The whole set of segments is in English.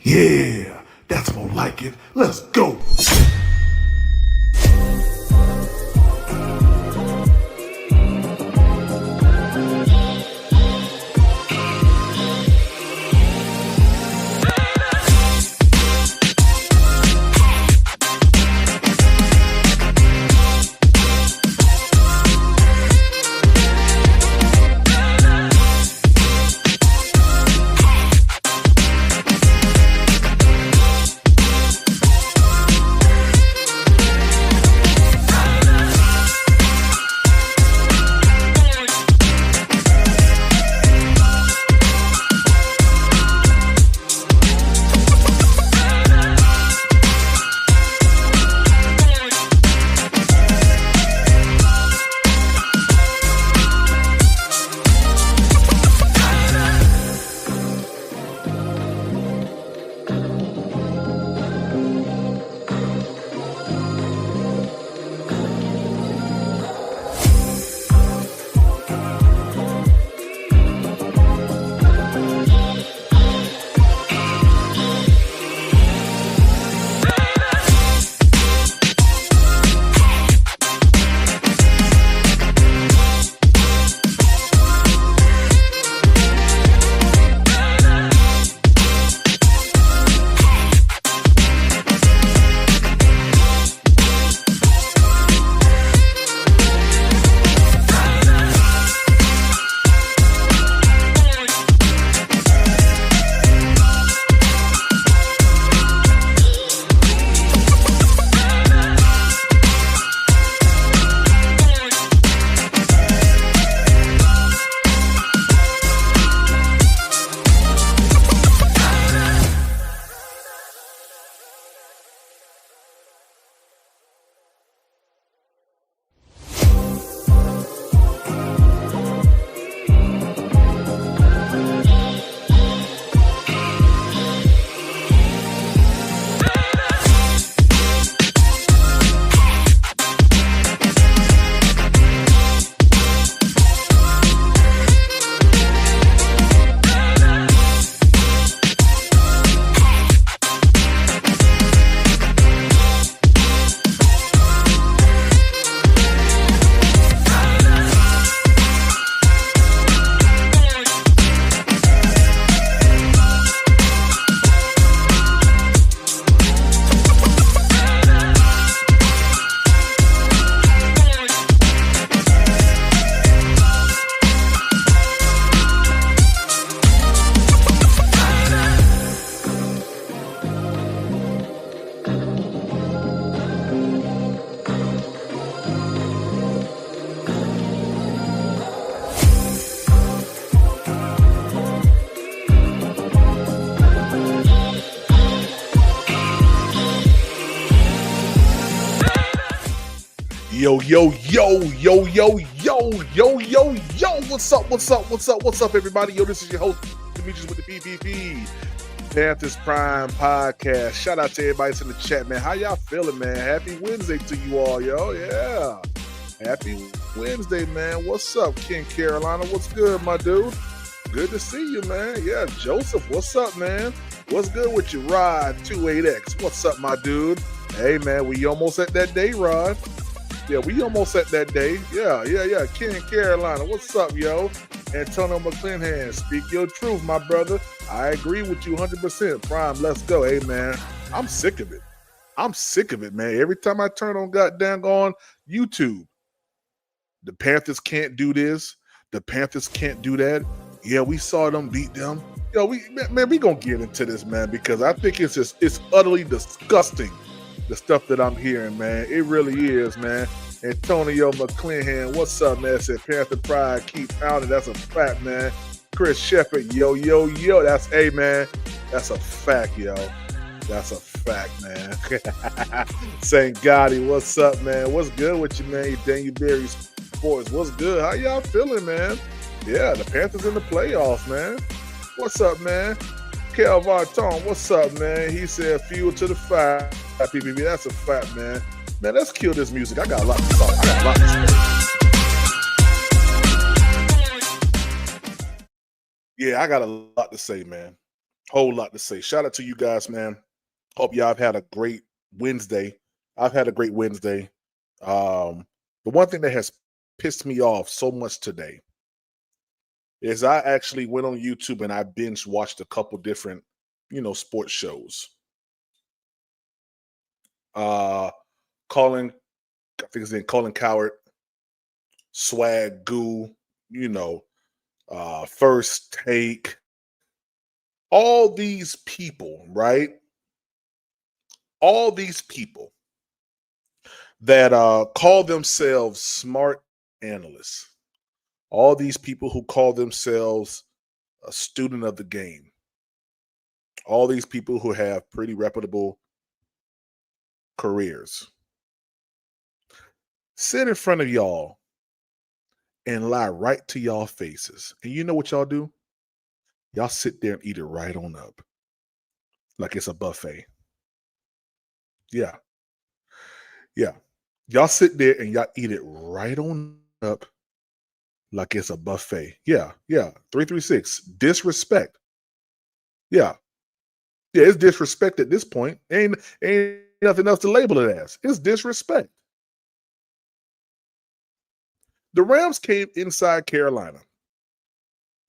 Yeah, that's more like it. Let's go. Yo, what's up, everybody? Yo, this is your host, Demetrius with the PPP, Panthers Prime Podcast. Shout out to everybody that's in the chat, man. How y'all feeling, man? Happy Wednesday to you all, yo. Yeah. Happy Wednesday, man. What's up, King Carolina? What's good, my dude? Good to see you, man. Yeah, Joseph, what's up, man? What's good with you, Rod 28X? What's up, my dude? Hey, man, we almost at that day, Rod. Yeah, we almost at that day. Yeah. King Carolina, what's up, yo? Antonio McClinhan, speak your truth, my brother. I agree with you 100%. Prime, let's go. Hey, man, I'm sick of it. Man. Every time I turn on goddamn on YouTube, the Panthers can't do this. The Panthers can't do that. Yeah, we saw them beat them. Yo, we gonna get into this, man, because I think it's utterly disgusting, the stuff that I'm hearing, man. It really is, man. Antonio McClinhan, what's up, man? Said Panther Pride, keep pounding. That's a fact, man. Chris Shepard, yo. That's, hey, man. That's a fact, yo. That's a fact, man. St. Gotti, what's up, man? What's good with you, man? Daniel Berry Sports, what's good? How y'all feeling, man? Yeah, the Panthers in the playoffs, man. What's up, man? Kel Vartone, what's up, man? He said fuel to the fire. PPP, that's a fact, man. Man, let's kill this music. I got a lot to talk. Yeah, I got a lot to say, man. Whole lot to say. Shout out to you guys, man. Hope y'all have had a great Wednesday. I've had a great Wednesday. The one thing that has pissed me off so much today is I actually went on YouTube and I binge watched a couple different, sports shows. Colin, I think his name Colin Coward, Swag Goo, First Take. All these people, right? All these people that call themselves smart analysts. All these people who call themselves a student of the game. All these people who have pretty reputable careers sit in front of y'all and lie right to y'all faces. And you know what y'all do? Y'all sit there and eat it right on up. Like it's a buffet. Yeah. Yeah. Y'all sit there and y'all eat it right on up like it's a buffet. Yeah. Yeah. 336. Disrespect. Yeah. Yeah, it's disrespect at this point. Ain't nothing else to label it as. It's disrespect. The Rams came inside Carolina,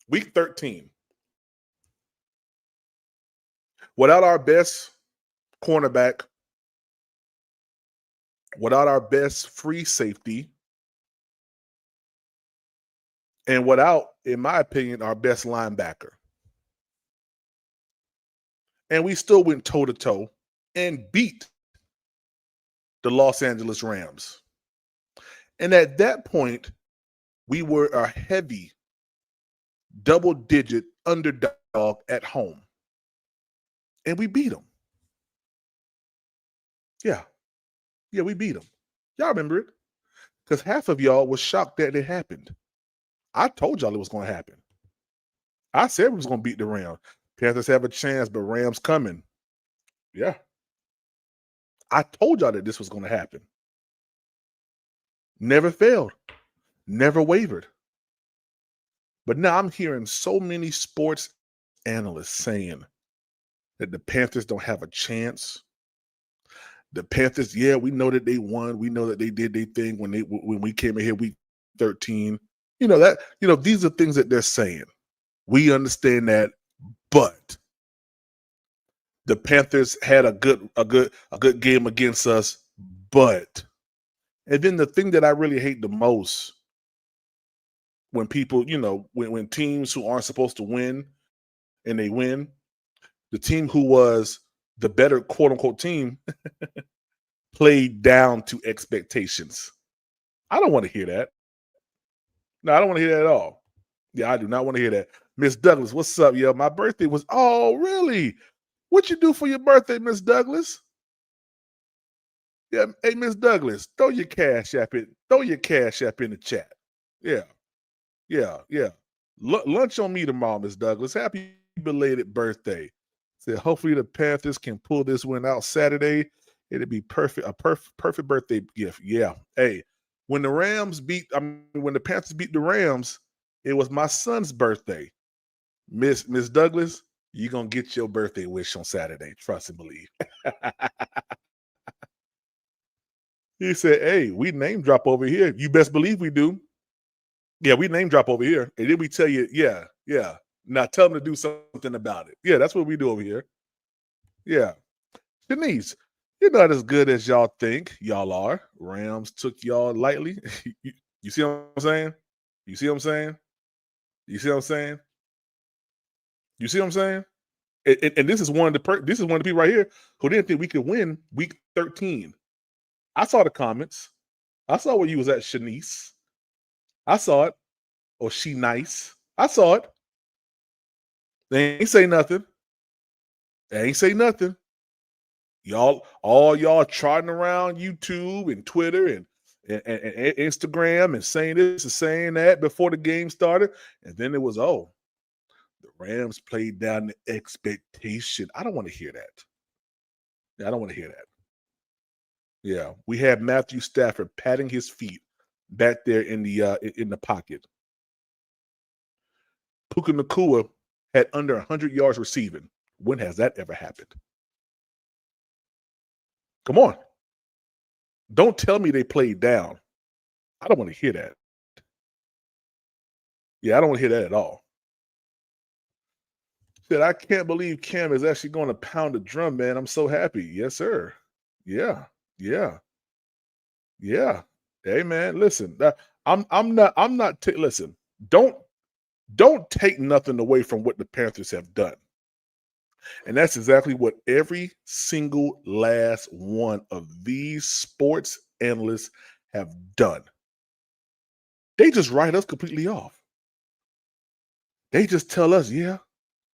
week 13, without our best cornerback, without our best free safety, and without, in my opinion, our best linebacker. And we still went toe-to-toe and beat the Los Angeles Rams. And at that point, we were a heavy double-digit underdog at home. And we beat them. Yeah. Yeah, we beat them. Y'all remember it? Because half of y'all was shocked that it happened. I told y'all it was going to happen. I said we was going to beat the Rams. Panthers have a chance, but Rams coming. Yeah. I told y'all that this was going to happen. Never failed. Never wavered. But now I'm hearing so many sports analysts saying that the Panthers don't have a chance. The Panthers, yeah, we know that they won. We know that they did their thing when we came in here week 13. These are things that they're saying. We understand that, but the Panthers had a good game against us, but. And then the thing that I really hate the most when people, when teams who aren't supposed to win and they win, the team who was the better quote unquote team played down to expectations. I don't want to hear that. No, I don't want to hear that at all. Yeah, I do not want to hear that. Miss Douglas, what's up, yo? My birthday was, oh, really? What you do for your birthday, Miss Douglas? Yeah, hey, Miss Douglas, throw your cash app in the chat. Yeah, yeah. Lunch on me tomorrow, Miss Douglas. Happy belated birthday. Said hopefully the Panthers can pull this win out Saturday. It'd be perfect, a perfect birthday gift. Yeah. Hey, when the Panthers beat the Rams, it was my son's birthday. Miss Douglas, you're gonna get your birthday wish on Saturday. Trust and believe. He said, hey, we name drop over here. You best believe we do. Yeah, we name drop over here. And then we tell you, yeah. Now tell them to do something about it. Yeah, that's what we do over here. Yeah. Denise, you're not as good as y'all think y'all are. Rams took y'all lightly. You see what I'm saying? You see what I'm saying? You see what I'm saying? You see what I'm saying? And this is one of the people right here who didn't think we could win week 13. I saw the comments. I saw where you was at, Shanice. I saw it. Or she nice. I saw it. They ain't say nothing. They ain't say nothing. All y'all trotting around YouTube and Twitter and Instagram and saying this and saying that before the game started. And then it was, the Rams played down the expectation. I don't want to hear that. Yeah, I don't want to hear that. Yeah, we had Matthew Stafford patting his feet back there in the pocket. Puka Nacua had under 100 yards receiving. When has that ever happened? Come on. Don't tell me they played down. I don't want to hear that. Yeah, I don't want to hear that at all. Said, I can't believe Cam is actually going to pound the drum, man. I'm so happy. Yes, sir. Yeah. Hey, man, listen. Listen. Don't take nothing away from what the Panthers have done. And that's exactly what every single last one of these sports analysts have done. They just write us completely off. They just tell us, yeah,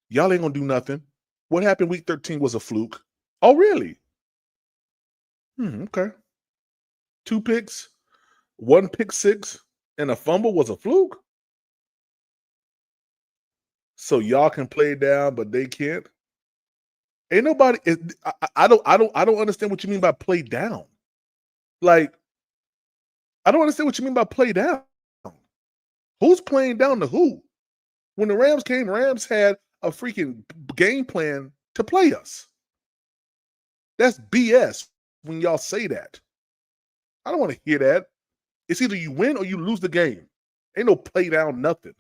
y'all ain't going to do nothing. What happened week 13 was a fluke. Oh, really? Okay. 2 picks, 1 pick six, and a fumble was a fluke? So y'all can play down, but they can't? Ain't nobody. I don't understand what you mean by play down. Like, I don't understand what you mean by play down. Who's playing down to who? When the Rams came, Rams had a freaking game plan to play us. That's BS when y'all say that. I don't want to hear that. It's either you win or you lose the game. Ain't no play down nothing.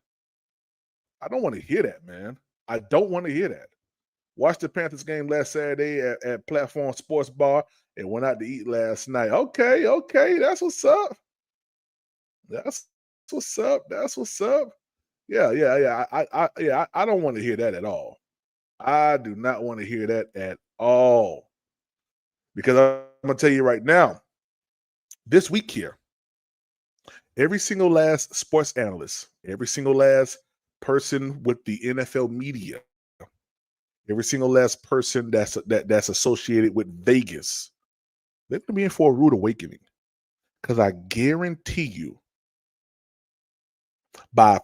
I don't want to hear that, man. I don't want to hear that. Watched the Panthers game last Saturday at Platform Sports Bar and went out to eat last night. Okay. That's what's up. That's what's up. Yeah. I don't want to hear that at all. I do not want to hear that at all. Because I'm going to tell you right now, this week here, every single last sports analyst, every single last person with the NFL media, every single last person that's associated with Vegas, they're going to be in for a rude awakening. Because I guarantee you, by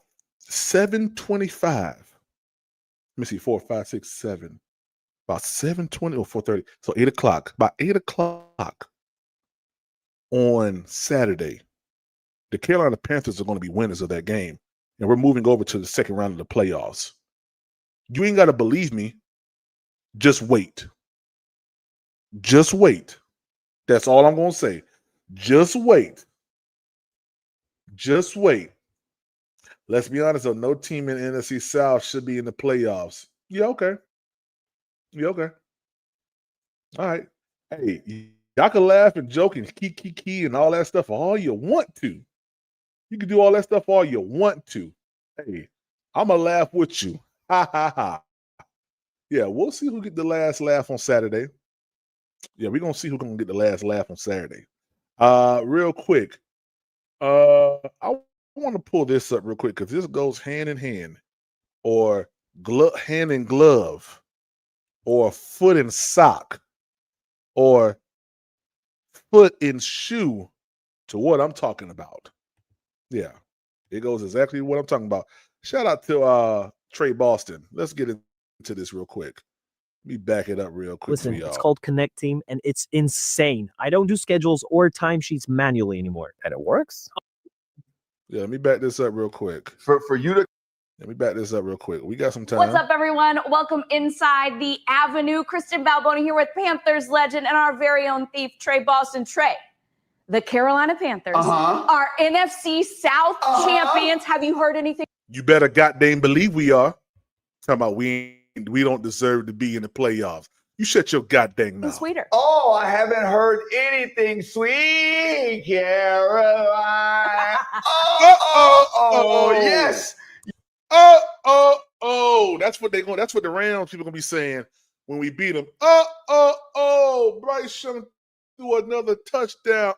7:25, let me see, 4, 5, 6, 7, about 7:20 or 4:30, so 8 o'clock, by 8 o'clock on Saturday, the Carolina Panthers are going to be winners of that game, and we're moving over to the second round of the playoffs. You ain't got to believe me. Just wait. Just wait. That's all I'm going to say. Just wait. Just wait. Let's be honest, though, no team in the NFC South should be in the playoffs. Yeah, okay. All right. Hey, y'all can laugh and joke and key and all that stuff all you want to. You can do all that stuff all you want to. Hey, I'm going to laugh with you. Ha, ha, ha. Yeah, we'll see who get the last laugh on Saturday. Yeah, we're going to see who's going to get the last laugh on Saturday. Real quick, I want to pull this up real quick because this goes hand in hand, or hand in glove, or foot in sock, or foot in shoe to what I'm talking about. Yeah, it goes exactly what I'm talking about. Shout out to Trey Boston. Let's get into this real quick. Let me back it up real quick. Listen, it's called Connect Team, and it's insane. I don't do schedules or timesheets manually anymore, and it works. Yeah, let me back this up real quick. For you to Let me back this up real quick. We got some time. What's up, everyone? Welcome inside the Avenue. Kristen Balboni here with Panthers legend and our very own thief, Trey Boston. Trey, the Carolina Panthers are NFC South champions. Have you heard anything? You better goddamn believe we are. Talking about we don't deserve to be in the playoffs. You shut your goddamn mouth. Sweeter. Oh, I haven't heard anything sweet, Caroline. Yes. That's what that's what the Rams people gonna be saying when we beat them. Bryce Young threw another touchdown.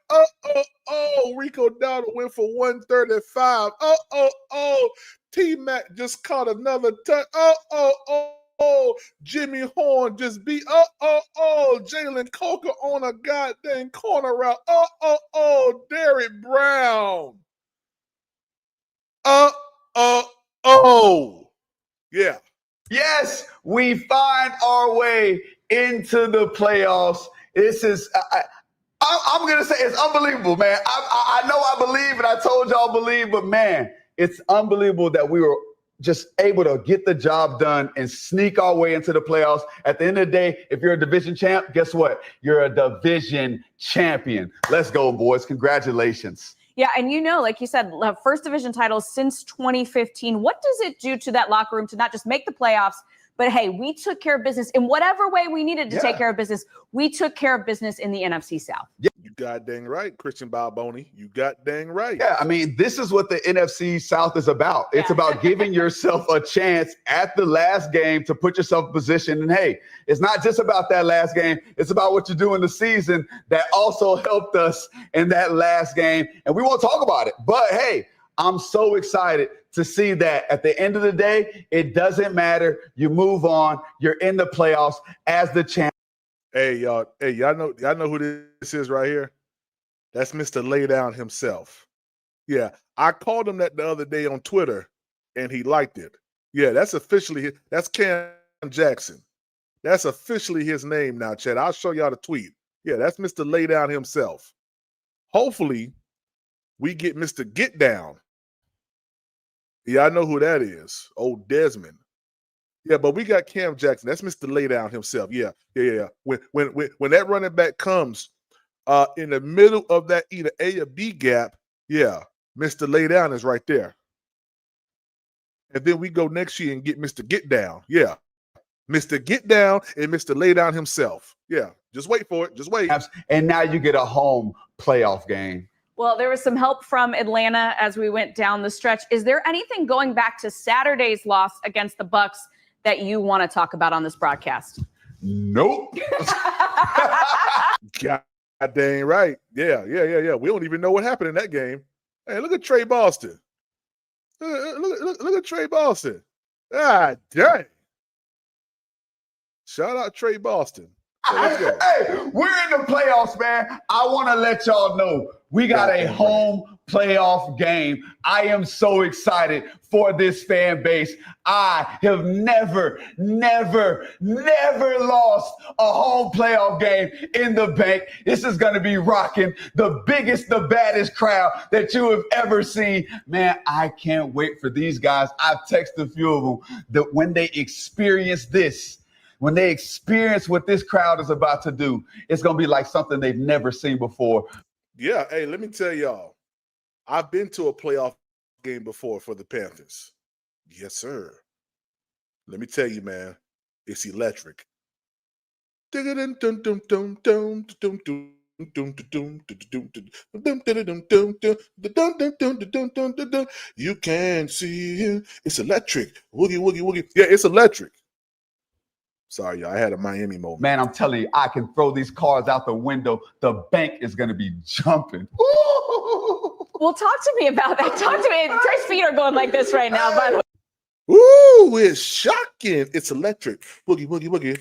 Rico Dowdle went for 135. T-Mac just caught another touch. Jimmy Horn just beat. Jalen Coker on a goddamn corner route. Derrick Brown. Yeah. Yes, we find our way into the playoffs. This is, I'm going to say it's unbelievable, man. I know I believe, and I told y'all believe, but man, it's unbelievable that we were just able to get the job done and sneak our way into the playoffs. At the end of the day, if you're a division champ, guess what? You're a division champion. Let's go, boys. Congratulations. Yeah, and like you said, first division title since 2015. What does it do to that locker room to not just make the playoffs, but hey, we took care of business in whatever way we needed to take care of business. We took care of business in the NFC South. Yeah. You got dang right, Christian Balboni. You got dang right. Yeah, I mean, this is what the NFC South is about. It's about giving yourself a chance at the last game to put yourself in position. And hey, it's not just about that last game. It's about what you do in the season that also helped us in that last game. And we won't talk about it. But hey, I'm so excited to see that at the end of the day, it doesn't matter. You move on. You're in the playoffs as the champ. Hey, y'all know who this is right here? That's Mr. Laydown himself. Yeah, I called him that the other day on Twitter, and he liked it. Yeah, that's Cam Jackson. That's officially his name now, Chad. I'll show y'all the tweet. Yeah, that's Mr. Laydown himself. Hopefully, we get Mr. Get Down. Yeah, I know who that is. Old Desmond. Yeah, but we got Cam Jackson. That's Mr. Laydown himself. Yeah. When that running back comes in the middle of that either A or B gap, yeah, Mr. Laydown is right there. And then we go next year and get Mr. Get Down. Yeah, Mr. Get Down and Mr. Laydown himself. Yeah, just wait for it. Just wait. And now you get a home playoff game. Well, there was some help from Atlanta as we went down the stretch. Is there anything going back to Saturday's loss against the Bucs that you want to talk about on this broadcast? Nope. God dang right. Yeah. We don't even know what happened in that game. Hey, look at Trey Boston. Look at Trey Boston. Ah, dang. Shout out Trey Boston. So let's go. Hey, we're in the playoffs, man. I want to let y'all know we got a home playoff game. I am so excited for this fan base. I have never lost a home playoff game in the bank. This is going to be rocking. The biggest, the baddest crowd that you have ever seen. Man, I can't wait for these guys. I've texted a few of them that when they experience this, when they experience what this crowd is about to do, it's going to be like something they've never seen before. Yeah, hey, let me tell y'all, I've been to a playoff game before for the Panthers. Yes, sir. Let me tell you, man, it's electric. You can see it. It's electric. Woogie, woogie, woogie. Yeah, it's electric. Sorry, y'all. I had a Miami moment. Man, I'm telling you, I can throw these cars out the window. The bank is going to be jumping. Ooh. Well, talk to me about that. Talk to me. Trey's feet are going like this right now, by the way. Ooh, it's shocking. It's electric. Boogie, boogie, boogie.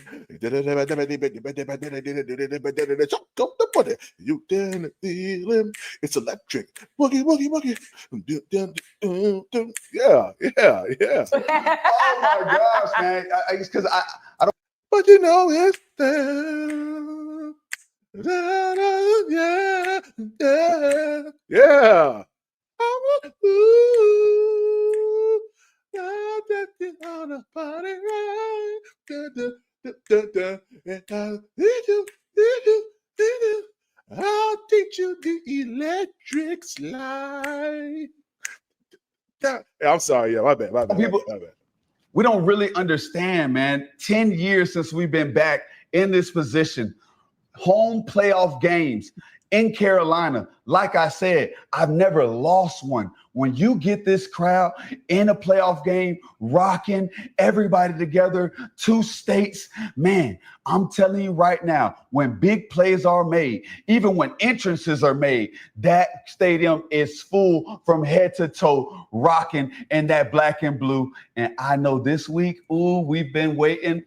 You didn't feel him. It's electric. Boogie, boogie, boogie. Yeah. Oh, my gosh, man. Because I don't. But you know it's there. Yeah. Ooh. On a party ride. I'll teach you the electric slide. I'm sorry, yeah, my bad. We don't really understand, man. 10 years since we've been back in this position. Home playoff games in Carolina. Like I said, I've never lost one. When you get this crowd in a playoff game, rocking everybody together, 2 states, man, I'm telling you right now, when big plays are made, even when entrances are made, that stadium is full from head to toe, rocking in that black and blue. And I know this week, we've been waiting.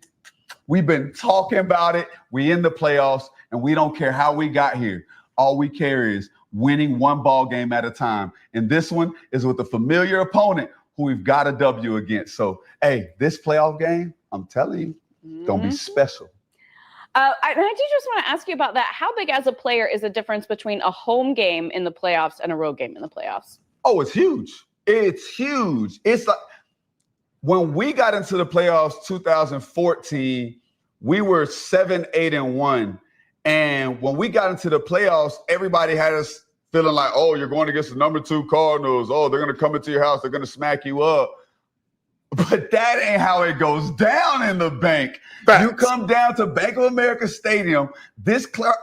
We've been talking about it. We in the playoffs, and we don't care how we got here. All we care is winning one ball game at a time. And this one is with a familiar opponent who we've got a W against. So, hey, this playoff game, I'm telling you, going to be special. I do just want to ask you about that. How big as a player is the difference between a home game in the playoffs and a road game in the playoffs? Oh, it's huge. It's huge. It's like when we got into the playoffs 2014, we were 7-8-1. And when we got into the playoffs, everybody had us feeling like, oh, you're going against the number 2 Cardinals. Oh, they're going to come into your house. They're going to smack you up. But that ain't how it goes down in the bank. Facts. You come down to Bank of America Stadium. This crowd.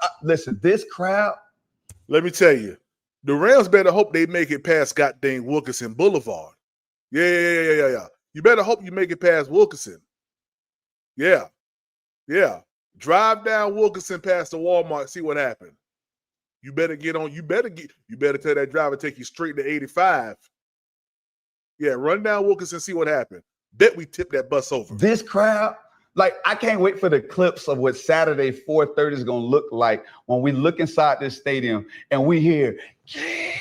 Let me tell you, the Rams better hope they make it past goddamn Wilkinson Boulevard. Yeah. You better hope you make it past Wilkinson. Yeah. Drive down Wilkinson past the Walmart, see what happened. You better get on. You better tell that driver take you straight to 85. Yeah, run down Wilkinson, see what happened. Bet we tip that bus over. This crowd, like, I can't wait for the clips of what Saturday 4:30 is going to look like when we look inside this stadium and we hear, "Yay,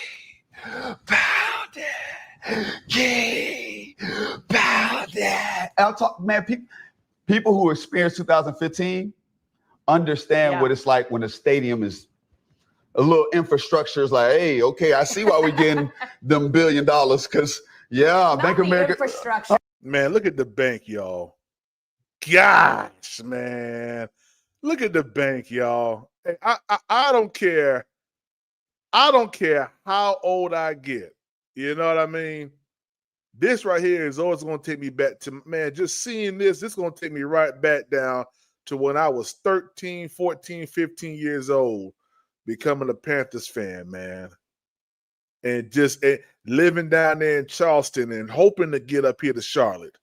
pound it, yay, pound it." I'll talk, man. People who experienced 2015 understand what it's like when a stadium is a little infrastructure is like, hey, okay, I see why we're getting them $1 billion because. Yeah, Bank of America. Infrastructure. Man, look at the bank, y'all. Gosh, man. Look at the bank, y'all. Hey, I don't care. I don't care how old I get. You know what I mean? This right here is always going to take me back to, man, just seeing this is going to take me right back down to when I was 13, 14, 15 years old, becoming a Panthers fan, man. And just living down there in Charleston and hoping to get up here to Charlotte.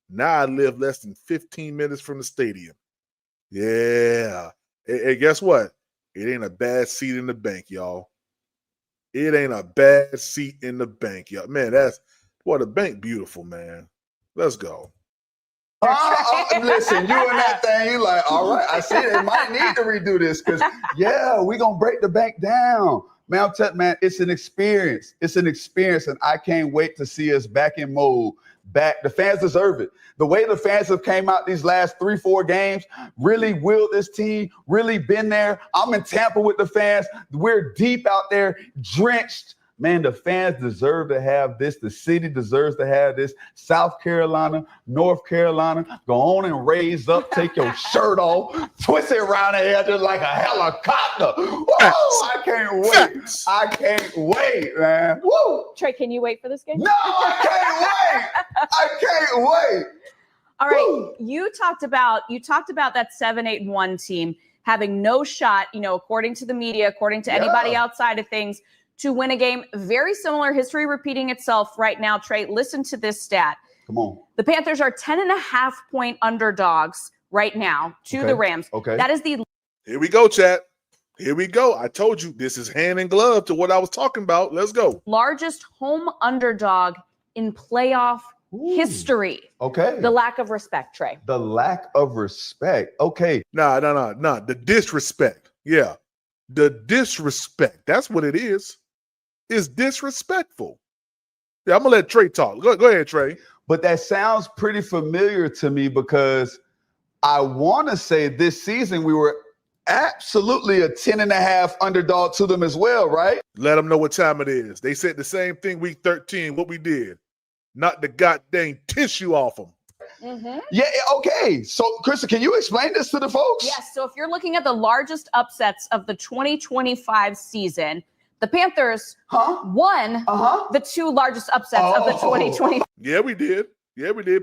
Now I live less than 15 minutes from the stadium. Yeah. And guess what? It ain't a bad seat in the bank, y'all. It ain't a bad seat in the bank, y'all. Man, the bank beautiful, man. Let's go. Listen, you and that thing, you like, all right, I see they might need to redo this because, we're going to break the bank down. Man, I'm telling you, man, it's an experience. It's an experience, and I can't wait to see us back in mode. The fans deserve it. The way the fans have came out these last 3-4 games, really willed this team, really been there. I'm in Tampa with the fans. We're deep out there, drenched. Man, the fans deserve to have this. The city deserves to have this. South Carolina, North Carolina, go on and raise up, take your shirt off, twist it around the head just like a helicopter. Woo! I can't wait. I can't wait, man. Woo! Trey, can you wait for this game? No, I can't wait. I can't wait. All right. Woo! You talked about that 7-8-1 team having no shot, according to the media, according to anybody outside of things, to win a game. Very similar history repeating itself right now. Trey, listen to this stat. Come on. The Panthers are 10.5-point underdogs right now to the Rams. Okay. That is the. Here we go, chat. Here we go. I told you this is hand in glove to what I was talking about. Let's go. Largest home underdog in playoff history. Okay. The lack of respect, Trey. The lack of respect. Okay. No. The disrespect. Yeah. The disrespect. That's what it is. It's disrespectful. Yeah, I'm going to let Trey talk. Go ahead, Trey. But that sounds pretty familiar to me because I want to say this season we were absolutely a 10.5 underdog to them as well, right? Let them know what time it is. They said the same thing week 13, what we did. Knock the goddamn tissue off them. Mm-hmm. Yeah, okay. So, Krista, can you explain this to the folks? Yes. So if you're looking at the largest upsets of the 2025 season, the Panthers won the 2 largest upsets of the 2020. Yeah, we did.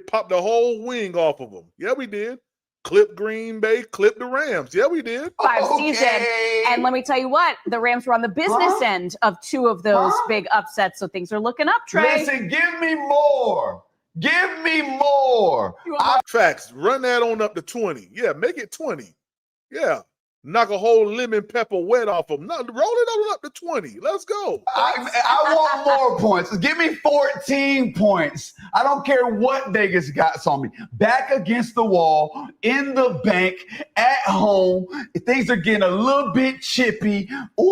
Pop the whole wing off of them. Yeah, we did. Clip Green Bay, clip the Rams. Yeah, we did. Season. And let me tell you what, the Rams were on the business end of 2 of those big upsets. So things are looking up, Trey. Listen, give me more. Give me more. Facts. Run that on up to 20. Yeah, make it 20. Yeah. Knock a whole lemon pepper wet off them. No, roll it on up to 20. Let's go. I want more points. Give me 14 points. I don't care what Vegas got on me. Back against the wall, in the bank, at home. Things are getting a little bit chippy. Ooh.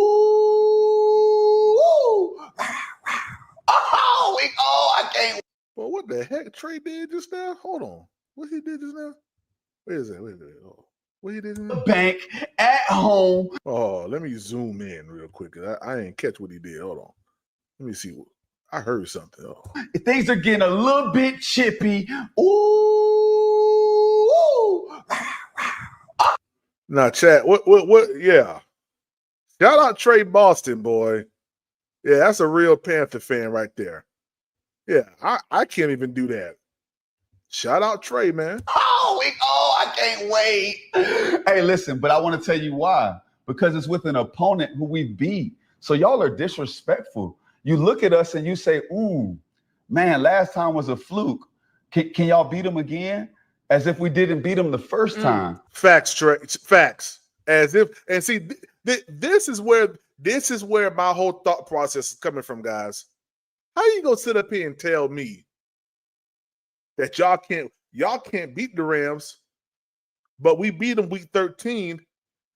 I can't. Well, what the heck Trey did just now? Hold on. What he did just now? Where is that? Wait. Oh. What he did in the bank, at home. Oh, let me zoom in real quick. I didn't catch what he did. Hold on. Let me see. I heard something. Oh. Things are getting a little bit chippy. Ooh. Now, chat. What? Yeah. Shout out Trey Boston, boy. Yeah, that's a real Panther fan right there. Yeah, I can't even do that. Shout out Trey, man. I can't wait. Hey, listen, but I want to tell you why. Because it's with an opponent who we beat. So y'all are disrespectful. You look at us and you say, ooh, man, last time was a fluke. Can y'all beat them again? As if we didn't beat them the first time. Facts, Trey. Facts. As if, and see, this is where my whole thought process is coming from, guys. How you gonna sit up here and tell me that y'all can't beat the Rams, but we beat them week 13?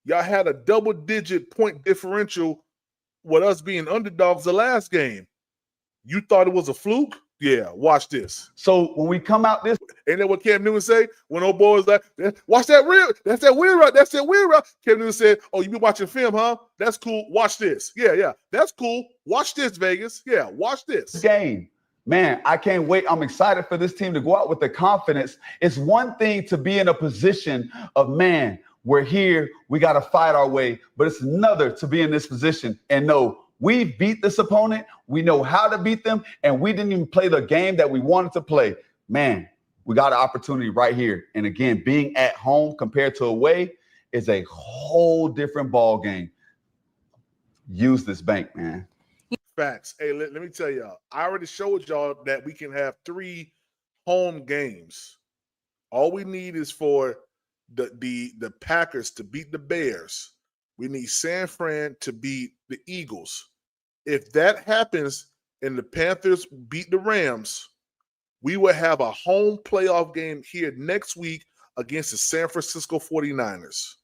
Y'all had a double-digit point differential with us being underdogs the last game. You thought it was a fluke? Yeah, watch this. So when we come out this, ain't that what Cam Newton say? When old boy was like, watch that real, that's that weird route, that's that weird route. Cam Newton said, oh, you be watching film, huh? That's cool. Watch this. Yeah, that's cool. Watch this, Vegas. Yeah, watch this. Game. Man, I can't wait. I'm excited for this team to go out with the confidence. It's one thing to be in a position of, man, we're here, we got to fight our way. But it's another to be in this position and know we beat this opponent. We know how to beat them, and we didn't even play the game that we wanted to play. Man, we got an opportunity right here. And again, being at home compared to away is a whole different ball game. Use this bank, man. Facts. Hey, let me tell y'all, I already showed y'all that we can have 3 home games. All we need is for the Packers to beat the Bears. We need San Fran to beat the Eagles. If that happens and the Panthers beat the Rams, we will have a home playoff game here next week against the San Francisco 49ers.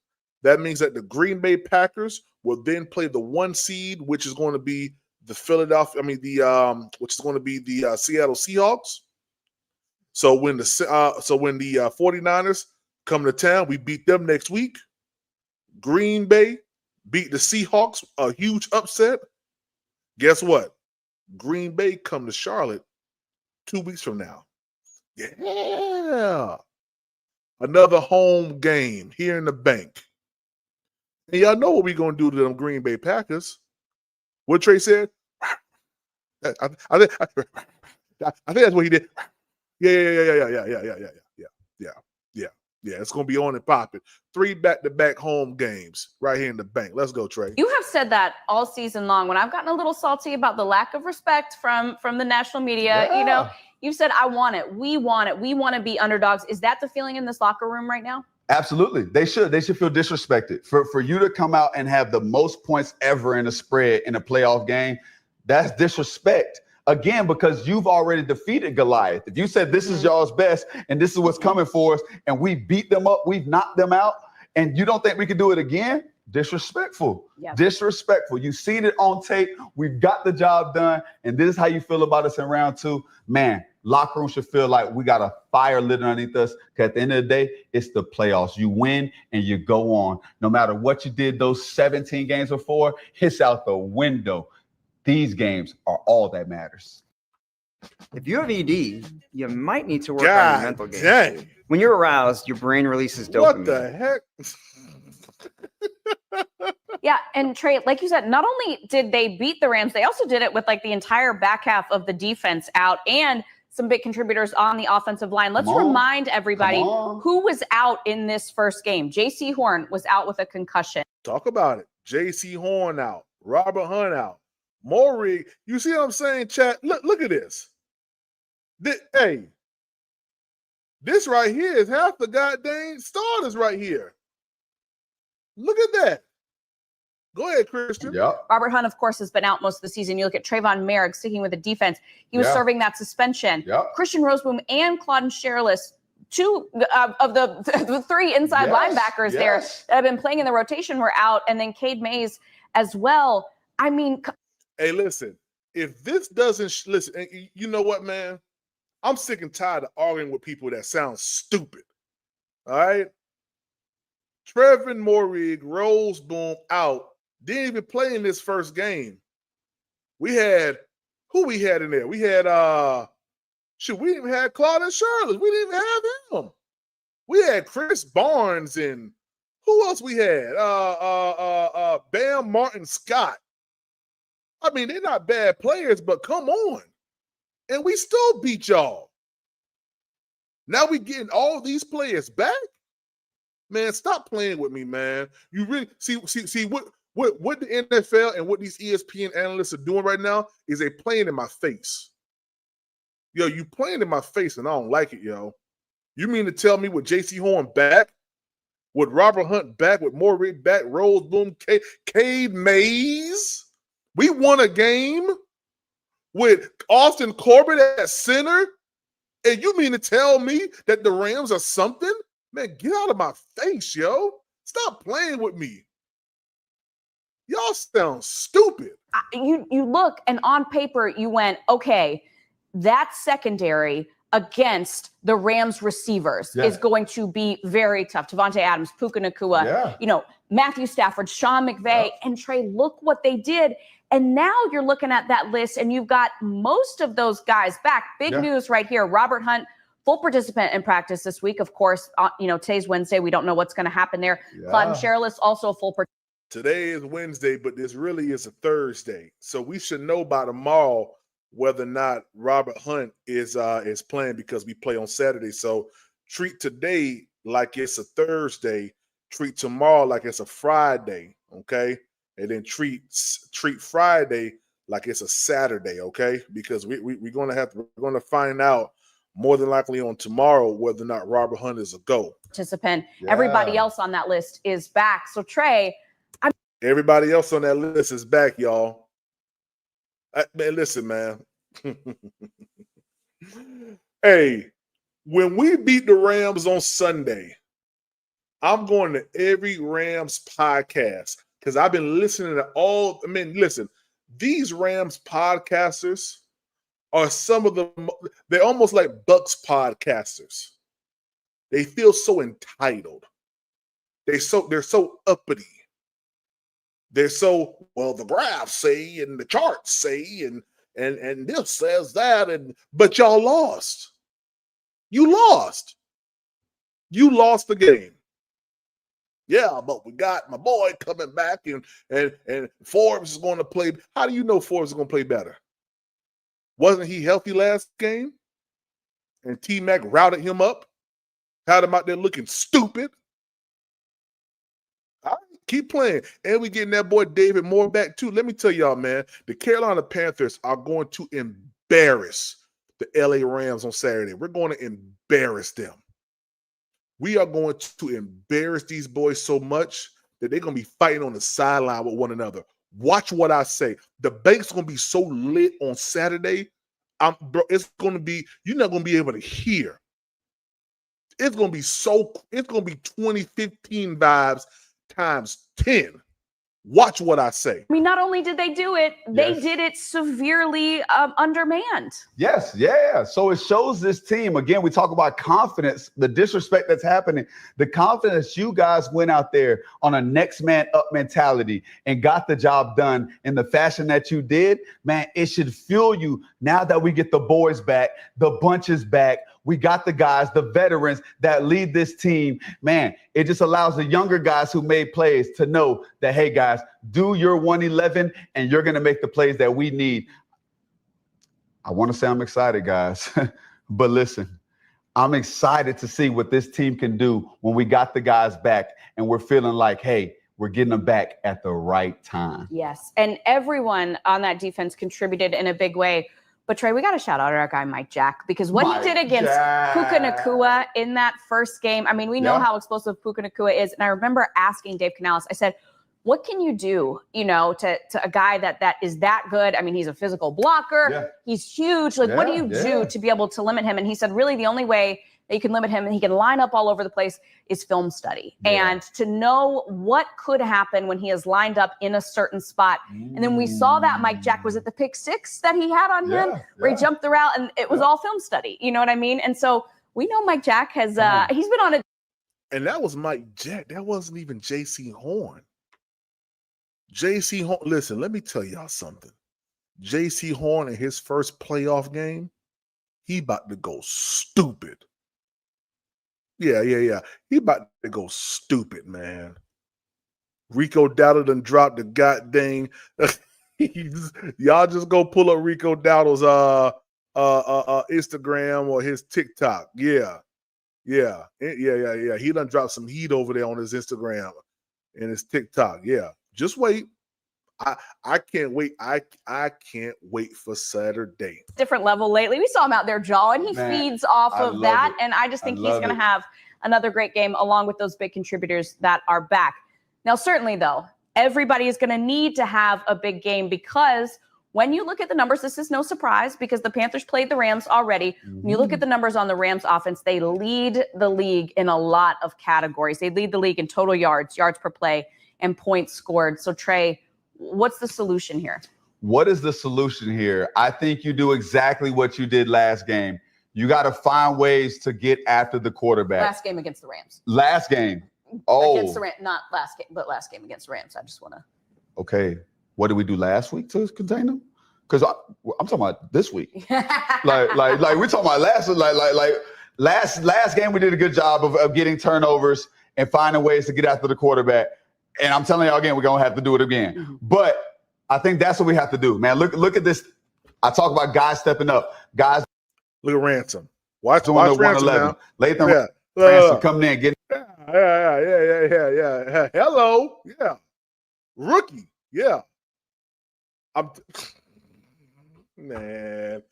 That means that the Green Bay Packers will then play the 1 seed, which is going to be the which is going to be the Seattle Seahawks. So when the 49ers come to town, we beat them next week. Green Bay beat the Seahawks, a huge upset. Guess what? Green Bay come to Charlotte 2 weeks from now. Yeah. Another home game here in the bank. And y'all know what we're going to do to them Green Bay Packers. What Trey said? I think that's what he did. Yeah. It's going to be on and popping. 3 back-to-back home games right here in the bank. Let's go, Trey. You have said that all season long. When I've gotten a little salty about the lack of respect from the national media, you've said, I want it. We want it. We want to be underdogs. Is that the feeling in this locker room right now? Absolutely. They should feel disrespected. For you to come out and have the most points ever in a spread in a playoff game, that's disrespect. Again, because you've already defeated Goliath. If you said this is y'all's best and this is what's coming for us and we beat them up, we've knocked them out, and you don't think we can do it again? Disrespectful. Yeah. Disrespectful. You seen it on tape. We've got the job done. And this is how you feel about us in round 2. Man, locker room should feel like we got a fire lit underneath us. Because at the end of the day, it's the playoffs. You win and you go on. No matter what you did those 17 games before, it's out the window. These games are all that matters. If you have ED, you might need to work on your mental game. Dang. When you're aroused, your brain releases dopamine. What the heck? Yeah, and Trey, like you said, not only did they beat the Rams, they also did it with like the entire back half of the defense out and some big contributors on the offensive line. Let's remind everybody who was out in this first game. J.C. Horn was out with a concussion. Talk about it. J.C. Horn out. Robert Hunt out. Maury, you see what I'm saying, chat? Look at this. This right here is half the goddamn starters right here. Look at that. Go ahead, Christian. Yep. Robert Hunt, of course, has been out most of the season. You look at Trayvon Merrick sticking with the defense. He was serving that suspension. Yep. Christian Roseboom and Claudin Sherlis, 2 of the 3 inside linebackers there that have been playing in the rotation, were out. And then Cade Mays as well. I mean, hey, listen, if this doesn't listen, you know what, man? I'm sick and tired of arguing with people that sound stupid. All right? Trevin Morig, Roseboom out. Didn't even play in this first game. We had Who we had in there? We had we didn't even have Claude and Charlotte. We didn't even have him. We had Chris Barnes and who else we had? Bam Martin Scott. I mean, they're not bad players, but come on. And we still beat y'all. Now we getting all these players back? Man, stop playing with me, man. You really see what the NFL and what these ESPN analysts are doing right now is they playing in my face. Yo, you playing in my face and I don't like it, yo. You mean to tell me with J.C. Horn back, with Robert Hunt back, with Morey back, Rose Boom, Cade Mays, we won a game with Austin Corbett at center, and you mean to tell me that the Rams are something? Man, get out of my face, yo. Stop playing with me. Y'all sound stupid. You look, and on paper, you went, okay, that secondary against the Rams receivers is going to be very tough. Devontae Adams, Puka Nacua, Matthew Stafford, Sean McVay, and Trey, look what they did. And now you're looking at that list and you've got most of those guys back. Big news right here. Robert Hunt, full participant in practice this week. Of course, today's Wednesday. We don't know what's going to happen there. Clyde Sherrillis, also a full participant. Today is Wednesday, but this really is a Thursday. So we should know by tomorrow whether or not Robert Hunt is playing because we play on Saturday. So treat today like it's a Thursday. Treat tomorrow like it's a Friday, okay? And then treat Friday like it's a Saturday, okay? Because we're gonna find out more than likely on tomorrow whether or not Robert Hunt is a go. Participant. Everybody else on that list is back. So Trey, everybody else on that list is back, y'all. Man, listen, man. Hey, when we beat the Rams on Sunday, I'm going to every Rams podcast because I've been listening to listen, these Rams podcasters are some of they're almost like Bucks podcasters. They feel so entitled. They're so uppity. They're so, well, the graphs say and the charts say and this says that, but y'all lost. You lost. You lost the game. Yeah, but we got my boy coming back and Forbes is going to play. How do you know Forbes is going to play better? Wasn't he healthy last game? And T-Mac routed him up, had him out there looking stupid. Keep playing. And we getting that boy David Moore back too. Let me tell y'all, man, the Carolina Panthers are going to embarrass the LA Rams on Saturday. We're going to embarrass them. We are going to embarrass these boys so much that they're going to be fighting on the sideline with one another. Watch what I say. The bank's going to be so lit on Saturday. It's going to be, you're not going to be able to hear. It's going to be 2015 vibes times 10. Watch what I say. I mean, not only did they do it, they did it severely undermanned. Yes, yeah. So it shows this team, again, we talk about confidence, the disrespect that's happening, the confidence you guys went out there on a next man up mentality and got the job done in the fashion that you did. Man, it should fuel you now that we get the boys back, the bunch is back. We got the guys, the veterans that lead this team. Man, it just allows the younger guys who made plays to know that, hey, guys, do your 111 and you're going to make the plays that we need. I want to say I'm excited, guys, but listen, I'm excited to see what this team can do when we got the guys back and we're feeling like, hey, we're getting them back at the right time. Yes, and everyone on that defense contributed in a big way. But Trey, we got to shout out our guy, Mike Jack, because what he did against Puka Nacua in that first game, I mean, we know how explosive Puka Nacua is. And I remember asking Dave Canales, I said, what can you do, to a guy that is that good? I mean, he's a physical blocker. Yeah. He's huge. Like, what do you do to be able to limit him? And he said, really, the only way that you can limit him and he can line up all over the place is film study. Yeah. And to know what could happen when he is lined up in a certain spot. And then we saw that Mike Jack, was it the pick six that he had on him where he jumped the route and it was all film study. You know what I mean? And so we know Mike Jack has, he's been on a. And that was Mike Jack. That wasn't even J.C. Horn. J.C. Horn, listen, let me tell y'all something. J.C. Horn in his first playoff game, he about to go stupid. Yeah. He about to go stupid, man. Rico Dowdle done dropped the goddamn. Y'all just go pull up Rico Dowdle's Instagram or his TikTok. Yeah. He done dropped some heat over there on his Instagram and his TikTok. Yeah. Just wait. I can't wait. I can't wait for Saturday. Different level lately. We saw him out there jawing. He feeds off of that. And I just think he's going to have another great game along with those big contributors that are back. Now, certainly, though, everybody is going to need to have a big game because when you look at the numbers, this is no surprise because the Panthers played the Rams already. When you look at the numbers on the Rams offense, they lead the league in a lot of categories. They lead the league in total yards, yards per play, and points scored. So, Trey, what's the solution here? What is the solution here? I think you do exactly what you did last game. You got to find ways to get after the quarterback. Last game against the Rams. Last game. Oh. Against the Rams, not last game, but last game against the Rams. I just want to. Okay. What did we do last week to contain them? Because I'm talking about this week. like we're talking about last game we did a good job of getting turnovers and finding ways to get after the quarterback. And I'm telling y'all again, we're gonna have to do it again. Mm-hmm. But I think that's what we have to do, man. Look at this. I talk about guys stepping up. Guys, look at Ransom. Watch Ransom now. Lathan Ransom coming in, getting. Yeah. Hello. Yeah. Rookie. Yeah. Man.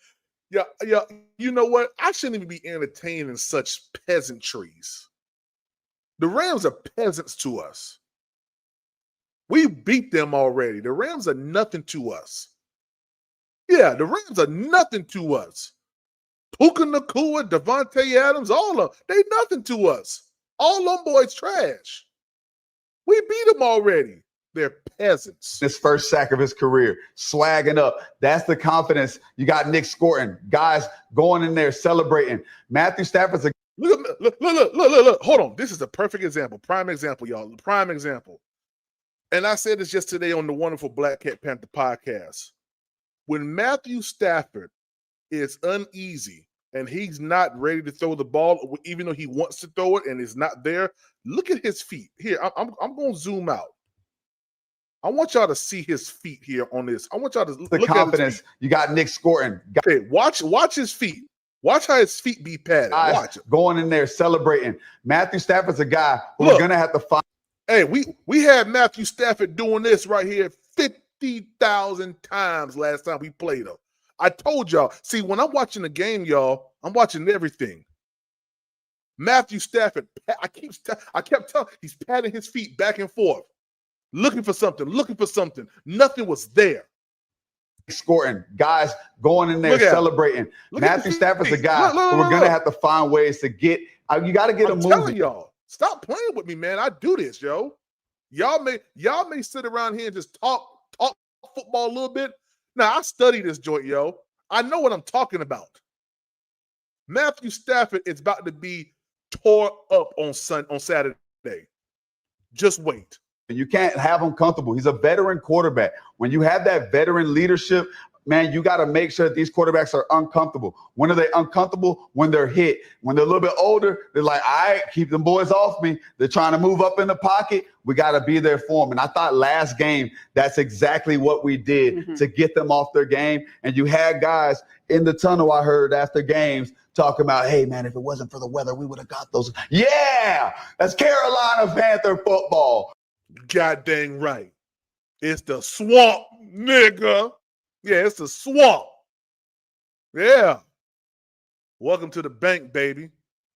Yeah. You know what? I shouldn't even be entertaining such peasantries. The Rams are peasants to us. We beat them already. The Rams are nothing to us. Yeah, the Rams are nothing to us. Puka Nacua, Devontae Adams, they nothing to us. All them boys trash. We beat them already. They're peasants. His first sack of his career, swagging up. That's the confidence. You got Nick Scorton, guys going in there celebrating. Matthew Stafford's a look. Hold on. This is a perfect example. Prime example, y'all. Prime example. And I said this yesterday on the wonderful Black Cat Panther podcast. When Matthew Stafford is uneasy and he's not ready to throw the ball, even though he wants to throw it and is not there, look at his feet. Here, I'm going to zoom out. I want y'all to see his feet here on this. I want y'all to look confidence. At his feet. You got Nick Scorton. Okay, watch his feet. Watch how his feet be padded. Watch it. Going in there celebrating. Matthew Stafford's a guy who we're going to have to find. Hey, we had Matthew Stafford doing this right here 50,000 times last time we played him. I told y'all. See, when I'm watching the game, y'all, I'm watching everything. Matthew Stafford, I kept telling, he's patting his feet back and forth, looking for something. Nothing was there. Scoring, guys going in there celebrating. Matthew Stafford's a guy who we're going to have to find ways to get. You got to get him moving. I'm telling y'all. Stop playing with me, man. I do this, yo. Y'all may sit around here and just talk football a little bit. Now, I study this joint, yo. I know what I'm talking about. Matthew Stafford is about to be tore up on Saturday. Just wait. And you can't have him comfortable. He's a veteran quarterback. When you have that veteran leadership, man, you got to make sure that these quarterbacks are uncomfortable. When are they uncomfortable? When they're hit. When they're a little bit older, they're like, all right, keep them boys off me. They're trying to move up in the pocket. We got to be there for them. And I thought last game, that's exactly what we did to get them off their game. And you had guys in the tunnel, I heard after games, talking about, hey, man, if it wasn't for the weather, we would have got those. Yeah, that's Carolina Panther football. God dang right. It's the swamp, nigga. Yeah, it's the swamp. Yeah. Welcome to the bank, baby.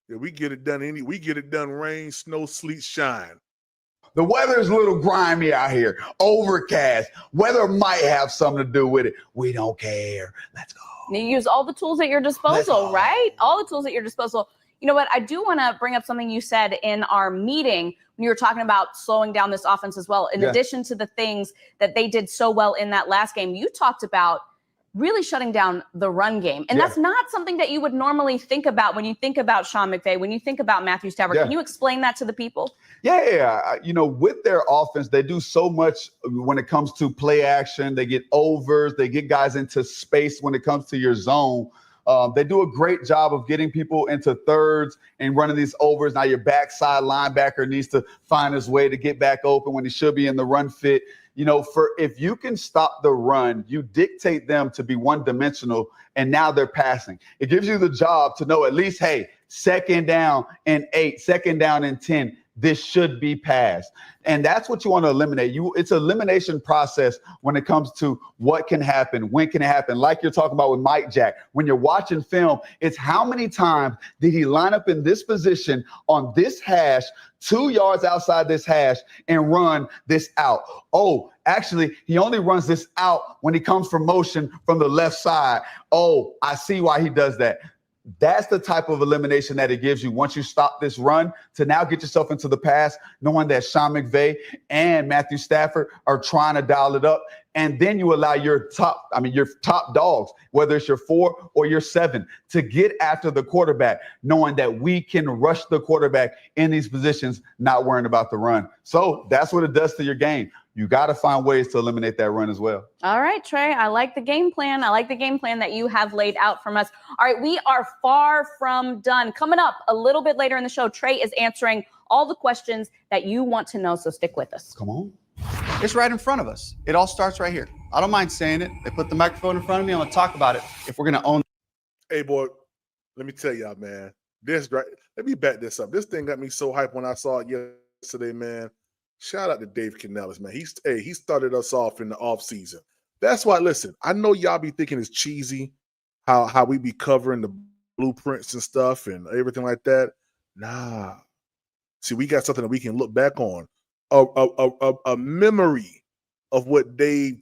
Yeah, we get it done. We get it done. Rain, snow, sleet, shine. The weather's a little grimy out here. Overcast. Weather might have something to do with it. We don't care. Let's go. You use all the tools at your disposal, right? All the tools at your disposal. You know what? I do want to bring up something you said in our meeting when you were talking about slowing down this offense as well. In addition to the things that they did so well in that last game, you talked about really shutting down the run game. And that's not something that you would normally think about when you think about Sean McVay, when you think about Matthew Stafford. Can you explain that to the people? Yeah. With their offense, they do so much when it comes to play action. They get overs. They get guys into space when it comes to your zone. They do a great job of getting people into thirds and running these overs. Now your backside linebacker needs to find his way to get back open when he should be in the run fit. If you can stop the run, you dictate them to be one-dimensional, and now they're passing. It gives you the job to know at least, hey, 2nd down and 8, 2nd down and 10, this should be passed. And that's what you want to eliminate. It's an elimination process when it comes to what can happen, when can it happen. Like you're talking about with Mike Jack. When you're watching film, it's how many times did he line up in this position on this hash, 2 yards outside this hash, and run this out. Oh, actually, he only runs this out when he comes from motion from the left side. Oh, I see why he does that. That's the type of elimination that it gives you once you stop this run to now get yourself into the pass, knowing that Sean McVay and Matthew Stafford are trying to dial it up. And then you allow your top dogs, whether it's your 4 or your 7, to get after the quarterback, knowing that we can rush the quarterback in these positions, not worrying about the run. So that's what it does to your game. You got to find ways to eliminate that run as well. All right, Trey, I like the game plan. I like the game plan that you have laid out from us. All right, we are far from done. Coming up a little bit later in the show, Trey is answering all the questions that you want to know, so stick with us. Come on. It's right in front of us. It all starts right here. I don't mind saying it. They put the microphone in front of me. I'm going to talk about it if we're going to own. Hey, boy, let me tell y'all, man. Let me back this up. This thing got me so hyped when I saw it yesterday, man. Shout out to Dave Canellis, man. He started us off in the offseason. That's why, listen, I know y'all be thinking it's cheesy how we be covering the blueprints and stuff and everything like that. Nah. See, we got something that we can look back on. A memory of what Dave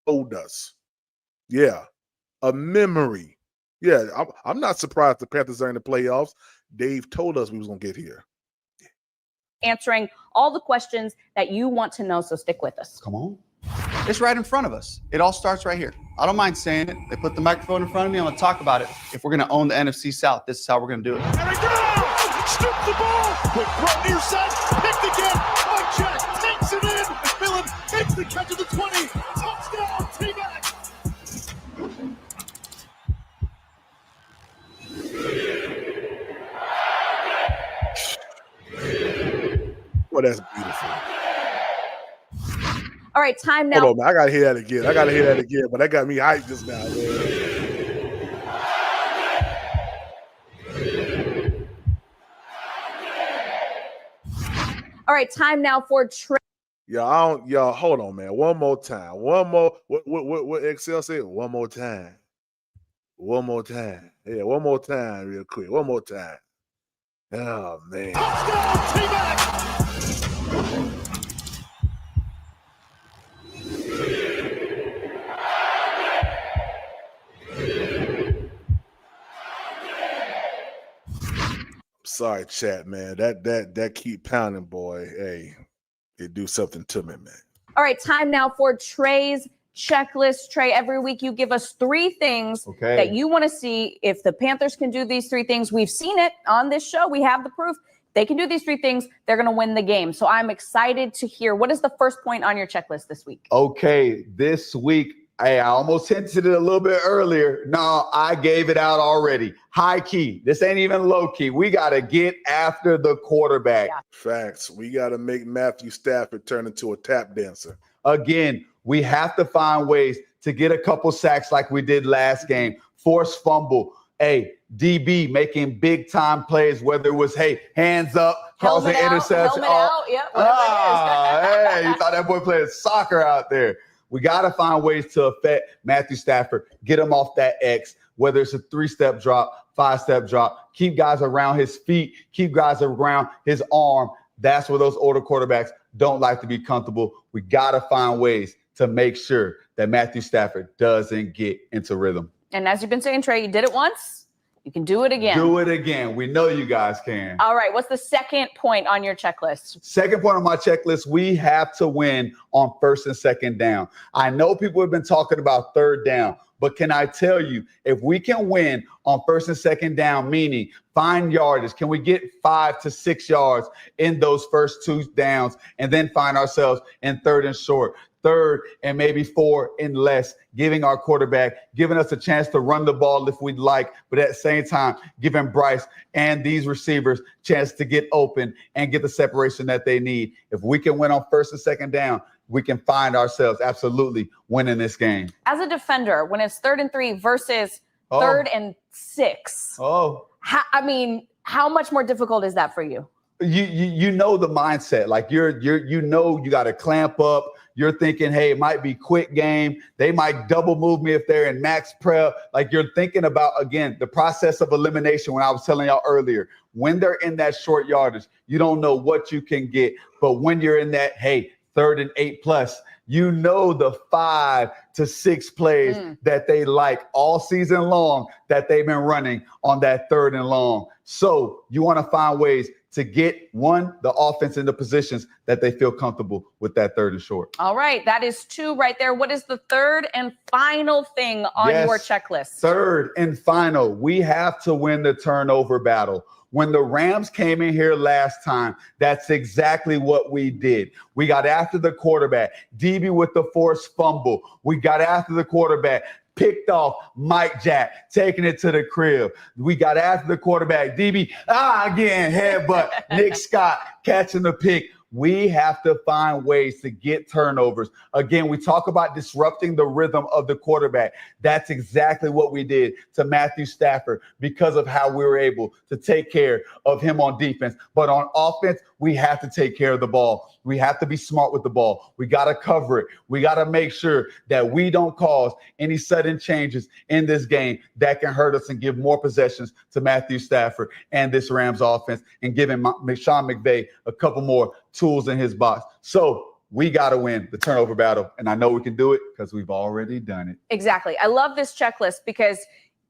told us. Yeah, a memory. Yeah, I'm not surprised the Panthers are in the playoffs. Dave told us we was going to get here. Answering all the questions that you want to know, so stick with us. Come on. It's right in front of us. It all starts right here. I don't mind saying it. They put the microphone in front of me. I'm going to talk about it. If we're going to own the NFC South, this is how we're going to do it. Derrick Brown strips the ball. Quick throw near side. Picked again. Mike Jack takes it in. McMillan makes the catch at the 20. Touchdown, T-Mac. Well, that's beautiful. All right, time now. Hold on, man. I got to hear that again. But that got me hyped just now, man. All right, time now for Trey. Y'all, hold on, man. One more time. One more. What Excel said? One more time. One more time. Yeah, one more time, real quick. One more time. Oh man. Touchdown, T-Mac. Sorry, chat, man. That keep pounding, boy. Hey, it do something to me, man. All right, time now for Trey's checklist. Trey, every week you give us 3 things that you want to see. If the Panthers can do these 3 things, we've seen it on this show. We have the proof. They can do these 3 things. They're going to win the game. So I'm excited to hear. What is the first point on your checklist this week? Okay, this week, I almost hinted it a little bit earlier. No, I gave it out already. High key. This ain't even low key. We got to get after the quarterback. Yeah. Facts. We got to make Matthew Stafford turn into a tap dancer. Again, we have to find ways to get a couple sacks like we did last game. Force fumble. Hey, DB making big time plays, whether it was, hey, hands up, causing interception. Helmet out. Yep, whatever it is. Hey, you thought that boy playing soccer out there. We got to find ways to affect Matthew Stafford, get him off that X, whether it's a 3-step drop, 5-step drop, keep guys around his feet, keep guys around his arm. That's where those older quarterbacks don't like to be comfortable. We got to find ways to make sure that Matthew Stafford doesn't get into rhythm. And as you've been saying, Trey, you did it once. You can do it again. Do it again. We know you guys can. All right. What's the second point on your checklist? Second point on my checklist, we have to win on first and second down. I know people have been talking about third down, but can I tell you, if we can win on first and second down, meaning find yardage, can we get 5 to 6 yards in those first 2 downs and then find ourselves in third and short, third and maybe 4 and less, giving our quarterback, giving us a chance to run the ball if we'd like, but at the same time, giving Bryce and these receivers chance to get open and get the separation that they need. If we can win on first and second down, we can find ourselves absolutely winning this game. As a defender, when it's 3rd and 3 versus 3rd and 6, how much more difficult is that for you? You know the mindset. Like you got to clamp up. You're thinking, hey, it might be quick game. They might double move me if they're in max prep. Like you're thinking about, again, the process of elimination when I was telling y'all earlier. When they're in that short yardage, you don't know what you can get. But when you're in that, hey, 3rd and 8 plus, you know the 5 to 6 plays that they like all season long that they've been running on that 3rd and long. So you want to find ways to get the offense in the positions that they feel comfortable with that 3rd and short. All right. That is 2 right there. What is the third and final thing on your checklist? Third and final, we have to win the turnover battle. When the Rams came in here last time, that's exactly what we did. We got after the quarterback, DB with the forced fumble. We got after the quarterback, picked off Mike Jack, taking it to the crib. We got after the quarterback, DB, again, headbutt, Nick Scott catching the pick. We have to find ways to get turnovers. Again, we talk about disrupting the rhythm of the quarterback. That's exactly what we did to Matthew Stafford because of how we were able to take care of him on defense. But on offense, we have to take care of the ball. We have to be smart with the ball. We got to cover it. We got to make sure that we don't cause any sudden changes in this game that can hurt us and give more possessions to Matthew Stafford and this Rams offense and giving Sean McVay a couple more tools in his box. So we got to win the turnover battle. And I know we can do it because we've already done it. Exactly. I love this checklist because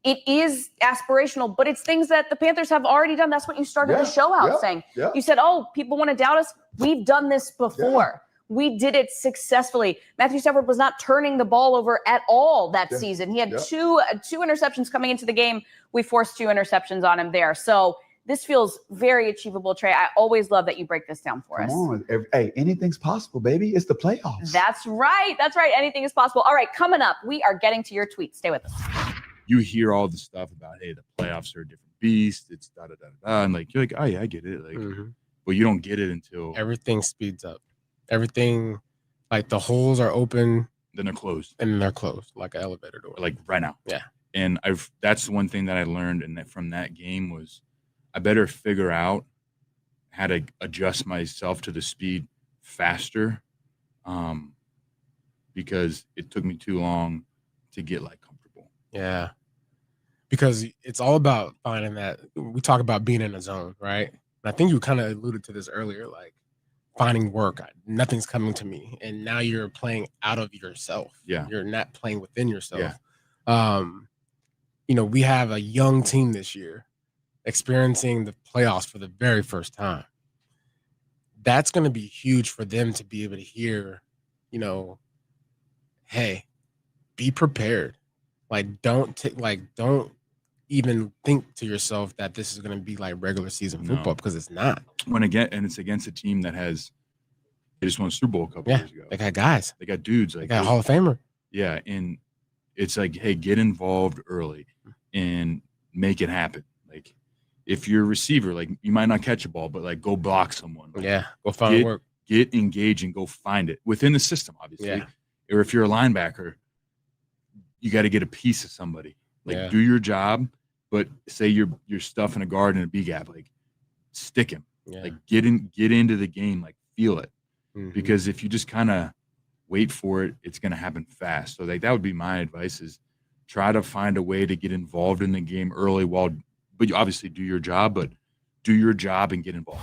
it is aspirational, but it's things that the Panthers have already done. That's what you started the show out saying. You said, people want to doubt us. We've done this before. We did it successfully. Matthew Stafford was not turning the ball over at all that season. He had two interceptions coming into the game. We forced 2 interceptions on him there. So this feels very achievable, Trey. I always love that you break this down for us. Come on. Hey, anything's possible, baby. It's the playoffs. That's right. That's right. Anything is possible. All right, coming up, we are getting to your tweets. Stay with us. You hear all the stuff about, hey, the playoffs are a different beast. It's da-da-da-da. And you're like, oh, yeah, I get it. But you don't get it until everything speeds up. Everything, the holes are open. Then they're closed. And then they're closed, like an elevator door. Like right now. Yeah. And that's the one thing that I learned from that game was I better figure out how to adjust myself to the speed faster because it took me too long to get comfortable. Yeah. Because it's all about finding that we talk about being in a zone, right? And I think you kind of alluded to this earlier, finding work. Nothing's coming to me. And now you're playing out of yourself. Yeah. You're not playing within yourself. Yeah. We have a young team this year experiencing the playoffs for the very first time. That's going to be huge for them to be able to hear, hey, be prepared. Don't even think to yourself that this is going to be regular season football because it's not. And it's against a team that they just won a Super Bowl a couple years ago. They got guys. They got dudes. They got Hall of Famer. Yeah, and it's hey, get involved early and make it happen. If you're a receiver, you might not catch a ball, but go block someone. Go find work. Get engaged and go find it within the system, obviously. Yeah. Or if you're a linebacker, you got to get a piece of somebody. Do your job, but say you're stuffing a guard in a B gap, stick him. Yeah. Get into the game, feel it. Mm-hmm. Because if you just kind of wait for it, it's going to happen fast. So that would be my advice is try to find a way to get involved in the game early but you obviously do your job, but do your job and get involved.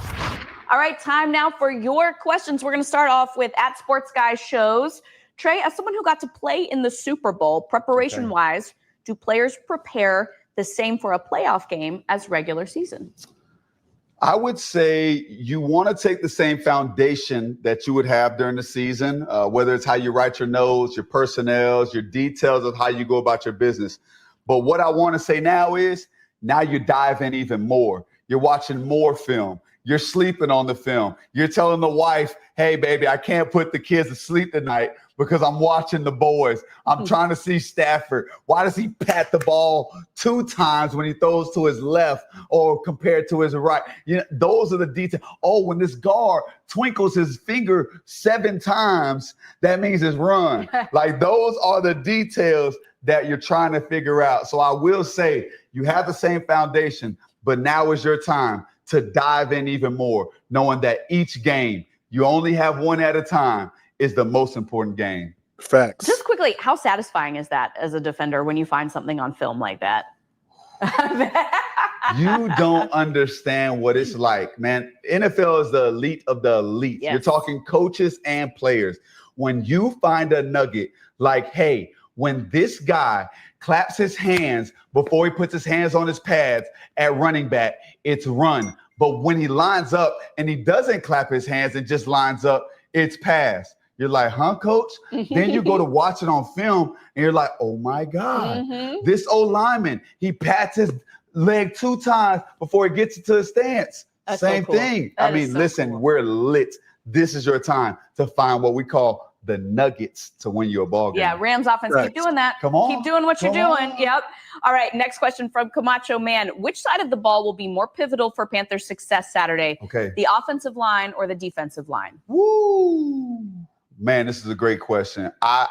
All right, time now for your questions. We're going to start off with @SportsGuyShows. Trey, as someone who got to play in the Super Bowl, preparation-wise, do players prepare the same for a playoff game as regular season? I would say you want to take the same foundation that you would have during the season, whether it's how you write your notes, your personnels, your details of how you go about your business. But what I want to say now is now you dive in even more. You're watching more film. You're sleeping on the film. You're telling the wife, hey, baby, I can't put the kids to sleep tonight because I'm watching the boys. I'm trying to see Stafford. Why does he pat the ball 2 times when he throws to his left or compared to his right? You know, those are the details. Oh, when this guard twinkles his finger 7 times, that means it's run. Like, those are the details that you're trying to figure out. So I will say you have the same foundation, but now is your time to dive in even more, knowing that each game, you only have one at a time, is the most important game. Facts. Just quickly, how satisfying is that as a defender when you find something on film like that? You don't understand what it's like, man. NFL is the elite of the elite. Yes. You're talking coaches and players. When you find a nugget like, hey, when this guy claps his hands before he puts his hands on his pads at running back, it's run. But when he lines up and he doesn't clap his hands and just lines up, it's pass. You're like, huh, coach? Then you go to watch it on film and you're like, oh my God, this old lineman, he pats his leg 2 times before he gets into the stance. That's Same so cool. thing. That I mean, is so listen, cool. we're lit. This is your time to find what we call the nuggets to win you a ball game. Yeah, Rams offense, keep doing that. Come on. Keep doing what you're Come doing. on. Yep. All right, next question from Camacho Man. Which side of the ball will be more pivotal for Panthers' success Saturday? Okay. The offensive line or the defensive line? Woo. Man, this is a great question. I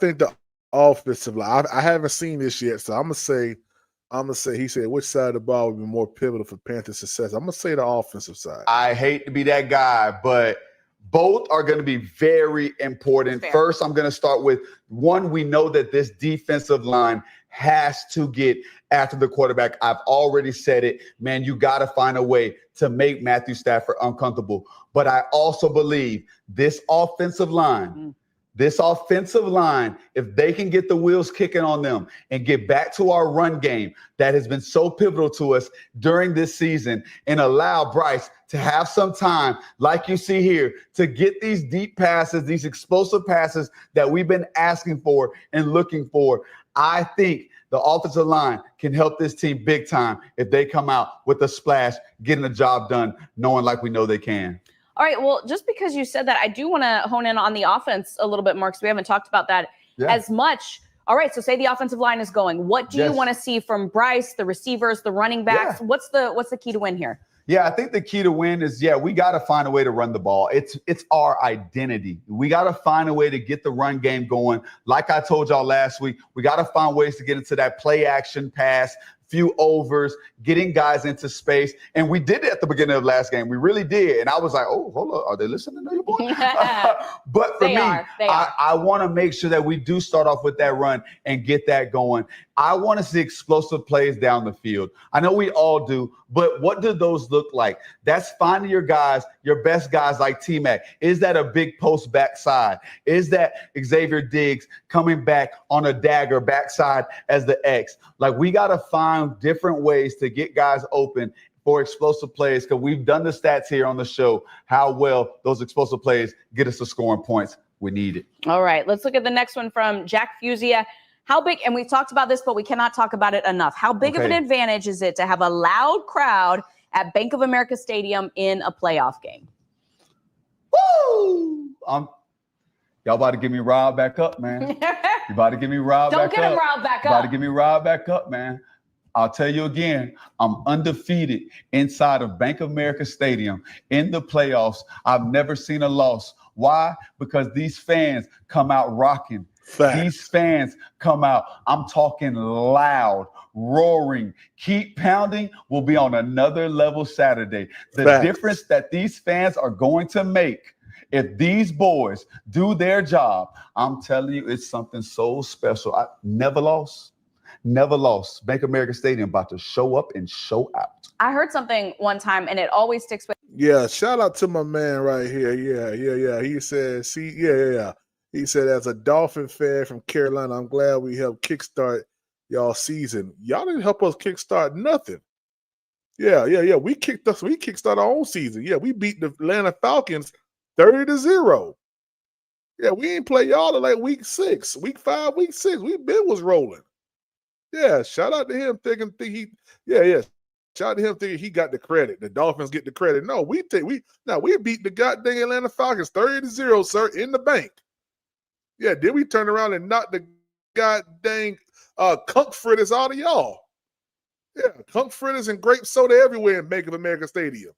think the offensive line. I haven't seen this yet, so I'm gonna say he said which side of the ball would be more pivotal for Panthers' success. I'm gonna say the offensive side. I hate to be that guy, but both are going to be very important. Fair. First, I'm going to start with one. We know that this defensive line has to get after the quarterback. I've already said it, man. You got to find a way to make Matthew Stafford uncomfortable. But I also believe this offensive line, if they can get the wheels kicking on them and get back to our run game that has been so pivotal to us during this season and allow Bryce to have some time, like you see here, to get these deep passes, these explosive passes that we've been asking for and looking for, I think the offensive line can help this team big time if they come out with a splash, getting the job done, knowing like we know they can. All right, well, just because you said that, I do want to hone in on the offense a little bit more because we haven't talked about that as much. All right, so say the offensive line is going. What do you want to see from Bryce, the receivers, the running backs? What's the key to win here? Yeah, I think the key to win is, we got to find a way to run the ball. It's our identity. We got to find a way to get the run game going. Like I told y'all last week, we got to find ways to get into that play action pass, few overs, getting guys into space. And we did it at the beginning of last game. We really did. And I was like, oh, hold on. Are they listening to you, boy? But for me, I want to make sure that we do start off with that run and get that going. I want to see explosive plays down the field. I know we all do, but what do those look like? That's finding your guys, your best guys like T-Mac. Is that a big post backside? Is that Xavier Diggs coming back on a dagger backside as the X? Like, we got to find different ways to get guys open for explosive plays, because we've done the stats here on the show, how well those explosive plays get us to scoring points. We need it. All right, let's look at the next one from Jack Fusia. How big, and we've talked about this, but we cannot talk about it enough. How big of an advantage is it to have a loud crowd at Bank of America Stadium in a playoff game? Woo! Y'all about to give me riled back up, man. You about to give me riled back up. Don't get him riled back up. About to give me riled back up, man. I'll tell you again, I'm undefeated inside of Bank of America Stadium in the playoffs. I've never seen a loss. Why? Because these fans come out rocking. Fact. These fans come out, I'm talking loud, roaring, keep pounding. Will be on another level Saturday. The difference that these fans are going to make, if these boys do their job, I'm telling you, it's something so special. I never lost. Bank of America Stadium about to show up and show out. I heard something one time, and it always sticks with. Yeah, shout out to my man right here. Yeah. He said, He said, as a Dolphin fan from Carolina, I'm glad we helped kickstart y'all season. Y'all didn't help us kickstart nothing. Yeah. We kickstart our own season. Yeah, we beat the Atlanta Falcons 30-0. Yeah, we ain't play y'all to like week 6, week 5, week 6. We been was rolling. Yeah, shout out to him thinking he. Yeah. Shout out to him thinking he got the credit. The Dolphins get the credit. No, we beat the goddamn Atlanta Falcons 30-0, sir, in the bank. Yeah, then we turn around and knock the goddamn conch fritters out of y'all. Yeah, conch fritters and grape soda everywhere in Bank of America Stadium.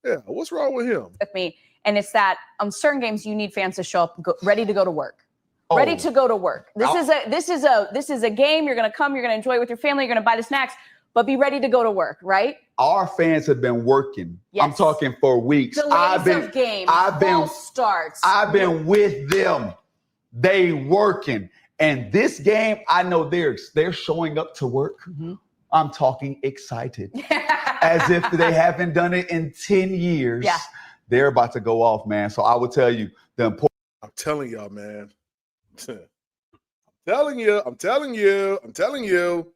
Yeah, what's wrong with him? With me, and it's that on certain games you need fans to show up ready to go to work. Ready to go to work. This is a game. You're gonna come. You're gonna enjoy it with your family. You're gonna buy the snacks, but be ready to go to work. Right? Our fans have been working. Yes. I'm talking for weeks. Delays of games. False starts. I've been with them. They working, and this game, I know they're showing up to work. Mm-hmm. I'm talking excited, as if they haven't done it in 10 years. Yeah. They're about to go off, man. So I will tell you the important. I'm telling y'all, man. I'm telling you.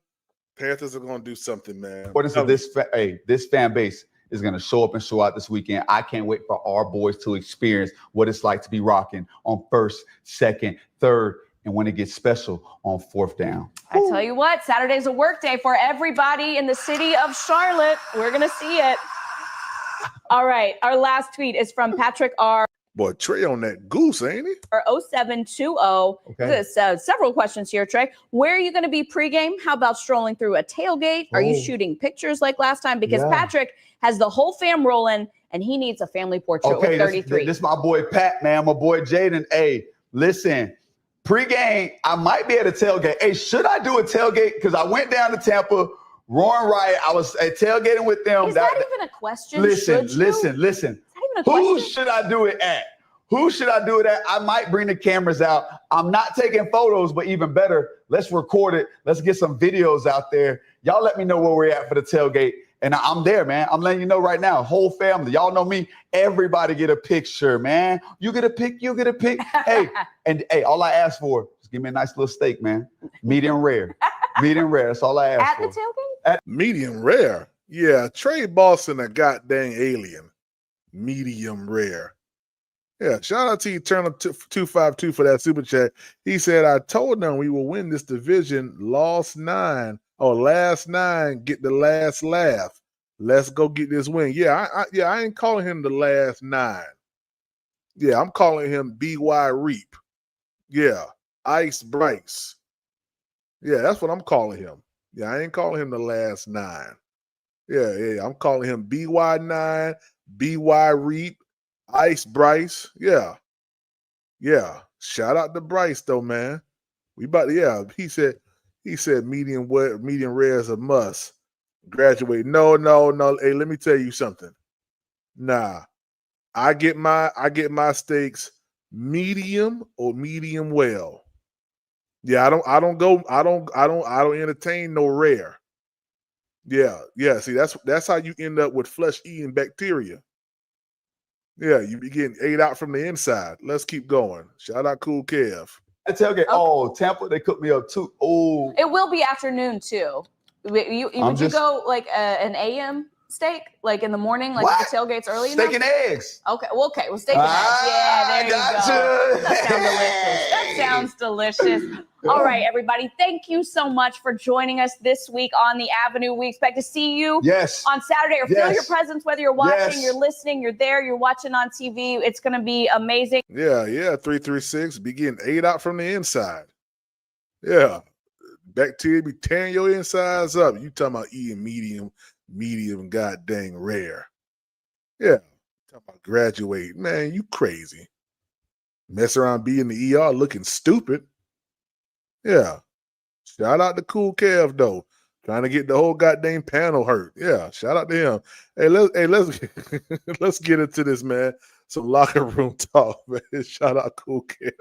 Panthers are going to do something, man. What is this fan base is going to show up and show out this weekend. I can't wait for our boys to experience what it's like to be rocking on 1st, 2nd, 3rd, and when it gets special on 4th down. I tell you what, Saturday's a work day for everybody in the city of Charlotte. We're going to see it. All right. Our last tweet is from Patrick R. Boy, Trey on that goose, ain't he? Or 0720. Okay. There's several questions here, Trey. Where are you going to be pregame? How about strolling through a tailgate? Are you shooting pictures like last time? Because Patrick has the whole fam rolling, and he needs a family portrait with 33. This is my boy Pat, man. My boy Jaden. Hey, listen. Pregame, I might be at a tailgate. Hey, should I do a tailgate? Because I went down to Tampa, Roaring Riot. I was tailgating with them. Is that even a question? Listen. Who should I do it at? I might bring the cameras out. I'm not taking photos, but even better, let's record it. Let's get some videos out there. Y'all let me know where we're at for the tailgate. And I'm there, man. I'm letting you know right now, whole family. Y'all know me. Everybody get a picture, man. You get a pic. Hey, all I ask for is give me a nice little steak, man. Medium rare. That's all I ask for. At the tailgate? Medium rare. Yeah, Trey Boston, a goddamn alien. Medium rare. Yeah, shout out to Eternal 252 for that super chat. He said, I told them we will win this division. Last 9, get the last laugh. Let's go get this win. Yeah, I ain't calling him the last 9. Yeah, I'm calling him BY Reap. Yeah, Ice Bryce. Yeah, that's what I'm calling him. Yeah, I ain't calling him the last 9. Yeah, I'm calling him BY9, BY Reap, Ice Bryce. Yeah. Shout out to Bryce though, man. He said medium rare is a must. Graduate. No. Hey, let me tell you something. Nah. I get my steaks medium or medium well. Yeah, I don't entertain no rare. Yeah. See, that's how you end up with flesh-eating bacteria. Yeah, you be getting ate out from the inside. Let's keep going. Shout out Cool Kev. The tailgate. Okay. Oh, Tampa, they cooked me up too. Oh. It will be afternoon too. Would you go like an AM steak, like in the morning, like the tailgate's early enough? Steak and eggs. Okay. Well, steak and eggs. Yeah, there you go. That sounds delicious. All right, everybody. Thank you so much for joining us this week on The Avenue. We expect to see you on Saturday or feel your presence, whether you're watching, you're listening, you're there, you're watching on TV. It's going to be amazing. Yeah. 336. Be getting ate out from the inside. Yeah. Bacteria be tearing your insides up. You talking about eating medium, god dang rare. Yeah. Talking about graduate. Man, you crazy. Mess around being the ER looking stupid. Yeah. Shout out to Cool Kev though. Trying to get the whole goddamn panel hurt. Yeah. Shout out to him. Hey, let's get into this, man. Some locker room talk, man. Shout out Cool Kev.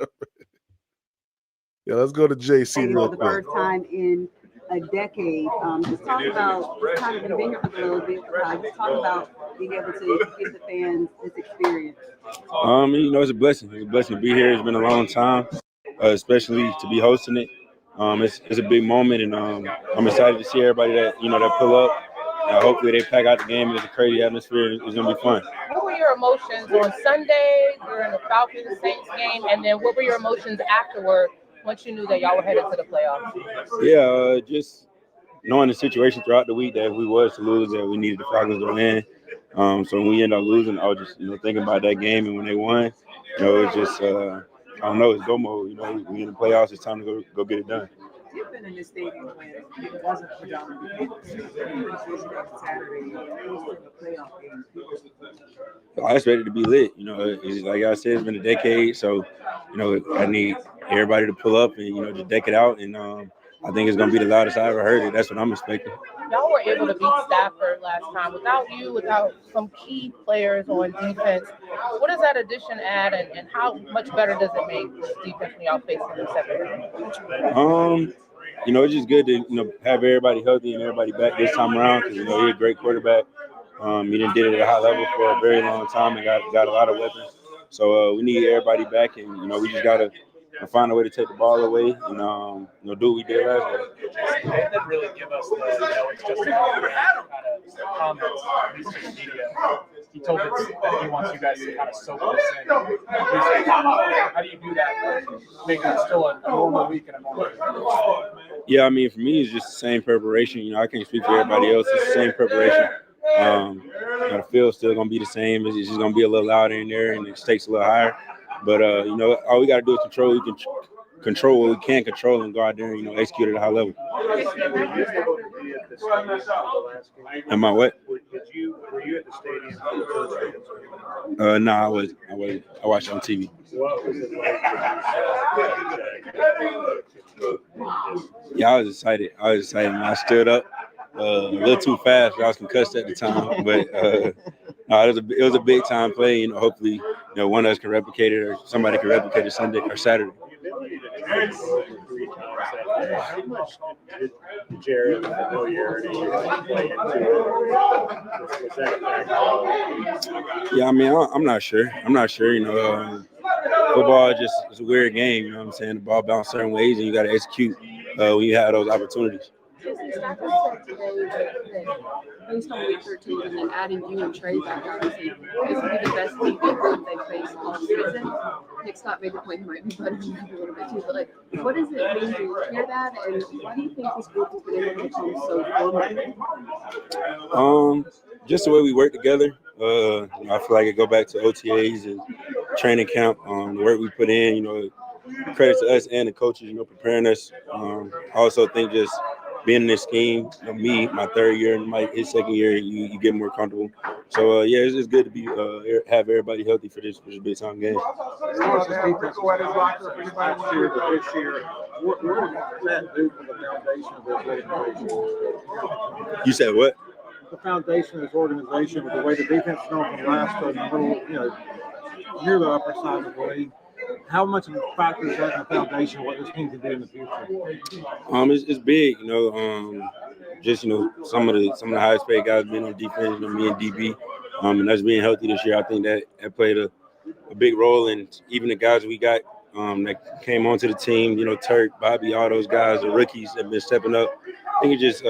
Yeah, let's go to JC real quick. The first time in a decade. Just talk about kind of been here for a little bit. Just talk about being able to give the fans this experience. It's a blessing. It's a blessing to be here. It's been a long time, especially to be hosting it. it's a big moment, and I'm excited to see everybody that that pull up. Hopefully they pack out the game. It's a crazy atmosphere. It's gonna be fun. What were your emotions on Sunday during the Falcons Saints game, and then what were your emotions afterward once you knew that y'all were headed to the playoffs? Yeah, just knowing the situation throughout the week that if we was to lose, that we needed the Falcons to win. So when we ended up losing, I was just thinking about that game, and when they won, it's just I don't know, it's go mode. We in the playoffs. It's time to go get it done. You've been in this stadium when it wasn't predominantly Saturday, the playoff games. I expect it to be lit. It's, like I said, it's been a decade, so I need everybody to pull up and just deck it out, and I think it's gonna be the loudest I ever heard it. That's what I'm expecting. Y'all were able to beat Stafford last time without you, without some key players on defense. What does that addition add, and how much better does it make this defense when y'all face in the second? It's just good to have everybody healthy and everybody back this time around because he's a great quarterback. He did it at a high level for a very long time and got a lot of weapons. So we need everybody back, and we just gotta find a way to take the ball away and do what we did last week. They didn't really give us it's just kind of comments, at least to the media. He told us that he wants you guys to kind of soak this in. How do you do that? Making it still a normal week and a normal week? Yeah, I mean, for me, it's just the same preparation. I can't speak for everybody else. It's the same preparation. The field's still going to be the same. It's just going to be a little louder in there and the stakes a little higher. But, all we got to do is control. We can control what we can control and go out there and, execute at a high level. Am I what? Were you at the stadium? No, I wasn't. I watched it on TV. Yeah, I was excited. I stood up a little too fast. I was concussed at the time, but it was a big time play. Hopefully, one of us can replicate it, or somebody can replicate it Sunday or Saturday. How much did Jared familiarity play into it? Yeah, I mean, I'm not sure. Football is a weird game. You know what I'm saying? The ball bounces certain ways, and you got to execute when you have those opportunities. Stafford said today that based on week 13 and then adding you and Trey back, obviously, this would be the best defense they've faced all season. Nick Scott made the point he might be better than that a little bit too, but what does it mean to hear that, and why do you think this group has been able to become so formidable? Just the way we work together. I feel like it go back to OTAs and training camp. The work we put in, credit to us and the coaches, preparing us. I also think just being in this scheme, me, my third year, and Mike, his second year, you get more comfortable. So, it's just good to be have everybody healthy for this big time game. You said what? The foundation of this organization, with the way the defense is going from last to near the upper side of the league. How much of a factor is that in the foundation of what this team can do in the future? It's big, just some of the highest paid guys being on defense, me and DB, and us being healthy this year. I think that played a big role, and even the guys we got that came onto the team, Turk, Bobby, all those guys, the rookies have been stepping up. I think it's just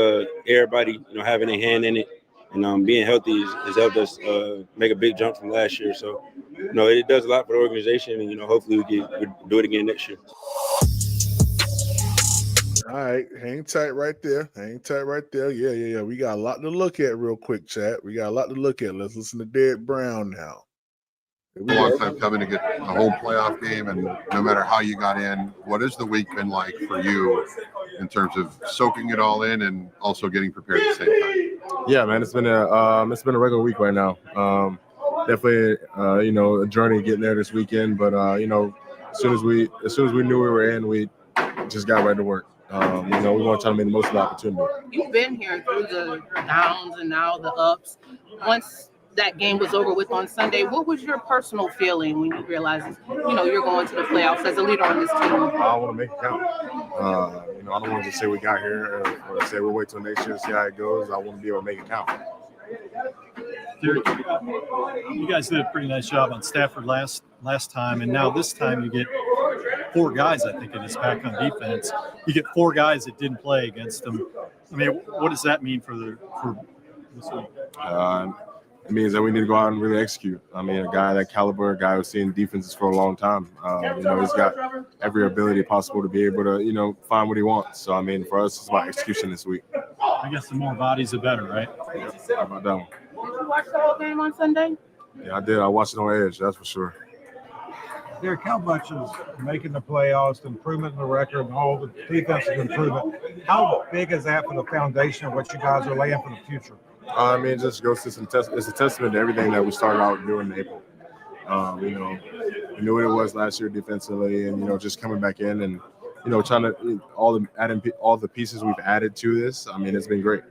everybody, having a hand in it, and being healthy has helped us make a big jump from last year. So, it does a lot for the organization, and hopefully we do it again next year. All right, hang tight right there. Yeah. We got a lot to look at real quick, chat. We got a lot to look at. Let's listen to Derrick Brown now. A long time coming to get a home playoff game, and no matter how you got in, what has the week been like for you in terms of soaking it all in and also getting prepared at the same time? Yeah, man, it's been a regular week right now. Definitely, a journey getting there this weekend. But as soon as we knew we were in, we just got right to work. We want to try to make the most of the opportunity. You've been here through the downs and now the ups. Once that game was over with on Sunday, what was your personal feeling when you realized, you're going to the playoffs as a leader on this team? I want to make it count. I don't want to just say we got here or say we'll wait till next year to see how it goes. I want to be able to make it count. Derrick, you guys did a pretty nice job on Stafford last time, and now this time you get 4 guys, I think it is, back on defense. You get 4 guys that didn't play against them. I mean, what does that mean for this week? It means that we need to go out and really execute. I mean, a guy that caliber, a guy who's seen defenses for a long time. He's got every ability possible to be able to, find what he wants. So, I mean, for us, it's about execution this week. I guess the more bodies, the better, right? Yeah, how about that one? Did you watch the whole game on Sunday? Yeah, I did. I watched it on Edge, that's for sure. Derrick, how much is making the playoffs, the improvement in the record, and all the defensive improvement? How big is that for the foundation of what you guys are laying for the future? I mean, it just goes to it's a testament to everything that we started out doing in April. We knew what it was last year defensively, and just coming back in and trying to adding all the pieces we've added to this. I mean, it's been great.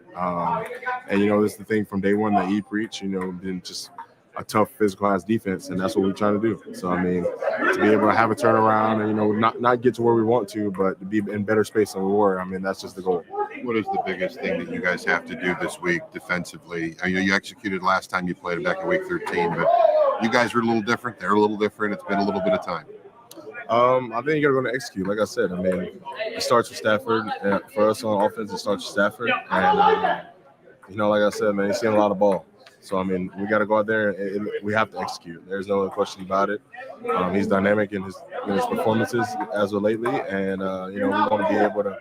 This is the thing from day one that he preached. Been just a tough, physicalized defense, and that's what we're trying to do. So, I mean, to be able to have a turnaround and not get to where we want to, but to be in better space than we were. I mean, that's just the goal. What is the biggest thing that you guys have to do this week defensively? You executed last time you played back in week 13, but you guys are a little different. They're a little different. It's been a little bit of time. I think you're going to execute. Like I said, I mean, it starts with Stafford. For us on offense, it starts with Stafford. And, like I said, man, he's seeing a lot of ball. So, I mean, we got to go out there and we have to execute. There's no question about it. He's dynamic in his performances as of lately. And, we want to be able to,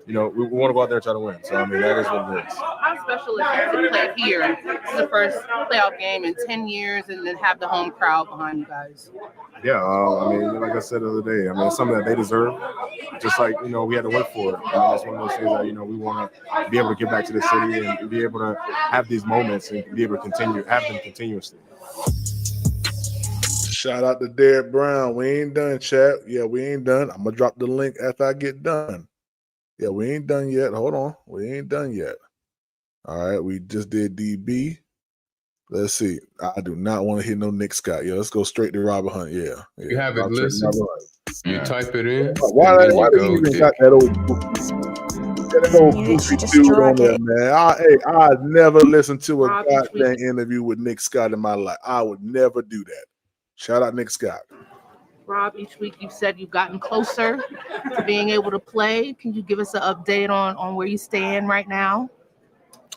we want to go out there and try to win. So, I mean, that is what it is. How special is it to play here? This is the first playoff game in 10 years and then have the home crowd behind you guys. Yeah, I mean, like I said the other day, I mean, it's something that they deserve. Just like, we had to work for it. It's one of those things that, we want to be able to get back to the city and be able to have these moments and be able to have them continuously. Shout out to Derrick Brown. We ain't done, chat. Yeah, we ain't done. I'm going to drop the link after I get done. Yeah, we ain't done yet. Hold on. We ain't done yet. All right, we just did DB. Let's see. I do not want to hit no Nick Scott. Yeah, let's go straight to Robert Hunt. Yeah. You have it listed. You type it in. Why do you even got that old goofy dude on there, man? I never listened to a goddamn interview with Nick Scott in my life. I would never do that. Shout out Nick Scott. Rob, each week you've said you've gotten closer to being able to play. Can you give us an update on where you stand right now?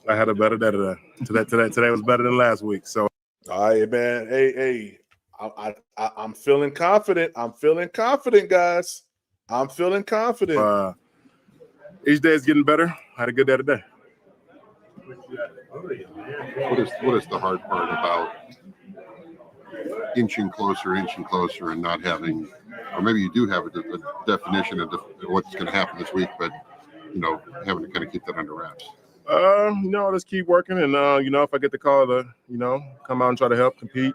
I had a better day today. Today was better than last week. So, all right, man. Hey, I'm feeling confident. I'm feeling confident, guys. I'm feeling confident. Each day is getting better. I had a good day today. What is the hard part about inching closer and not having, or maybe you do have a definition of what's going to happen this week, but having to kind of keep that under wraps? Just keep working, and if I get the call to come out and try to help compete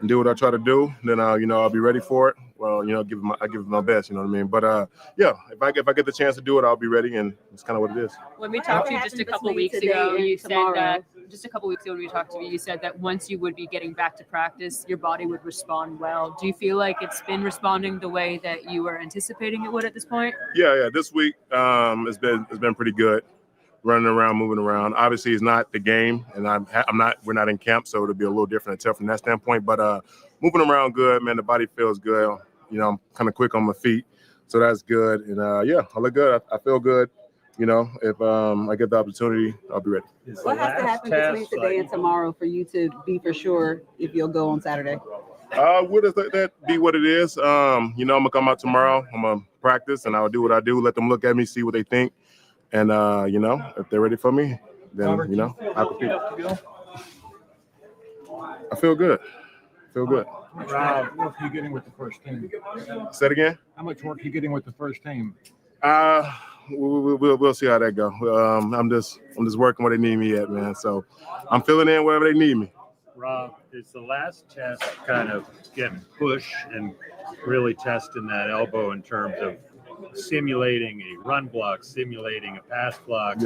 and do what I try to do, then I'll be ready for it. Well, I give it my best, you know what I mean. But if I get the chance to do it, I'll be ready, and it's kind of what it is. When we talked to you just a couple weeks ago, you said that when we talked to you, you said that once you would be getting back to practice, your body would respond well. Do you feel like it's been responding the way that you were anticipating it would at this point? Yeah. This week, it's been pretty good. Running around, moving around. Obviously, it's not the game, and we're not in camp, so it'll be a little different and tough from that standpoint. But moving around good, man. The body feels good. I'm kind of quick on my feet, so that's good. And I look good. I feel good. If I get the opportunity, I'll be ready. What has to happen between today and tomorrow for you to be for sure if you'll go on Saturday? What does that be? What it is? I'm gonna come out tomorrow. I'm gonna practice, and I'll do what I do. Let them look at me, see what they think. And, if they're ready for me, then, I compete. I feel good. Rob, what work are you getting with the first team? Say it again? How much work are you getting with the first team? We'll see how that go. I'm just working where they need me at, man. So I'm filling in wherever they need me. Rob, is the last test kind of getting push and really testing that elbow in terms of simulating a run block, simulating a pass block,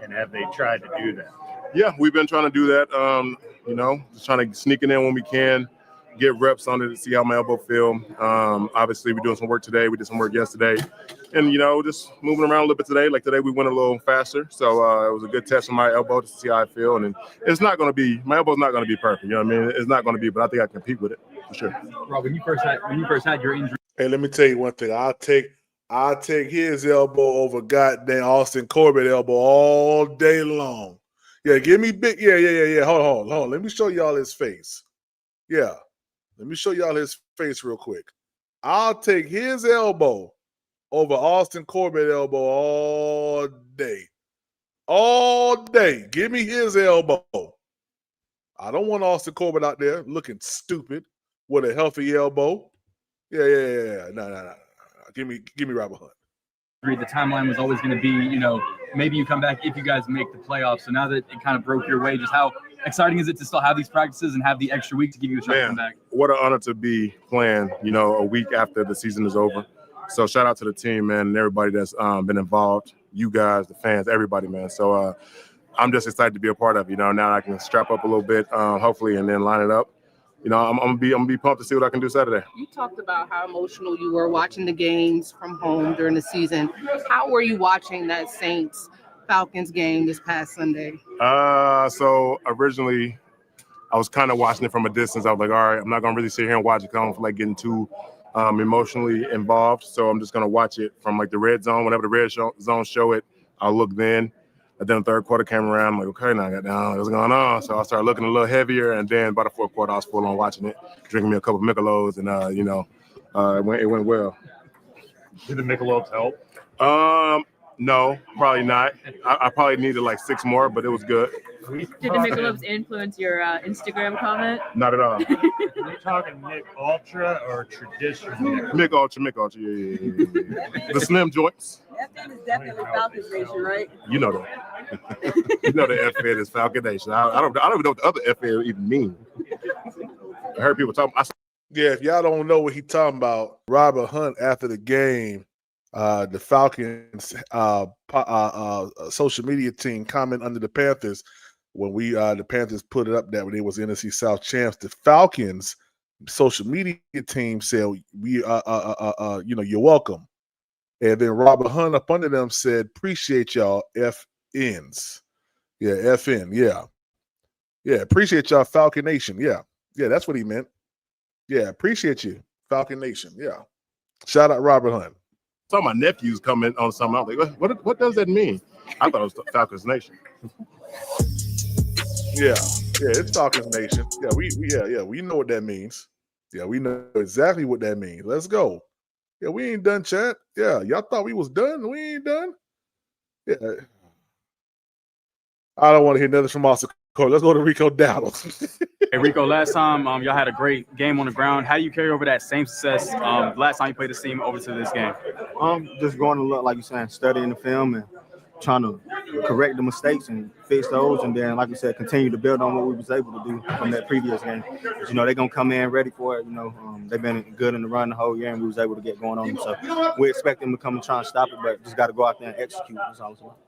and have they tried to do that? Yeah, we've been trying to do that. Just trying to sneak it in when we can, get reps on it to see how my elbow feel. Obviously, we're doing some work today. We did some work yesterday, and just moving around a little bit today. Like today, we went a little faster, so it was a good test on my elbow to see how I feel. And it's not going to be my elbow's not going to be perfect. You know what I mean? It's not going to be, but I think I can compete with it for sure. Rob, when you first had your injury Hey, let me tell you one thing. I'll take his elbow over goddamn Austin Corbett elbow all day long. Yeah, give me big. Yeah. Hold on. Let me show y'all his face. Yeah, let me show y'all his face real quick. I'll take his elbow over Austin Corbett elbow all day. All day. Give me his elbow. I don't want Austin Corbett out there looking stupid with a healthy elbow. Yeah. No. Give me Robert Hunt. The timeline was always going to be, maybe you come back if you guys make the playoffs. So now that it kind of broke your way, just how exciting is it to still have these practices and have the extra week to give you a shot to come back? What an honor to be playing, a week after the season is over. So shout out to the team, man, and everybody that's been involved, you guys, the fans, everybody, man. So I'm just excited to be a part of it. Now I can strap up a little bit, hopefully, and then line it up. I'm gonna be pumped to see what I can do Saturday. You talked about how emotional you were watching the games from home during the season. How were you watching that Saints-Falcons game this past Sunday? So originally, I was kind of watching it from a distance. I was like, all right, I'm not gonna really sit here and watch it because I don't feel like getting too emotionally involved. So I'm just gonna watch it from like the red zone. Whenever the red zone show it, I'll look then. And then the third quarter came around. I'm like, okay, now I got down. What's going on? So I started looking a little heavier. And then by the fourth quarter, I was full on watching it, drinking me a couple of Michelobs, and it went well. Did the Michelobs help? No, probably not. I probably needed like 6 more, but it was good. Did the Michelobs influence your Instagram comment? Not at all. Are you talking Mick Ultra or traditional? Mick Ultra, yeah. The slim joints. FN is definitely Falcons Nation, right? You know that. You know the FN is Falcon Nation. I don't even know what the other FN even mean. I heard people talking. Yeah, if y'all don't know what he talking about, Robert Hunt after the game, the Falcons social media team comment under the Panthers when the Panthers put it up that when they was NFC South champs. The Falcons social media team said, "We you're welcome." And then Robert Hunt up under them said, "Appreciate y'all, FNs." Yeah, FN. Yeah. Appreciate y'all, Falcon Nation. Yeah, that's what he meant. Yeah, appreciate you, Falcon Nation. Yeah. Shout out Robert Hunt. Saw my nephews comment on something. I was like, what does that mean? I thought it was Falcons Nation. Yeah, it's Falcons Nation. Yeah, we know what that means. Yeah, we know exactly what that means. Let's go. Yeah, we ain't done, chat. Yeah, y'all thought we was done. We ain't done. Yeah. I don't want to hear nothing from Austin Cole. Let's go to Rico Dowdle. Hey, Rico, last time y'all had a great game on the ground. How do you carry over that same success last time you played this team over to this game? Just going to look, like you're saying, studying the film and trying to correct the mistakes and fix those, and then, like you said, continue to build on what we was able to do from that previous game. But, they're going to come in ready for it. They've been good in the run the whole year, and we was able to get going on them. So we expect them to come and try and stop it, but just got to go out there and execute. That's all it's about.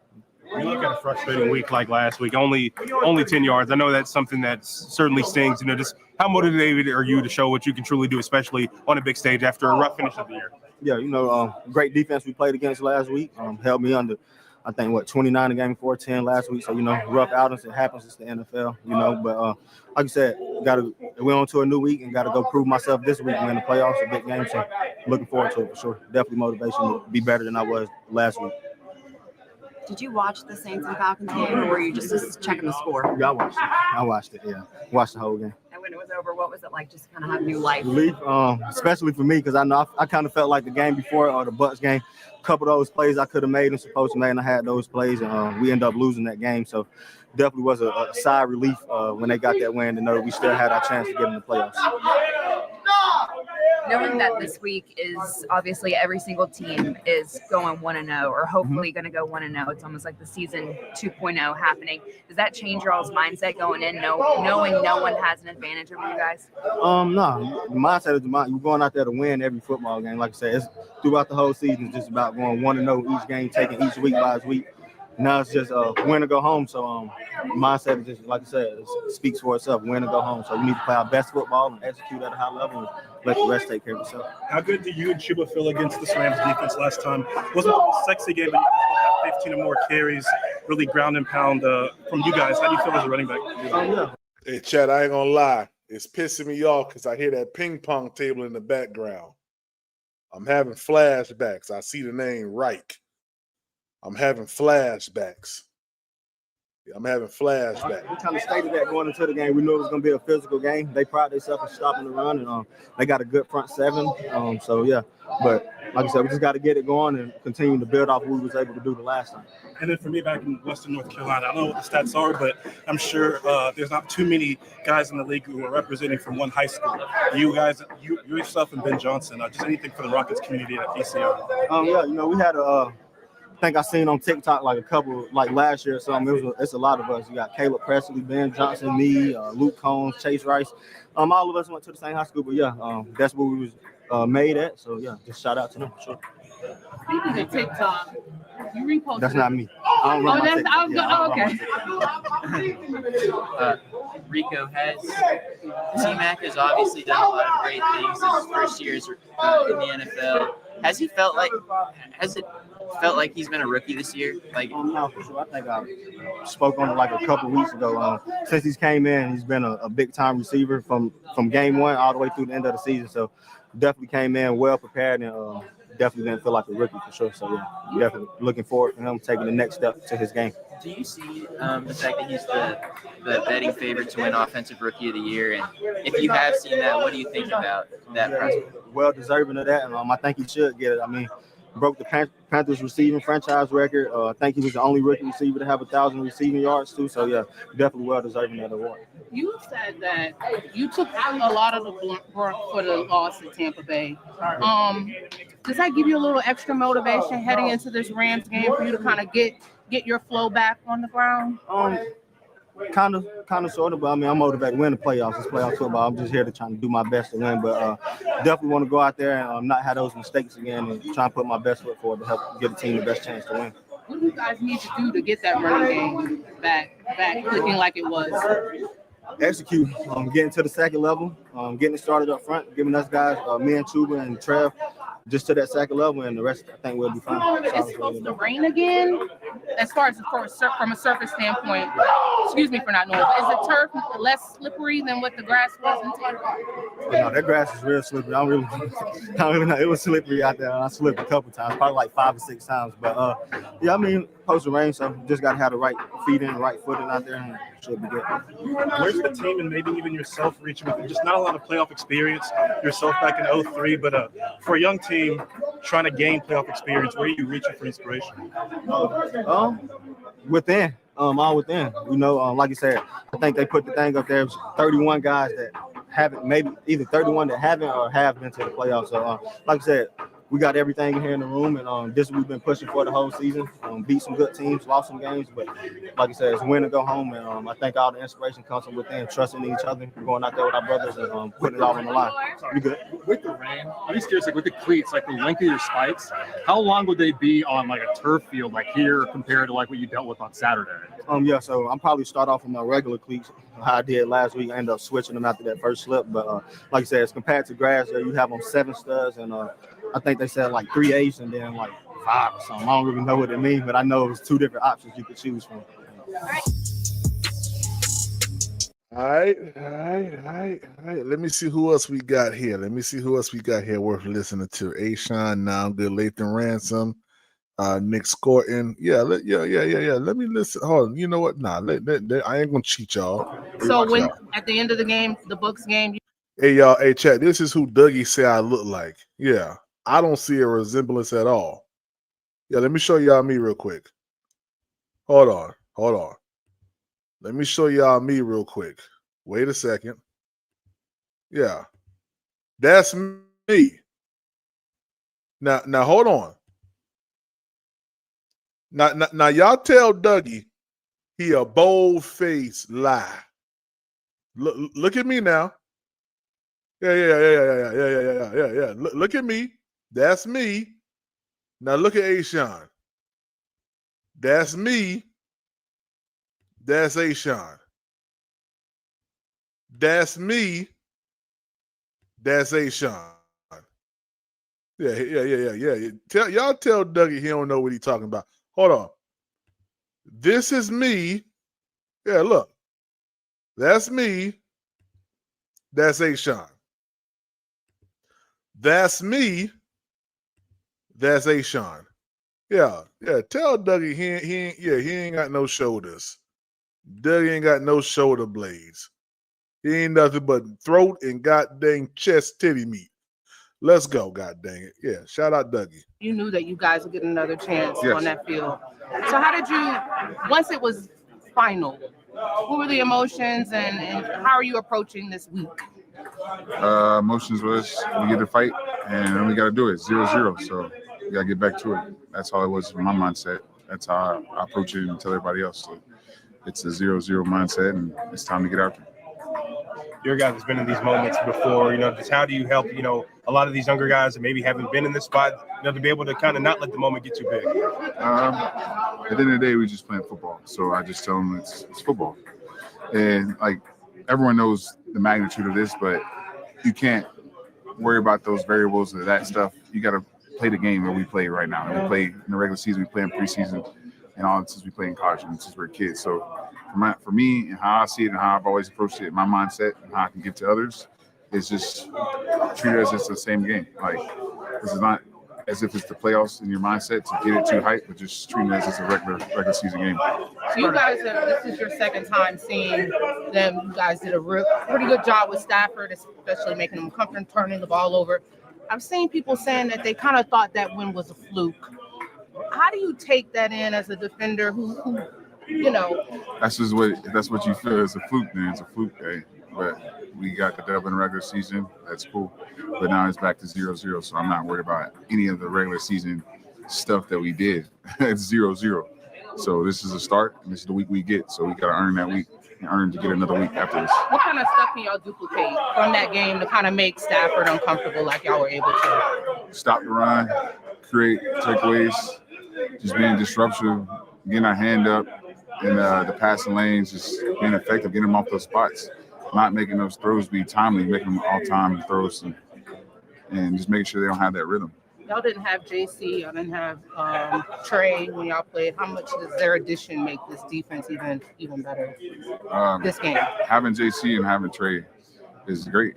You look at a frustrating week like last week, only 10 yards. I know that's something that certainly stings. Just how motivated are you to show what you can truly do, especially on a big stage after a rough finish of the year? Yeah, great defense we played against last week. Held me under, I think, 29 a game before 10 last week. So, rough outings, it happens. It's the NFL, But like you said, we're on to a new week and got to go prove myself this week. We're in the playoffs, a big game. So looking forward to it for sure. Definitely motivation to be better than I was last week. Did you watch the Saints and Falcons game, or were you just checking the score? Yeah, I watched it. Yeah, watched the whole game. And when it was over, what was it like just to kind of have new life? Relief, especially for me, because I know I kind of felt like the game before or the Bucs game, a couple of those plays I could have made and supposed to make, and I had those plays, and we ended up losing that game. So definitely was a sigh of relief when they got that win to know that we still had our chance to get in the playoffs. Knowing that this week is obviously every single team is going 1-0 or hopefully going to go 1-0. It's almost like the season 2.0 happening. Does that change your all's mindset going in, knowing no one has an advantage over you guys? No. The mindset is you're going out there to win every football game. Like I said, it's throughout the whole season. It's just about going 1-0 each game, taking each week by week. Now it's just win or go home. So mindset is just, like I said, it speaks for itself. Win or go home. So we need to play our best football and execute at a high level and let the rest take care of itself. How good did you and Chuba feel against the Rams defense last time? It wasn't the most sexy game, but you guys both had 15 or more carries, really ground and pound from you guys. How do you feel as a running back? Hey, Chad, I ain't gonna lie. It's pissing me off because I hear that ping pong table in the background. I'm having flashbacks. I see the name Reich. I'm having flashbacks. Yeah, I'm having flashbacks. We kind of stated that going into the game. We knew it was going to be a physical game. They pride themselves in stopping the run, and they got a good front seven. So, yeah. But, like I said, we just got to get it going and continue to build off what we was able to do the last time. And then for me back in Western North Carolina, I don't know what the stats are, but I'm sure there's not too many guys in the league who are representing from one high school. You guys, yourself and Ben Johnson, just anything for the Rockets community at PCR. Yeah, we had I think I seen on TikTok like a couple, like last year or something. It's a lot of us. You got Caleb Presley, Ben Johnson, me, Luke Combs, Chase Rice. All of us went to the same high school, but yeah, that's where we was made at. So yeah, just shout out to them. Sure. Speaking of TikTok, you reposted. That's not me. I don't run my TikTok. Okay. Rico T-Mac has obviously done a lot of great things in his first years in the NFL. Has it felt like he's been a rookie this year? No, for sure. I think I spoke on it like a couple weeks ago. Since he's came in, he's been a big time receiver from game one all the way through the end of the season. So definitely came in well prepared and definitely didn't feel like a rookie for sure. So yeah, definitely looking forward to him taking the next step to his game. Do you see the fact that he's the betting favorite to win Offensive Rookie of the Year? And if you have seen that, what do you think about that prospect? Well deserving of that, and I think he should get it. I mean, broke the Panthers receiving franchise record. I think he was the only rookie receiver to have 1,000 receiving yards too. So yeah, definitely well deserving of that award. You said that you took a lot of the brunt for the loss in Tampa Bay. Does that give you a little extra motivation heading into this Rams game for you to kind of get your flow back on the ground? Kind of, sort of, but I mean, I'm motivated to win the playoffs. It's playoff football. I'm just here to try to do my best to win, but definitely want to go out there and not have those mistakes again and try and put my best foot forward to help give the team the best chance to win. What do you guys need to do to get that running game back clicking like it was? Execute, getting to the second level, getting it started up front, giving us guys, me and Chuba and Trev, just to that second level, and the rest, I think we'll be fine. It's supposed to rain again, as far as from a surface standpoint. Excuse me for not knowing, but is the turf less slippery than what the grass was in Tampa? No, that grass is real slippery. I don't really know. It was slippery out there. I slipped a couple times, probably like 5 or 6 times. But yeah, I mean, post the rain, so just got to have the right feet in, the right footing out there, and should be good. Where's the team and maybe even yourself reaching with just not a lot of playoff experience, yourself back in 03, but for a young team trying to gain playoff experience, where are you reaching for inspiration? Within. All within. Like you said, I think they put the thing up there, 31 guys that haven't, maybe either 31 that haven't or have been to the playoffs. So, like I said, we got everything in here in the room, and this we've been pushing for the whole season. Beat some good teams, lost some games, but like I said, it's win or go home. And I think all the inspiration comes from within, trusting each other, going out there with our brothers and putting it all on the line. You good? With the rain, I'm just curious, with the cleats, the length of your spikes, how long would they be on a turf field here compared to what you dealt with on Saturday? Yeah, so I'm probably start off with my regular cleats, how I did last week. I ended up switching them after that first slip, but like I said, it's compared to grass. You have them 7 studs, and I think they said 3/8 and then 5 or something. I don't really know what it means, but I know it was 2 different options you could choose from. All right. Let me see who else we got here. Worth listening to. Ashawn, now good. Lathan Ransom, Nick Scorton. Yeah. Let me listen. Hold on. You know what? Nah, I ain't gonna cheat y'all. So when at the end of the game, the Bucks game. Hey y'all, hey chat. This is who Dougie said I look like. Yeah, I don't see a resemblance at all. Yeah, let me show y'all me real quick. Hold on. Let me show y'all me real quick. Wait a second. Yeah, that's me. Now hold on. Now y'all tell Dougie he a bold-faced lie. Look at me now. Yeah. Look at me. That's me. Now look at Ashawn. That's me. That's Ashawn. That's me. That's Ashawn. Yeah. Y'all tell Dougie he don't know what he's talking about. Hold on. This is me. Yeah, look. That's me. That's Ashawn. That's me. That's Ashawn. Yeah. Tell Dougie he ain't got no shoulders. Dougie ain't got no shoulder blades. He ain't nothing but throat and goddamn chest titty meat. Let's go, god dang it. Yeah, shout out Dougie. You knew that you guys would get another chance Yes. on that field. So how did you, once it was final, what were the emotions and how are you approaching this week? Emotions was we get to fight and we got to do it 0-0. So we got to get back to it. That's how it was from my mindset. That's how I approach it and tell everybody else. So it's a 0-0 mindset and it's time to get out there. Your guys has been in these moments before, just how do you help, a lot of these younger guys that maybe haven't been in this spot, to be able to kind of not let the moment get too big? At the end of the day, we just playing football. So I just tell them it's football. And like everyone knows the magnitude of this, but you can't worry about those variables or that stuff. You got to play the game that we play right now. And we play in the regular season, we play in preseason, and all since we play in college and since we're kids. So for me and how I see it and how I've always approached it, my mindset and how I can give to others is just treat it as it's the same game. Like this is not as if it's the playoffs in your mindset to get it too hype, but just treating it as it's a regular season game. So you guys, this is your second time seeing them. You guys did a pretty good job with Stafford, especially making them comfortable, turning the ball over. I've seen people saying that they kind of thought that win was a fluke. How do you take that in as a defender who That's what you feel. It's a fluke, man. It's a fluke day. But we got the dub in the regular season. That's cool. But now it's back to 0-0. So I'm not worried about any of the regular season stuff that we did. It's 0-0. So this is a start, and this is the week we get. So we got to earn that week and earn to get another week after this. What kind of stuff can y'all duplicate from that game to kind of make Stafford uncomfortable like y'all were able to? Stop the run, create takeaways, just being disruptive, getting our hand up in the passing lanes, just being effective, getting them off those spots, not making those throws be timely, making them all-time throws, and just making sure they don't have that rhythm. Y'all didn't have JC, y'all didn't have Trey when y'all played. How much does their addition make this defense even better this game? Having JC and having Trey is great.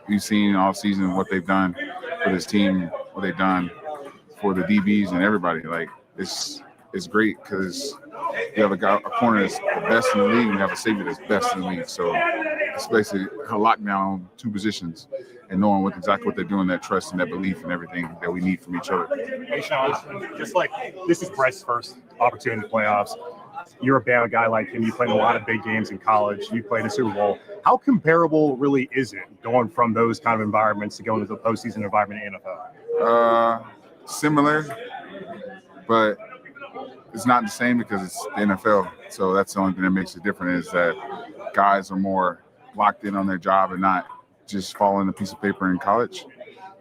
We've seen all season what they've done for this team, what they've done for the DBs and everybody. Like it's great because you have a corner that's the best in the league and you have a safety that's best in the league. So it's basically a lockdown on two positions and knowing exactly what they're doing, that trust and that belief and everything that we need from each other. Hey, Sean, just like this is Bryce's first opportunity in the playoffs. You're a bad guy like him. You played a lot of big games in college. You played a Super Bowl. How comparable really is it going from those kind of environments to going to the postseason environment in the NFL? Similar, but it's not the same because it's the NFL. So that's the only thing that makes it different is that guys are more locked in on their job and not just following a piece of paper in college.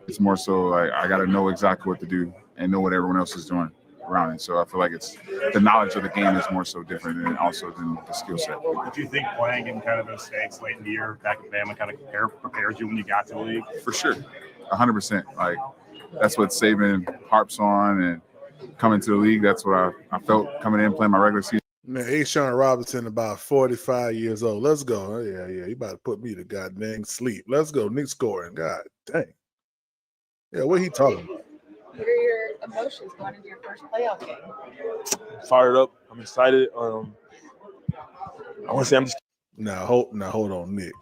It's more so like I got to know exactly what to do and know what everyone else is doing around it. So I feel like it's the knowledge of the game is more so different than the skill set. Do you think playing in kind of those states late in the year back in Bama kind of prepares you when you got to the league? For sure, 100%. Like that's what Saban harps on and coming to the league. That's what I felt coming in playing my regular season. Man, Ashawn Robinson about 45 years old. Let's go. Yeah. You about to put me to goddamn sleep. Let's go. Nick scoring. God dang. Yeah, what he talking about? What are your emotions going into your first playoff game? Fired up. I'm excited. I want to say I'm just. Now hold on, Nick.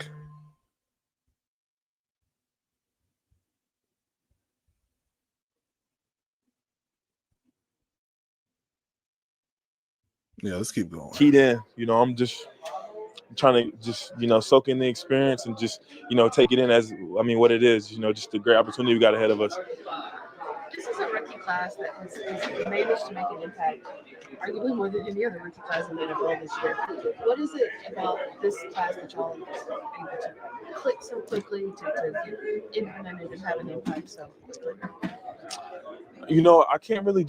Yeah, let's keep going. Keyed in. I'm just trying to soak in the experience and just, take it in as, what it is, just a great opportunity we got ahead of us. This is a rookie class that has managed to make an impact, arguably more than any other rookie class in the NFL this year. What is it about this class that y'all are able to click so quickly, to implement it and have an impact so quickly? I can't really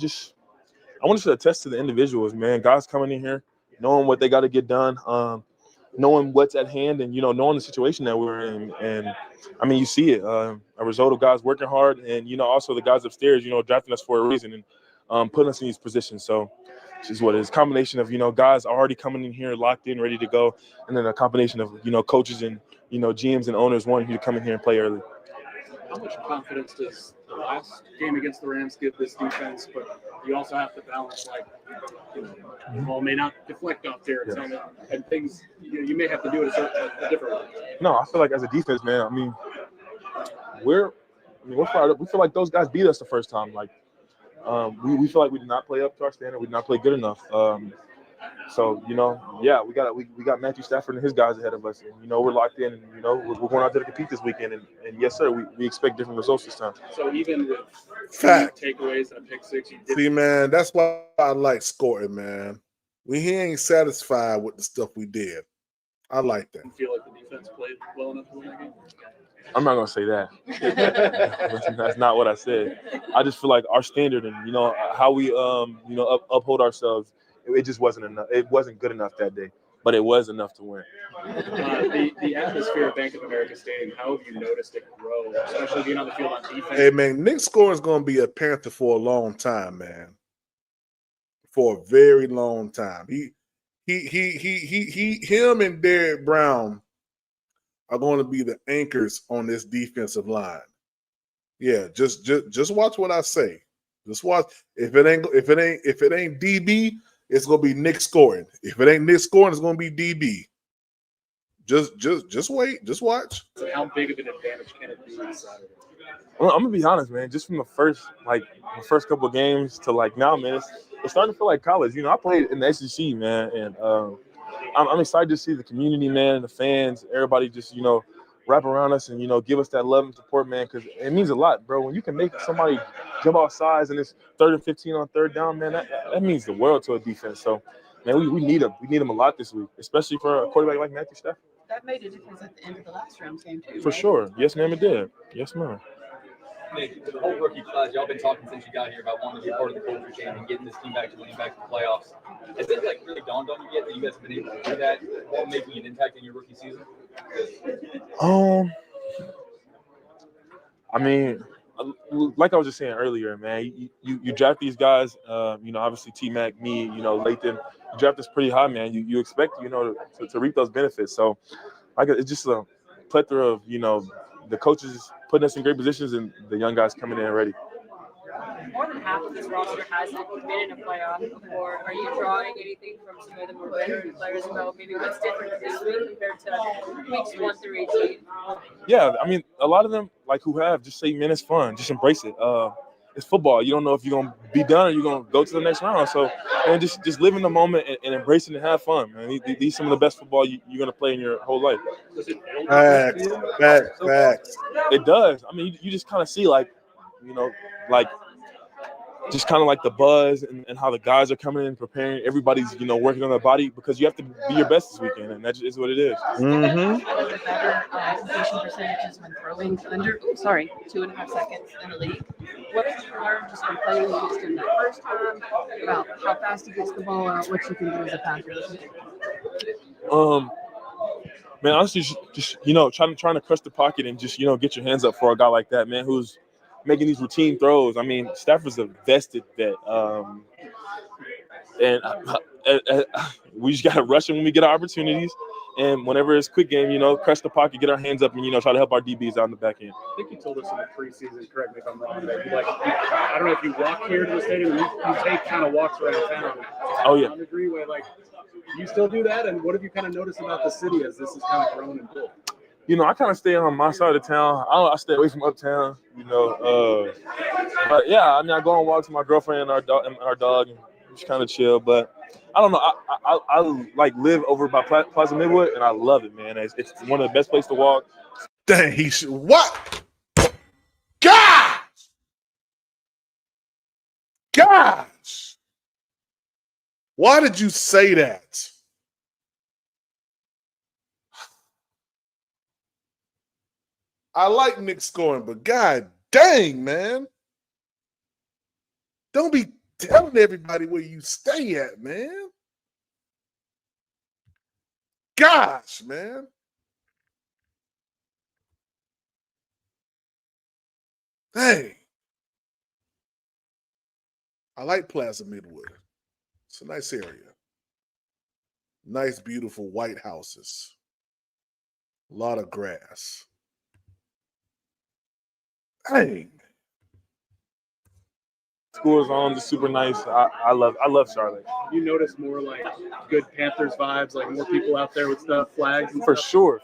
I want to attest to the individuals, man. Guys coming in here, knowing what they got to get done, knowing what's at hand, and knowing the situation that we're in. And you see it, a result of guys working hard, and also the guys upstairs, drafting us for a reason and putting us in these positions. So it's just what it is. Combination of guys already coming in here locked in, ready to go, and then a combination of coaches and GMs and owners wanting you to come in here and play early. How much confidence does the last game against the Rams give this defense, but you also have to balance, like, the ball may not deflect off Derrick's helmet, and things you may have to do it a different way. No, I feel like as a defense, man, we're fired up. We feel like those guys beat us the first time. Like, we feel like we did not play up to our standard. We did not play good enough. So, we got Matthew Stafford and his guys ahead of us. And, we're locked in. And, we're going out there to compete this weekend. And yes, sir, we expect different results this time. So even with Fact. takeaways and a pick six, See, man, that's why I like scoring, man. He ain't satisfied with the stuff we did. I like that. You feel like the defense played well enough to win that game? I'm not gonna say that. That's not what I said. I just feel like our standard and how we uphold ourselves, it just wasn't enough. It wasn't good enough that day, but it was enough to win. The atmosphere at Bank of America Stadium, how have you noticed it grow, especially being on the field on defense? Hey, man, Nick Score is gonna be a Panther for a long time, man. For a very long time. Him and Derrick Brown are going to be the anchors on this defensive line. Yeah, just watch what I say. Just watch. If it ain't DB, it's gonna be Nick scoring. If it ain't Nick scoring, it's gonna be DB. Just wait. Just watch. So how big of an advantage can it be on Saturday? I'm gonna be honest, man. Just from the first couple of games to now, man, it's starting to feel like college. I played in the SEC, man, and I'm excited to see the community, man, the fans, everybody just wrap around us and give us that love and support, man, because it means a lot, bro. When you can make somebody jump out size and it's 3rd and 15 on 3rd down, man, that means the world to a defense. So, man, we need them. We need them a lot this week, especially for a quarterback like Matthew Stafford. That made a difference at the end of the last Rams game too. For right? sure. Yes, ma'am, it did. Yes, ma'am. Nick, the whole rookie class, y'all been talking since you got here about wanting to be part of the culture change and getting this team back to winning back to the playoffs. Has it really dawned on you yet that you guys have been able to do that while making an impact in your rookie season? Like I was just saying earlier, man, you draft these guys, obviously T-Mac, me, Lathan, you draft us pretty high, man. You expect, to reap those benefits. So it's just a plethora of, the coaches putting us in great positions and the young guys coming in ready. More than half of this roster hasn't been in a playoff before. Are you drawing anything from some of the more veteran players about maybe what's different this week compared to weeks 1 through 18? Yeah, a lot of them, who have, just say, man, it's fun. Just embrace it. It's football. You don't know if you're going to be done or you're going to go to the next round. So, man, just live in the moment and embrace it and have fun, man. These some of the best football you're going to play in your whole life. Facts. It does. You just kind of see, just kind of like the buzz and how the guys are coming in, preparing. Everybody's, working on their body because you have to be your best this weekend, and that is what it is. Mm-hmm. One of the better completion percentages when throwing under 2.5 seconds in the league. What did you learn just from playing against him that first time about how fast he gets the ball out, what you can do as a passer? Man, honestly, just trying to crush the pocket and just get your hands up for a guy like that, man, who's making these routine throws. Stafford's a vested vet, and we just gotta rush him when we get our opportunities. And whenever it's quick game, crush the pocket, get our hands up, and try to help our DBs out in the back end. I think you told us in the preseason, correct me if I'm wrong, that I don't know if you walk here to the stadium, you take kind of walks around town. Oh yeah. On the Greenway, you still do that? And what have you kind of noticed about the city as this has kind of grown and built? I kind of stay on my side of town. I stay away from uptown, But yeah, I go on walks with my girlfriend and our dog, and just kind of chill. But I don't know. I live over by Plaza Midwood, and I love it, man. It's one of the best places to walk. Dang, he should. What? Gosh! Why did you say that? I like Nick scoring, but god dang, man. Don't be telling everybody where you stay at, man. Gosh, man. Dang. I like Plaza Midwood. It's a nice area. Nice, beautiful white houses. A lot of grass. Dang. School is on, just super nice. I love Charlotte. You notice more like good Panthers vibes, like more people out there with stuff, flags and For stuff? sure.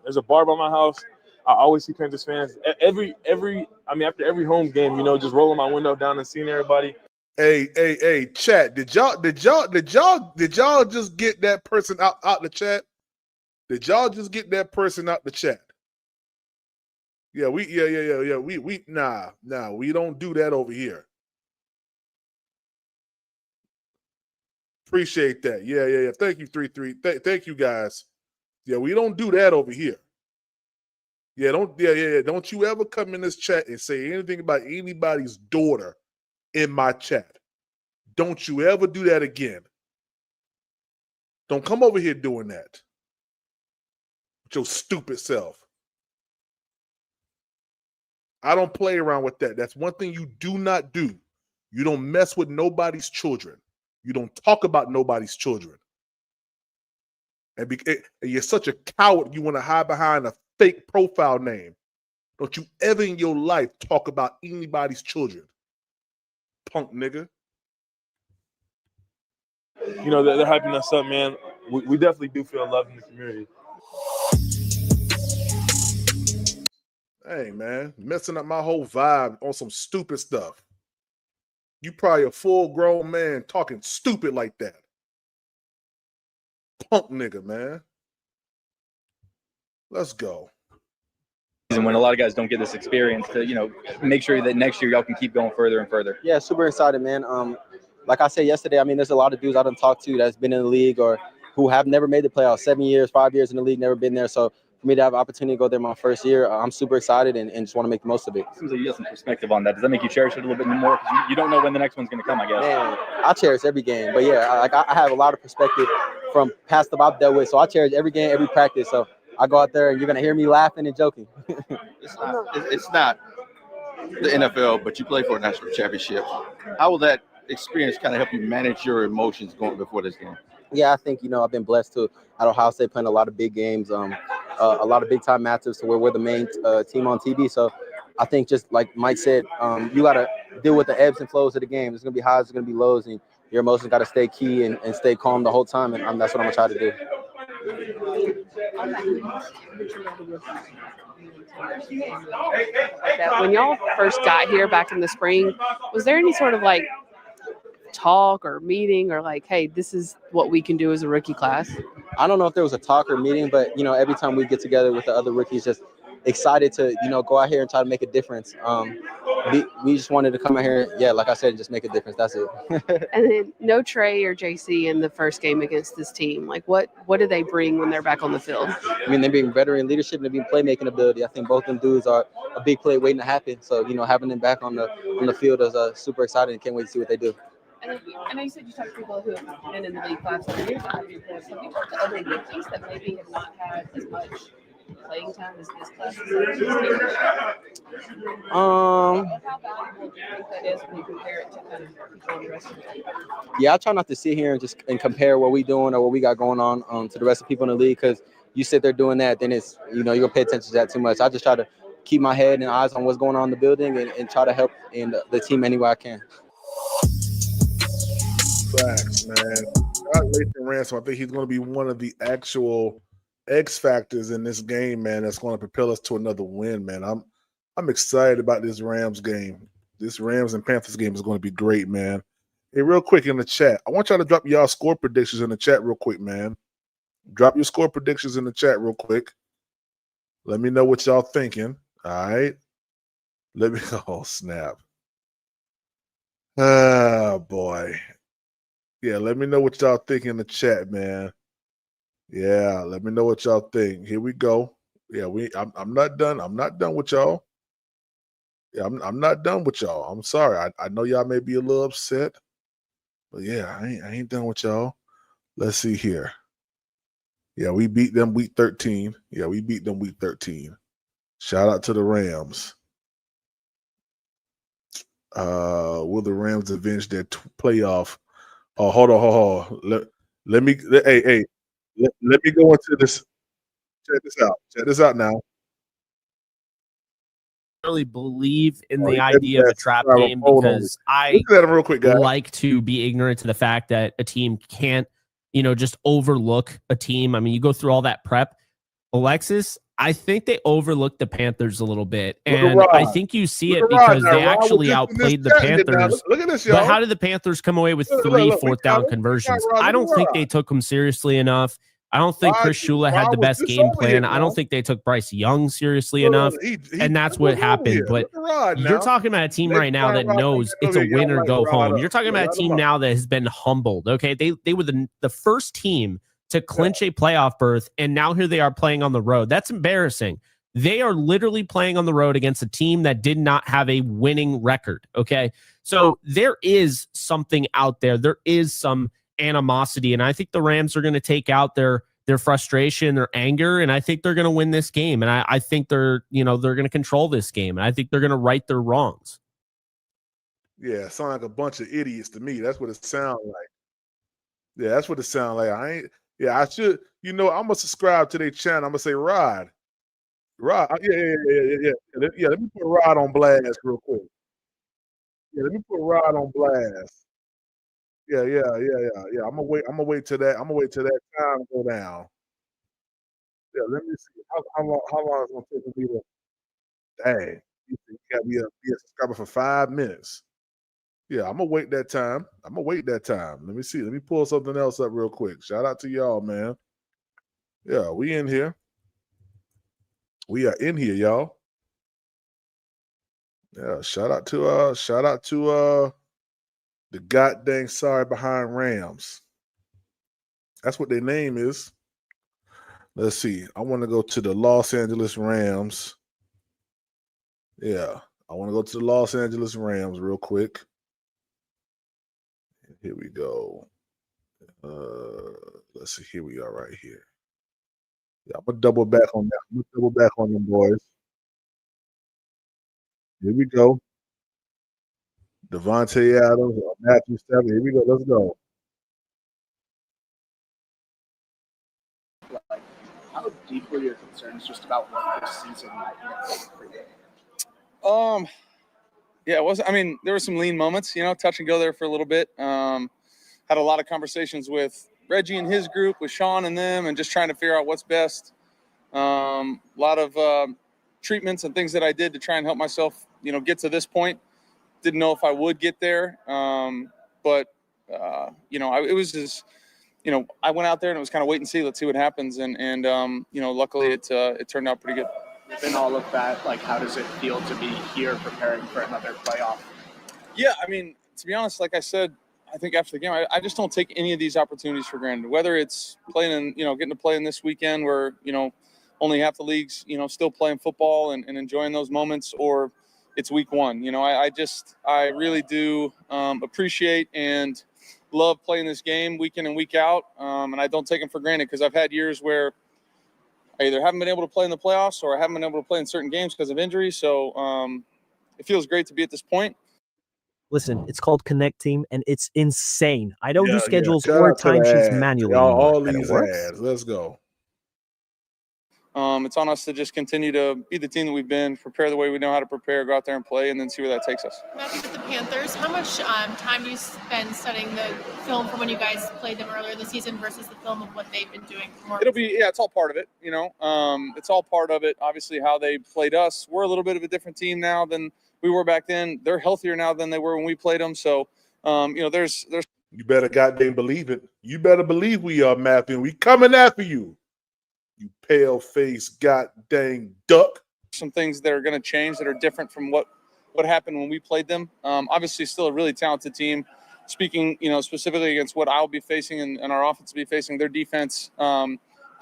There's a bar by my house. I always see Panthers fans. After every home game, just rolling my window down and seeing everybody. Hey, chat. Did y'all just get that person out the chat? Did y'all just get that person out the chat? Yeah, we don't do that over here. Appreciate that. Yeah. Thank you, 3-3. Thank you guys. Yeah, we don't do that over here. Don't you ever come in this chat and say anything about anybody's daughter in my chat. Don't you ever do that again. Don't come over here doing that. With your stupid self. I don't play around with that. That's one thing you do not do. You don't mess with nobody's children. You don't talk about nobody's children. And you're such a coward, you want to hide behind a fake profile name. Don't you ever in your life talk about anybody's children. Punk nigga. They're hyping us up, man. We definitely do feel love in the community. Hey, man, messing up my whole vibe on some stupid stuff. You probably a full-grown man talking stupid like that. Punk nigga, man. Let's go. And when a lot of guys don't get this experience, to make sure that next year y'all can keep going further and further. Yeah, super excited, man. Like I said yesterday, there's a lot of dudes I done talked to that's been in the league or who have never made the playoffs. 7 years, 5 years in the league, never been there. So for me to have an opportunity to go there my first year, I'm super excited and just want to make the most of it. Seems like you got some perspective on that. Does that make you cherish it a little bit more? Because you don't know when the next one's going to come, I guess. Man, I cherish every game. But yeah, I have a lot of perspective from past stuff I've dealt with. So I cherish every game, every practice. So I go out there and you're going to hear me laughing and joking. It's not the NFL, but you play for a national championship. How will that experience kind of help you manage your emotions going before this game? Yeah, I think, I've been blessed to at Ohio State playing a lot of big games, a lot of big time matchups to where we're the main team on TV. So I think just like Mike said, you got to deal with the ebbs and flows of the game. There's going to be highs, there's going to be lows, and your emotions got to stay key and stay calm the whole time. And that's what I'm going to try to do. When y'all first got here back in the spring, was there any sort of like talk or meeting or like, hey, this is what we can do as a rookie class? I don't know if there was a talk or meeting, but every time we get together with the other rookies, just excited to go out here and try to make a difference. We just wanted to come out here, like I said, and just make a difference. That's it. And then no Trey or JC in the first game against this team. Like what do they bring when they're back on the field? They bring veteran leadership and they bring playmaking ability. I think both them dudes are a big play waiting to happen. So having them back on the field is super exciting. Can't wait to see what they do. And I know you said you talked to people who have been in the league 5 years. Have you talked to other rookies that maybe have not had as much playing time as this class? How valuable do you think that is when you compare it to kind of people in the rest of the league? Yeah, I try not to sit here and compare what we doing or what we got going on to the rest of people in the league, because you sit there doing that, then it's you're gonna pay attention to that too much. I just try to keep my head and eyes on what's going on in the building and try to help in the team any way I can. Facts, man. Lathan Ransom, I think he's going to be one of the actual X factors in this game, man. That's going to propel us to another win, man. I'm excited about this Rams game. This Rams and Panthers game is going to be great, man. Hey, real quick in the chat, I want y'all to drop y'all score predictions in the chat real quick, man. Drop your score predictions in the chat real quick. Let me know what y'all thinking. All right. Oh, snap. Oh, boy. Yeah, let me know what y'all think in the chat, man. Yeah, let me know what y'all think. Here we go. Yeah, I'm not done. I'm not done with y'all. Yeah, I'm not done with y'all. I'm sorry. I know y'all may be a little upset, but yeah, I ain't done with y'all. Let's see here. Yeah, we beat them week 13. Yeah, we beat them week 13. Shout out to the Rams. Will the Rams avenge their playoff? Oh, hold on. Let me go into this. Check this out. Check this out now. really believe in Oh, the he idea of a that's trap right, game hold on. because I Look at him real quick, guys. like to be ignorant to the fact that a team can't, just overlook a team. I mean, you go through all that prep. Alexis, I think they overlooked the Panthers a little bit. Look at And I Rod. think you see Look it at Rod because now. they Rod was actually just in this outplayed the chat and did that. Panthers. Look at this, But y'all. how did the Panthers come away with Look, three look, fourth we got down him. We got conversions? Rod. I Look don't at think Rod. they took them seriously enough. I don't think Chris Shula had the Rod was best just game over here, plan. I y'all. don't think they took Bryce Young seriously Look, enough. he And that's was what over happened. here. But Look at Rod you're now. talking about a team Next right now time that Rod knows comes it's a over here, y'all win or light go Rod home. up. You're talking Yeah, about a light him team up. now that has been humbled. Okay. They were the first team to clinch a playoff berth, and now here they are playing on the road. That's embarrassing. They are literally playing on the road against a team that did not have a winning record. Okay. So there is something out there. There is some animosity, and I think the Rams are going to take out their frustration, their anger, and I think they're going to win this game. And I think they're going to control this game, and I think they're going to right their wrongs. Yeah, sound like a bunch of idiots to me. That's what it sounds like. Yeah, that's what it sounds like. I should, I'm gonna subscribe to their channel. I'm gonna say Rod. Yeah. Let me put Rod on blast real quick. Yeah, let me put Rod on blast. Yeah. I'm gonna wait till that. I'm gonna wait till that time go down. Yeah, let me see how long it's gonna take me to. Dang, you got to be a subscriber for 5 minutes. Yeah, I'm gonna wait that time. Let me see. Let me pull something else up real quick. Shout out to y'all, man. Yeah, we in here. We are in here, y'all. Yeah, shout out to the goddamn sorry behind Rams. That's what their name is. Let's see. I want to go to the Los Angeles Rams. Yeah, I want to go to the Los Angeles Rams real quick. Here we go. Let's see. Here we are right here. Yeah, I'm gonna double back on that. I'm gonna double back on them boys. Here we go. Devontae Adams, Matthew Stafford. Here we go. Let's go. How deep were your concerns just about what this season might be for you? Yeah, it was. I mean, there were some lean moments, touch and go there for a little bit. Had a lot of conversations with Reggie and his group, with Sean and them, and just trying to figure out what's best. A lot of treatments and things that I did to try and help myself, get to this point. Didn't know if I would get there, but it was just, I went out there and it was kind of wait and see. Let's see what happens, and luckily it turned out pretty good. Within all of that, how does it feel to be here preparing for another playoff? Yeah, I mean, to be honest, like I said, I think after the game, I just don't take any of these opportunities for granted. Whether it's playing in, getting to play in this weekend where, only half the league's, still playing football and enjoying those moments, or it's week one. I really do appreciate and love playing this game week in and week out. And I don't take them for granted because I've had years where I either haven't been able to play in the playoffs or I haven't been able to play in certain games because of injury. So it feels great to be at this point. Listen, it's called Connect Team, and it's insane. I don't do Yeah. schedules Shout or out to the timesheets ads. manually Y'all, anymore, all and it these works. ads. Let's go. It's on us to just continue to be the team that we've been, prepare the way we know how to prepare, go out there and play, and then see where that takes us. Matthew, with the Panthers, how much time do you spend studying the film from when you guys played them earlier this season versus the film of what they've been doing? It's all part of it, it's all part of it. Obviously, how they played us. We're a little bit of a different team now than we were back then. They're healthier now than they were when we played them. So, there's. You better goddamn believe it. You better believe we are mapping. We coming after you. You pale-faced goddamn duck. Some things that are going to change that are different from what happened when we played them. Obviously, still a really talented team. Speaking, specifically against what I'll be facing and our offense will be facing, their defense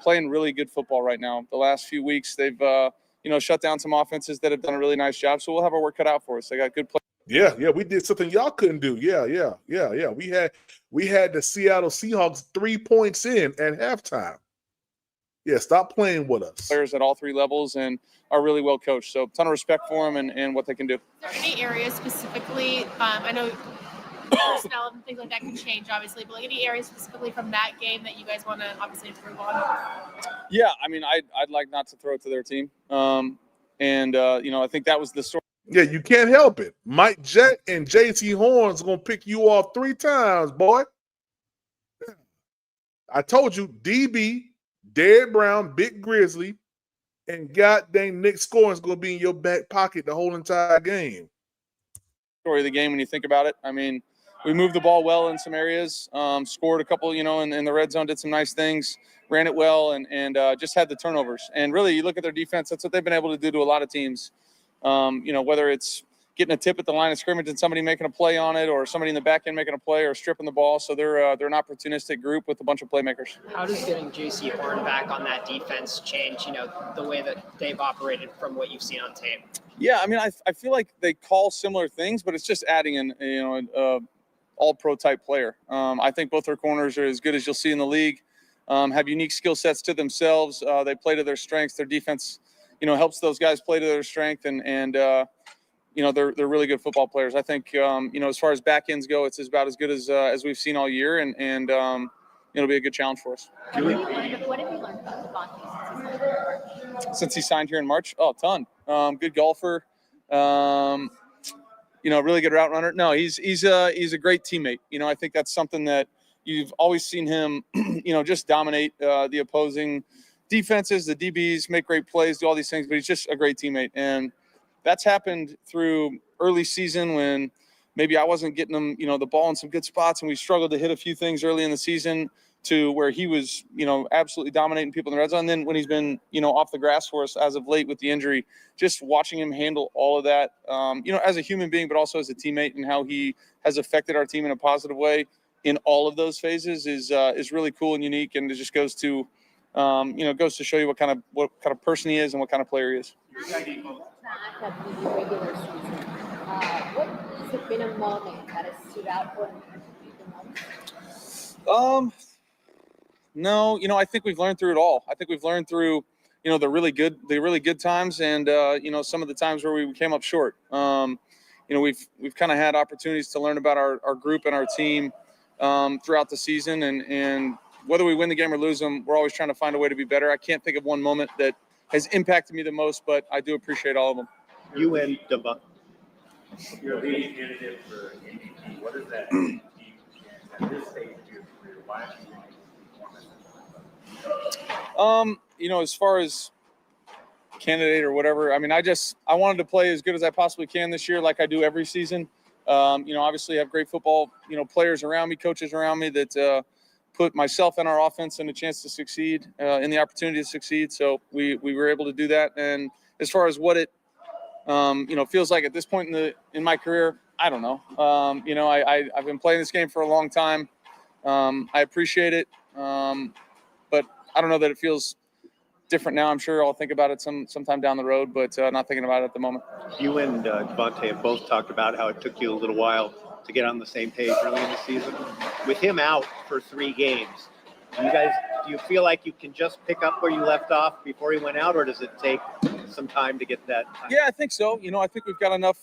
playing really good football right now. The last few weeks, they've shut down some offenses that have done a really nice job. So we'll have our work cut out for us. They got good play. Yeah, we did something y'all couldn't do. Yeah. We had the Seattle Seahawks 3 points in at halftime. Yeah, stop playing with us. Players at all three levels and are really well coached. So a ton of respect for them and what they can do. Are there any areas specifically, I know personnel and things like that can change, obviously, but any areas specifically from that game that you guys want to obviously improve on? Yeah, I mean, I'd like not to throw it to their team. And I think that was the story. Yeah, you can't help it. Mike Jett and JC Horn's going to pick you off 3 times, boy. I told you, DB, Derrick Brown, Big Grizzly, and goddamn Nick Scoring is going to be in your back pocket the whole entire game. Story of the game when you think about it. I mean, we moved the ball well in some areas, scored a couple, in the red zone, did some nice things, ran it well, and just had the turnovers. And really, you look at their defense, that's what they've been able to do to a lot of teams. Whether it's getting a tip at the line of scrimmage and somebody making a play on it, or somebody in the back end making a play, or stripping the ball. So they're an opportunistic group with a bunch of playmakers. How does getting JC Horn back on that defense change, the way that they've operated from what you've seen on tape? Yeah, I mean, I feel like they call similar things, but it's just adding an all-pro type player. I think both their corners are as good as you'll see in the league. Have unique skill sets to themselves. They play to their strengths. Their defense, helps those guys play to their strength, and they're really good football players. I think as far as back ends go, it's about as good as we've seen all year, and it'll be a good challenge for us. What have you learned about Devontae Since he signed here in March? Oh, a ton. Good golfer. Really good route runner. No, he's a great teammate. I think that's something that you've always seen him, just dominate the opposing defenses, the DBs, make great plays, do all these things, but he's just a great teammate. And that's happened through early season when maybe I wasn't getting him, the ball in some good spots, and we struggled to hit a few things early in the season, to where he was, absolutely dominating people in the red zone. And then when he's been, off the grass for us as of late with the injury, just watching him handle all of that, as a human being, but also as a teammate, and how he has affected our team in a positive way in all of those phases is really cool and unique. And it just goes to, goes to show you what kind of person he is and what kind of player he is. What has been a moment that has stood out for you? No, I think we've learned through it all. I think we've learned through, the really good times, and some of the times where we came up short. We've kind of had opportunities to learn about our group and our team throughout the season, and whether we win the game or lose them, we're always trying to find a way to be better. I can't think of one moment that has impacted me the most, but I do appreciate all of them. You and Dumba. You're a leading candidate for MVP. What does that mean at this stage of your career? Why do you want to as far as candidate or whatever, I mean, I wanted to play as good as I possibly can this year, like I do every season. Obviously have great football, players around me, coaches around me that put myself and our offense in a chance to succeed, in the opportunity to succeed. So we were able to do that. And as far as what it, feels like at this point in my career, I don't know. I've been playing this game for a long time. I appreciate it. But I don't know that it feels different now. I'm sure I'll think about it sometime down the road, but not thinking about it at the moment. You and Devontae have both talked about how it took you a little while to get on the same page early in the season. With him out for 3 games, do you feel like you can just pick up where you left off before he went out, or does it take some time to get that time? Yeah, I think so. I think we've got enough,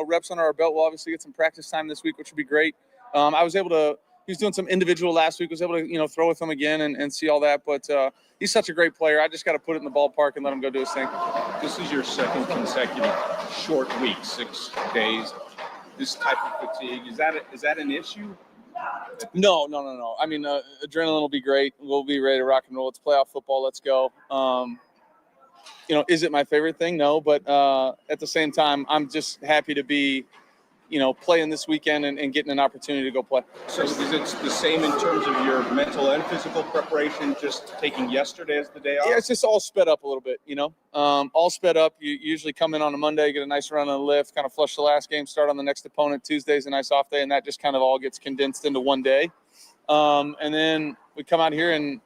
reps under our belt. We'll obviously get some practice time this week, which would be great. He was doing some individual last week, was able to, throw with him again and see all that. But he's such a great player. I just got to put it in the ballpark and let him go do his thing. This is your second consecutive short week, 6 days. This type of fatigue, is that an issue? No. I mean, adrenaline will be great. We'll be ready to rock and roll. It's playoff football. Let's go. Is it my favorite thing? No, but at the same time, I'm just happy to be, playing this weekend and getting an opportunity to go play. So is it the same in terms of your mental and physical preparation, just taking yesterday as the day off? Yeah, it's just all sped up a little bit, all sped up. You usually come in on a Monday, get a nice run on the lift, kind of flush the last game, start on the next opponent. Tuesday's a nice off day, and that just kind of all gets condensed into one day. And then we come out here and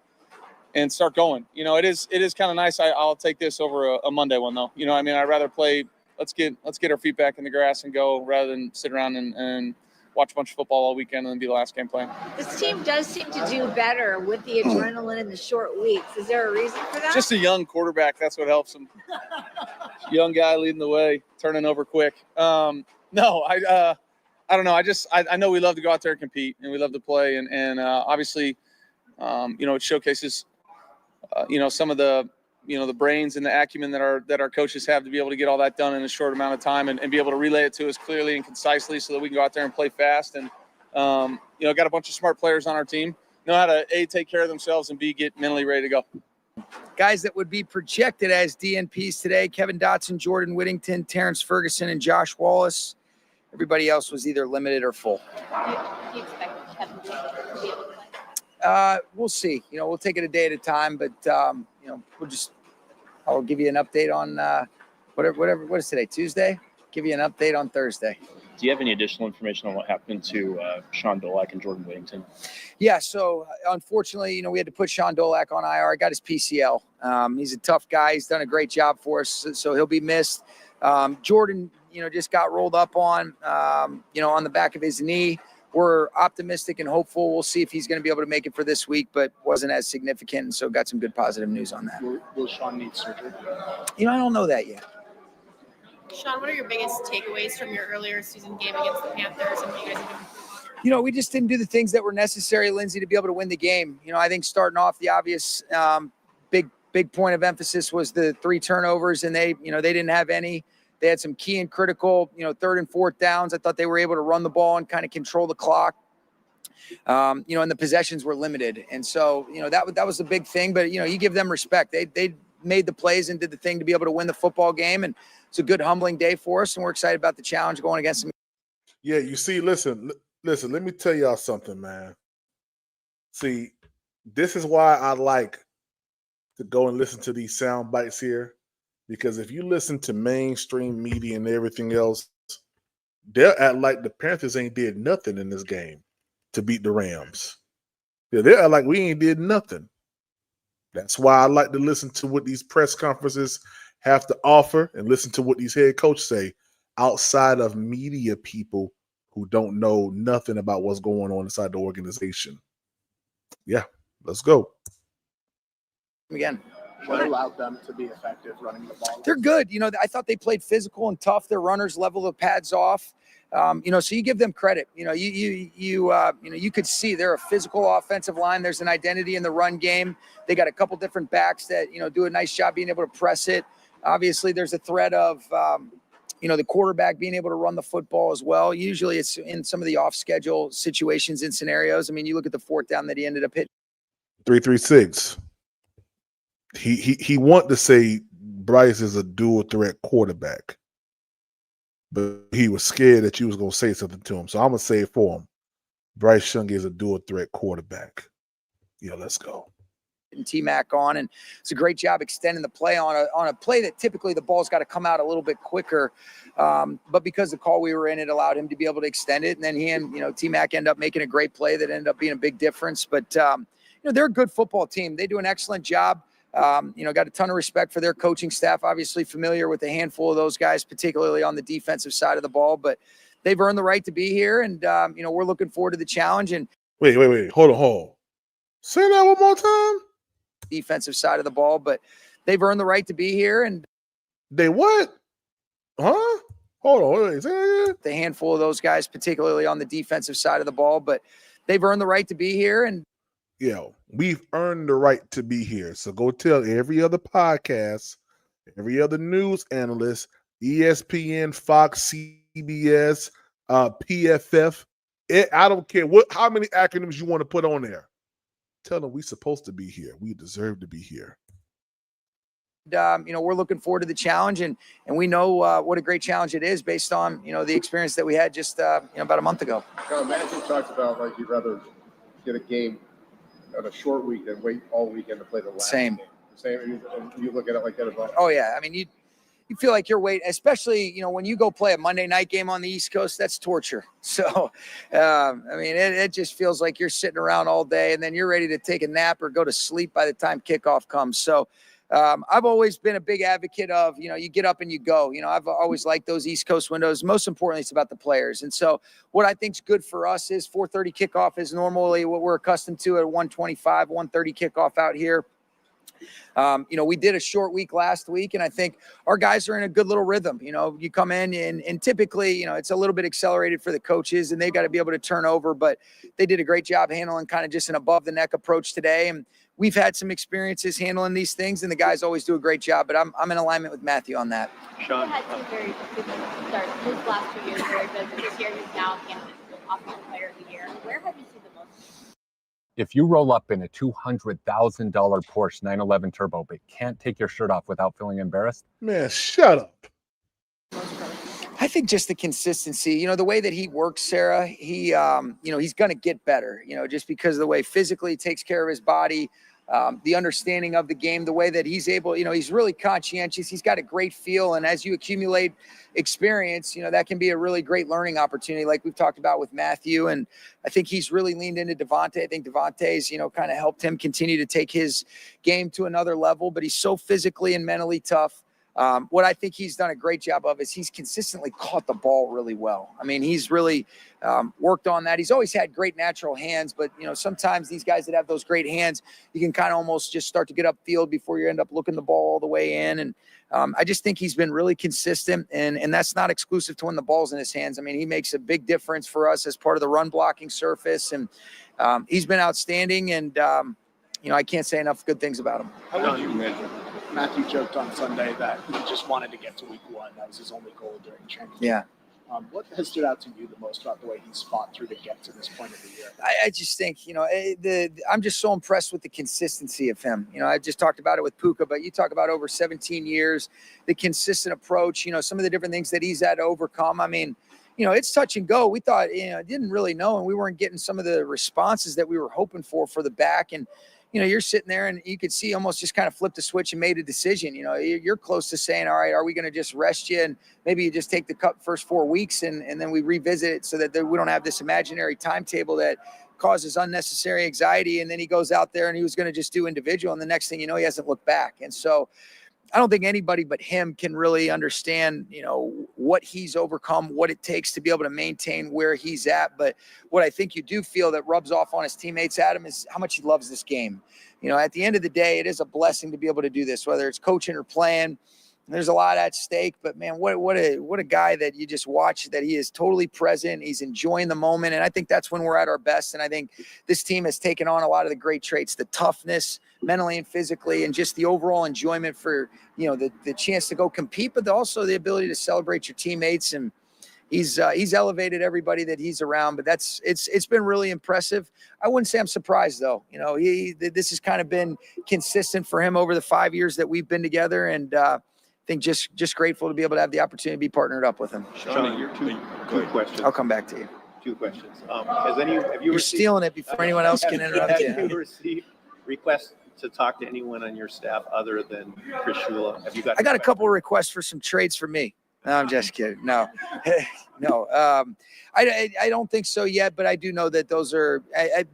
start going. It is kind of nice. I'll take this over a Monday one, though. I'd rather play. Let's get our feet back in the grass and go, rather than sit around and watch a bunch of football all weekend and then be the last game playing. This team does seem to do better with the adrenaline in the short weeks. Is there a reason for that? Just a young quarterback. That's what helps him. Young guy leading the way, turning over quick. I don't know. I know we love to go out there and compete, and we love to play, and obviously, it showcases, some of the the brains and the acumen that our coaches have to be able to get all that done in a short amount of time and be able to relay it to us clearly and concisely so that we can go out there and play fast. And, got a bunch of smart players on our team, know how to A, take care of themselves, and B, get mentally ready to go. Guys that would be projected as DNPs today: Kevin Dotson, Jordan Whittington, Terrence Ferguson, and Josh Wallace. Everybody else was either limited or full. Do you expect Kevin to be able to play? We'll see. We'll take it a day at a time, but I'll give you an update on whatever. What is today? Tuesday? Give you an update on Thursday. Do you have any additional information on what happened to Sean Dolak and Jordan Whittington? Yeah, so unfortunately, we had to put Sean Dolak on IR. I got his PCL. He's a tough guy. He's done a great job for us, so he'll be missed. Jordan, just got rolled up on the back of his knee. We're optimistic and hopeful. We'll see if he's going to be able to make it for this week, but wasn't as significant, and so got some good positive news on that. Will Sean need surgery? I don't know that yet. Sean, what are your biggest takeaways from your earlier season game against the Panthers and what you guys have been? We just didn't do the things that were necessary, Lindsay, to be able to win the game. I think starting off, the obvious big point of emphasis was the 3 turnovers, and they didn't have any. They had some key and critical, 3rd and 4th downs. I thought they were able to run the ball and kind of control the clock. And the possessions were limited. And so, that was the big thing. But, you give them respect. They made the plays and did the thing to be able to win the football game. And it's a good, humbling day for us. And we're excited about the challenge going against them. Yeah, you see, listen, let me tell y'all something, man. See, this is why I like to go and listen to these sound bites here. Because if you listen to mainstream media and everything else, they'll act like the Panthers ain't did nothing in this game to beat the Rams. Yeah, they'll act like we ain't did nothing. That's why I like to listen to what these press conferences have to offer and listen to what these head coaches say outside of media people who don't know nothing about what's going on inside the organization. Yeah, let's go. Again. What allowed them to be effective running the ball? They're good. I thought they played physical and tough. Their runners level the pads off. So you give them credit. You could see they're a physical offensive line. There's an identity in the run game. They got a couple different backs that, do a nice job being able to press it. Obviously, there's a threat of, the quarterback being able to run the football as well. Usually it's in some of the off-schedule situations and scenarios. I mean, you look at the 4th down that he ended up hitting. 336. He wanted to say Bryce is a dual threat quarterback, but he was scared that you was going to say something to him. So I'm going to say it for him. Bryce Young is a dual threat quarterback. Yeah, let's go. And T-Mac on, and it's a great job extending the play on a play that typically the ball's got to come out a little bit quicker. But because the call we were in, it allowed him to be able to extend it. And then he and, T-Mac end up making a great play that ended up being a big difference. But, they're a good football team. They do an excellent job. Got a ton of respect for their coaching staff, obviously familiar with a handful of those guys, particularly on the defensive side of the ball, but they've earned the right to be here. And, we're looking forward to the challenge. And wait, hold on. Say that one more time. Defensive side of the ball, but they've earned the right to be here. And they what? Huh? Hold on. Wait, say that again. The handful of those guys, particularly on the defensive side of the ball, but they've earned the right to be here. And, we've earned the right to be here. So go tell every other podcast, every other news analyst, ESPN, Fox, CBS, PFF. I don't care how many acronyms you want to put on there. Tell them we're supposed to be here. We deserve to be here. We're looking forward to the challenge, and we know what a great challenge it is based on, the experience that we had just, about a month ago. Matthew talks about like you'd rather get a game on a short week than wait all weekend to play the last Same. game. Same. You look at it like that as well. Oh yeah. I mean, you feel like you're waiting, especially, when you go play a Monday night game on the East Coast, that's torture. So, it just feels like you're sitting around all day and then you're ready to take a nap or go to sleep by the time kickoff comes. So, I've always been a big advocate of, you get up and you go. I've always liked those East Coast windows. Most importantly, it's about the players. And so what I think is good for us is 4:30 kickoff is normally what we're accustomed to at 1:25, 1:30 kickoff out here. We did a short week last week, and I think our guys are in a good little rhythm. You come in and typically, it's a little bit accelerated for the coaches, and they've got to be able to turn over, but they did a great job handling kind of just an above the neck approach today. And we've had some experiences handling these things, and the guys always do a great job. But I'm in alignment with Matthew on that. Sean had two very good starts his last 2 years very good, but this year he's now candidate for offensive player of the year. Where have you seen the most? If you roll up in a $200,000 Porsche 911 Turbo but can't take your shirt off without feeling embarrassed, Man, shut up. I think just the consistency, the way that he works, Sarah, he's going to get better, just because of the way physically he takes care of his body, the understanding of the game, the way that he's able, he's really conscientious. He's got a great feel. And as you accumulate experience, that can be a really great learning opportunity, like we've talked about with Matthew. And I think he's really leaned into Devontae. I think Devontae's, kind of helped him continue to take his game to another level, but he's so physically and mentally tough. What I think he's done a great job of is he's consistently caught the ball really well. I mean, he's really worked on that. He's always had great natural hands, but, sometimes these guys that have those great hands, you can kind of almost just start to get upfield before you end up looking the ball all the way in. And I just think he's been really consistent, and that's not exclusive to when the ball's in his hands. I mean, he makes a big difference for us as part of the run blocking surface, and he's been outstanding, and, I can't say enough good things about him. How would you measure? Matthew joked on Sunday that he just wanted to get to week 1. That was his only goal during training. Yeah. What has stood out to you the most about the way he's fought through to get to this point of the year? I just think, I'm just so impressed with the consistency of him. I just talked about it with Puka, but you talk about over 17 years, the consistent approach, some of the different things that he's had to overcome. I mean, it's touch and go. We thought, didn't really know, and we weren't getting some of the responses that we were hoping for the back. And, you're sitting there and you could see almost just kind of flipped the switch and made a decision. You're close to saying, all right, are we going to just rest you? And maybe you just take the first 4 weeks and then we revisit it so that we don't have this imaginary timetable that causes unnecessary anxiety. And then he goes out there and he was going to just do individual. And the next thing you know, he hasn't looked back. And so I don't think anybody but him can really understand, what he's overcome, what it takes to be able to maintain where he's at. But what I think you do feel that rubs off on his teammates, Adam, is how much he loves this game. At the end of the day, it is a blessing to be able to do this, whether it's coaching or playing. There's a lot at stake, but man, what a guy that you just watch, that he is totally present. He's enjoying the moment. And I think that's when we're at our best. And I think this team has taken on a lot of the great traits, the toughness mentally and physically, and just the overall enjoyment for, the chance to go compete, but also the ability to celebrate your teammates. And he's elevated everybody that he's around, but it's been really impressive. I wouldn't say I'm surprised though. This has kind of been consistent for him over the 5 years that we've been together. And, I think just grateful to be able to have the opportunity to be partnered up with him. Sean, you're two questions. I'll come back to you. 2 questions. Have you You're stealing it before anyone else can interrupt you. Have you received requests to talk to anyone on your staff other than Chris Shula? I got a couple of requests for some trades for me. No, I'm just kidding. No, no. I don't think so yet, but I do know that those are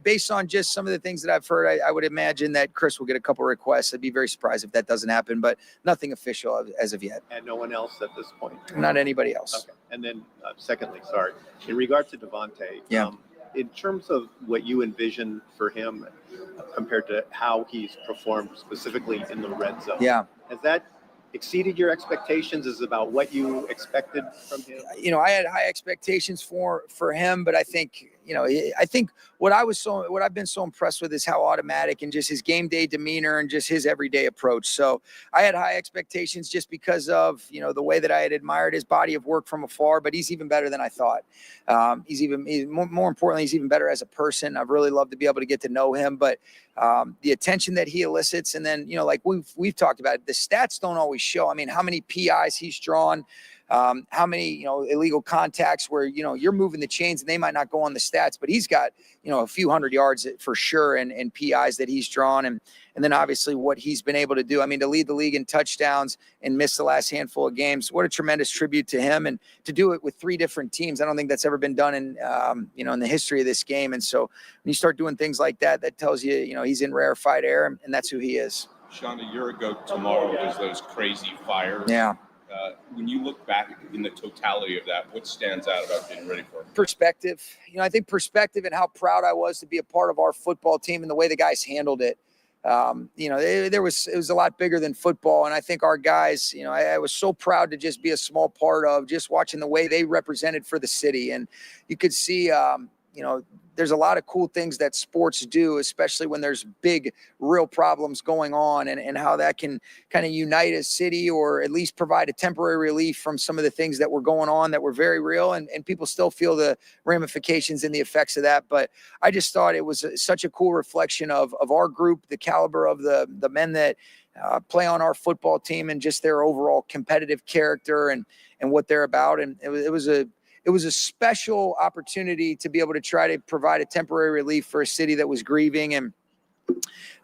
based on just some of the things that I've heard. I would imagine that Chris will get a couple of requests. I'd be very surprised if that doesn't happen, but nothing official as of yet. And no one else at this point? Not anybody else. Okay. And then secondly, in regard to Devontae, in terms of what you envision for him compared to how he's performed specifically in the red zone, has that exceeded your expectations? Is about what you expected from him? I had high expectations for him, but I think, I think what I've been so impressed with is how automatic and just his game day demeanor and just his everyday approach. So I had high expectations just because of, the way that I had admired his body of work from afar, but he's even better than I thought. More importantly, he's even better as a person. I've really loved to be able to get to know him, but the attention that he elicits, and then, like we've talked about, the stats don't always show. I mean, how many PIs he's drawn, how many, illegal contacts where, you're moving the chains and they might not go on the stats, but he's got, a few hundred yards for sure and PIs that he's drawn. And then obviously what he's been able to do. I mean, to lead the league in touchdowns and miss the last handful of games, what a tremendous tribute to him, and to do it with 3 different teams. I don't think that's ever been done in, in the history of this game. And so when you start doing things like that, that tells you, he's in rarefied air, and that's who he is. Sean, a year ago tomorrow was those crazy fires. Yeah. When you look back in the totality of that, what stands out about getting ready for it? Perspective. I think perspective and how proud I was to be a part of our football team and the way the guys handled it. It was a lot bigger than football. And I think our guys, I was so proud to just be a small part of just watching the way they represented for the city. And you could see, there's a lot of cool things that sports do, especially when there's big, real problems going on, and how that can kind of unite a city, or at least provide a temporary relief from some of the things that were going on that were very real, and people still feel the ramifications and the effects of that. But I just thought it was such a cool reflection of our group, the caliber of the men that play on our football team, and just their overall competitive character and what they're about. And it was a special opportunity to be able to try to provide a temporary relief for a city that was grieving. And,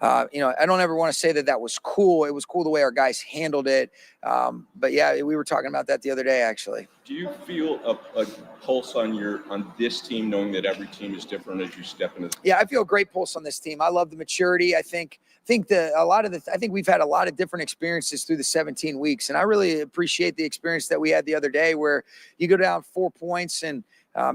I don't ever want to say that was cool. It was cool the way our guys handled it. But yeah, we were talking about that the other day, actually. Do you feel a pulse on this team, knowing that every team is different as you step into? Yeah, I feel a great pulse on this team. I love the maturity. I think we've had a lot of different experiences through the 17 weeks, and I really appreciate the experience that we had the other day, where you go down 4 points and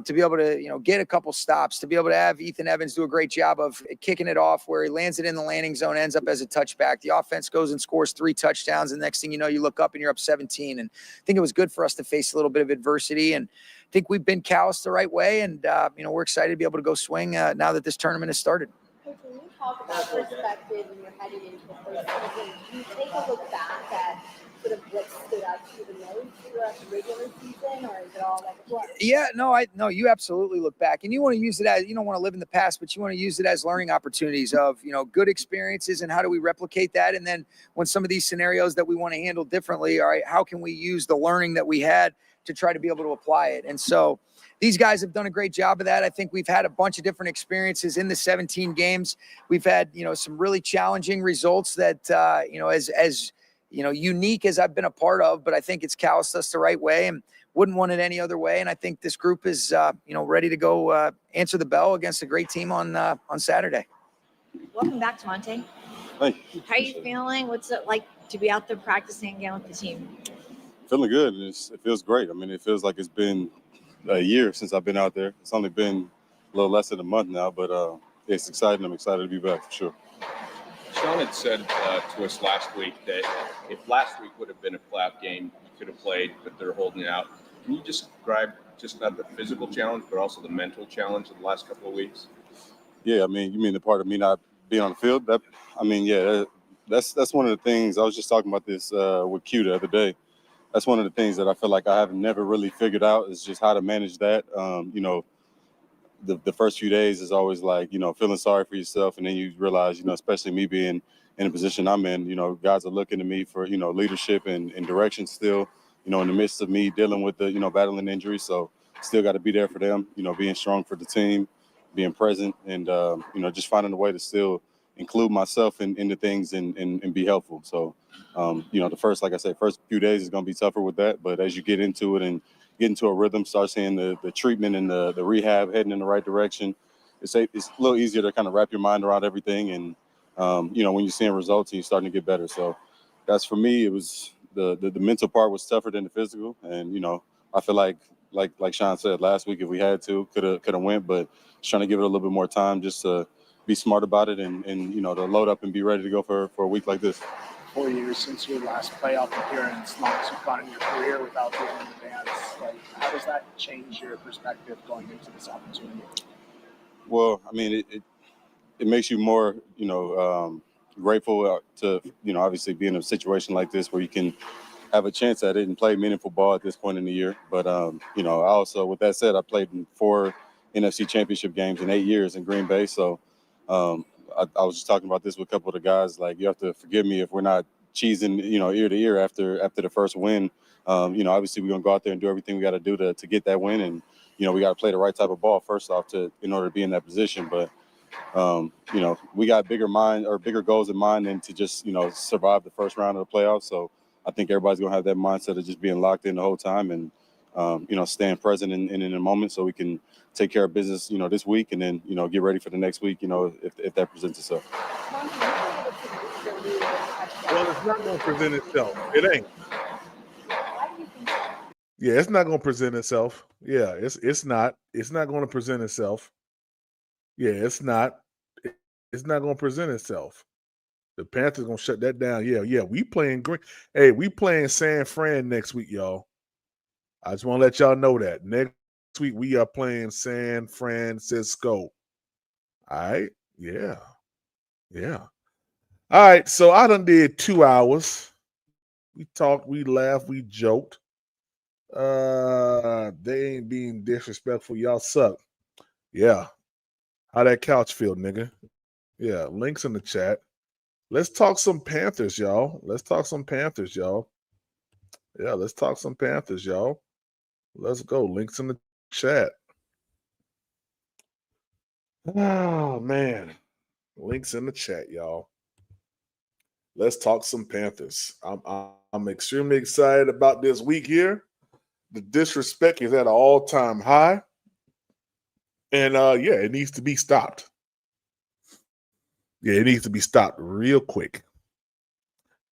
to be able to, get a couple stops, to be able to have Ethan Evans do a great job of kicking it off where he lands it in the landing zone, ends up as a touchback. The offense goes and scores 3 touchdowns. And next thing you know, you look up and you're up 17. And I think it was good for us to face a little bit of adversity. And I think we've been calloused the right way. And, we're excited to be able to go swing now that this tournament has started. Coach, when you talk about perspective and you're heading into the first season, do you take a look back at sort of what stood out to you the most throughout the regular season, or is it all like a blur? Yeah, no, you absolutely look back, and you want to use it as, you don't want to live in the past, but you want to use it as learning opportunities of, good experiences, and how do we replicate that? And then when some of these scenarios that we want to handle differently, all right, how can we use the learning that we had to try to be able to apply it? And so these guys have done a great job of that. I think we've had a bunch of different experiences in the 17 games. We've had, some really challenging results that, as unique as I've been a part of, but I think it's calloused us the right way and wouldn't want it any other way. And I think this group is, ready to go answer the bell against a great team on Saturday. Welcome back, Monte. Hey. How are you feeling? What's it like to be out there practicing again with the team? Feeling good. It feels great. I mean, it feels like it's been a year since I've been out there. It's only been a little less than a month now, but it's exciting. I'm excited to be back for sure. Sean had said to us last week that if last week would have been a playoff game, you could have played, but they're holding it out. Can you describe just not the physical challenge, but also the mental challenge of the last couple of weeks? Yeah, I mean, you mean the part of me not being on the field? That's one of the things. I was just talking about this with Q the other day. That's one of the things that I feel like I have never really figured out, is just how to manage that. The first few days is always like, feeling sorry for yourself. And then you realize, especially me being in the position I'm in, guys are looking to me for, leadership and direction still, in the midst of me dealing with the, battling injuries. So still got to be there for them, being strong for the team, being present, and, just finding a way to still include myself in the things and be helpful. So, the first few days is going to be tougher with that. But as you get into it and get into a rhythm, start seeing the treatment and the rehab heading in the right direction, it's a little easier to kind of wrap your mind around everything. And, when you're seeing results and you're starting to get better. So that's, for me, it was the mental part was tougher than the physical. And, I feel like Sean said last week, if we had to, could have went, but just trying to give it a little bit more time just to be smart about it and to load up and be ready to go for a week like this. 4 years since your last playoff appearance, longest you've gone in your career without being in advance. How does that change your perspective going into this opportunity? Well, I mean, it makes you more, grateful to, obviously be in a situation like this where you can have a chance at it and play meaningful ball at this point in the year. But, I also, with that said, I played in 4 NFC championship games in 8 years in Green Bay. So I was just talking about this with a couple of the guys. Like, you have to forgive me if we're not cheesing, ear to ear after the first win. Obviously we're going to go out there and do everything we got to do to get that win. And, we got to play the right type of ball first off in order to be in that position. But, we got bigger goals in mind than to just, survive the first round of the playoffs. So I think everybody's going to have that mindset of just being locked in the whole time and, staying present in the moment so we can take care of business, this week and then, get ready for the next week, if that presents itself. Well, it's not going to present itself. It ain't. Yeah, it's not going to present itself. Yeah, it's not. It's not going to present itself. Yeah, it's not. It's not going to present itself. The Panthers going to shut that down. Yeah. We playing great. Hey, we playing San Fran next week, y'all. I just want to let y'all know that next week we are playing San Francisco. All right. Yeah. Yeah. All right. So I done did 2 hours. We talked, we laughed, we joked. They ain't being disrespectful. Y'all suck. Yeah. How that couch feel, nigga? Yeah. Links in the chat. Let's talk some Panthers, y'all. Let's talk some Panthers, y'all. Yeah, let's talk some Panthers, y'all. Let's go. Links in the chat. Oh, man. Links in the chat, y'all. Let's talk some Panthers. I'm extremely excited about this week here. The disrespect is at an all-time high. And, yeah, it needs to be stopped. Yeah, it needs to be stopped real quick.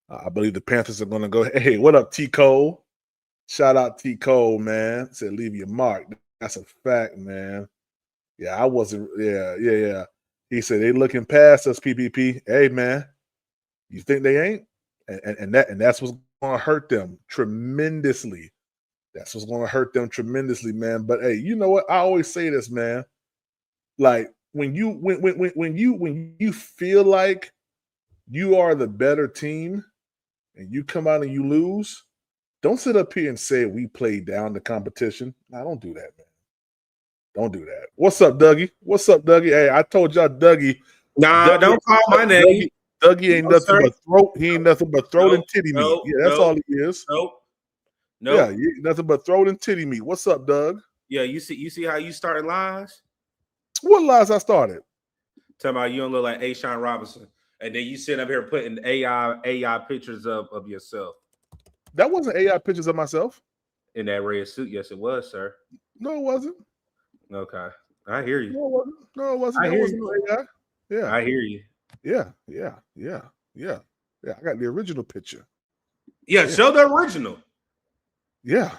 I believe the Panthers are going to go. Hey, what up, T. Cole? Shout out T. Cole, man. Said leave your mark. That's a fact, man. Yeah, I wasn't. Yeah. He said they looking past us, PPP. Hey, man, you think they ain't? And that's what's going to hurt them tremendously. That's what's going to hurt them tremendously, man. But hey, you know what? I always say this, man. Like when you feel like you are the better team and you come out and you lose, don't sit up here and say we played down the competition. Nah, don't do that, man. Don't do that. What's up, Dougie? What's up, Dougie? Hey, I told y'all Dougie. Nah, Dougie, don't call my name. Dougie ain't No, nothing sir. but throat. He ain't nothing but throat and titty meat. Nope, Yeah, that's nope, all he is. Nope. Yeah, he ain't nothing but throat and titty meat. What's up, Doug? Yeah, you see how you starting lies? What lies I started? Talking about you don't look like Ashawn Robinson. And then you sit up here putting AI pictures of yourself. That wasn't AI pictures of myself. In that red suit. Yes, it was, sir. No, it wasn't. Okay. I hear you. No, it wasn't. No, it wasn't. I That hear wasn't you. no AI. Yeah. I hear you. Yeah. I got the original picture. Yeah, show the original. Yeah.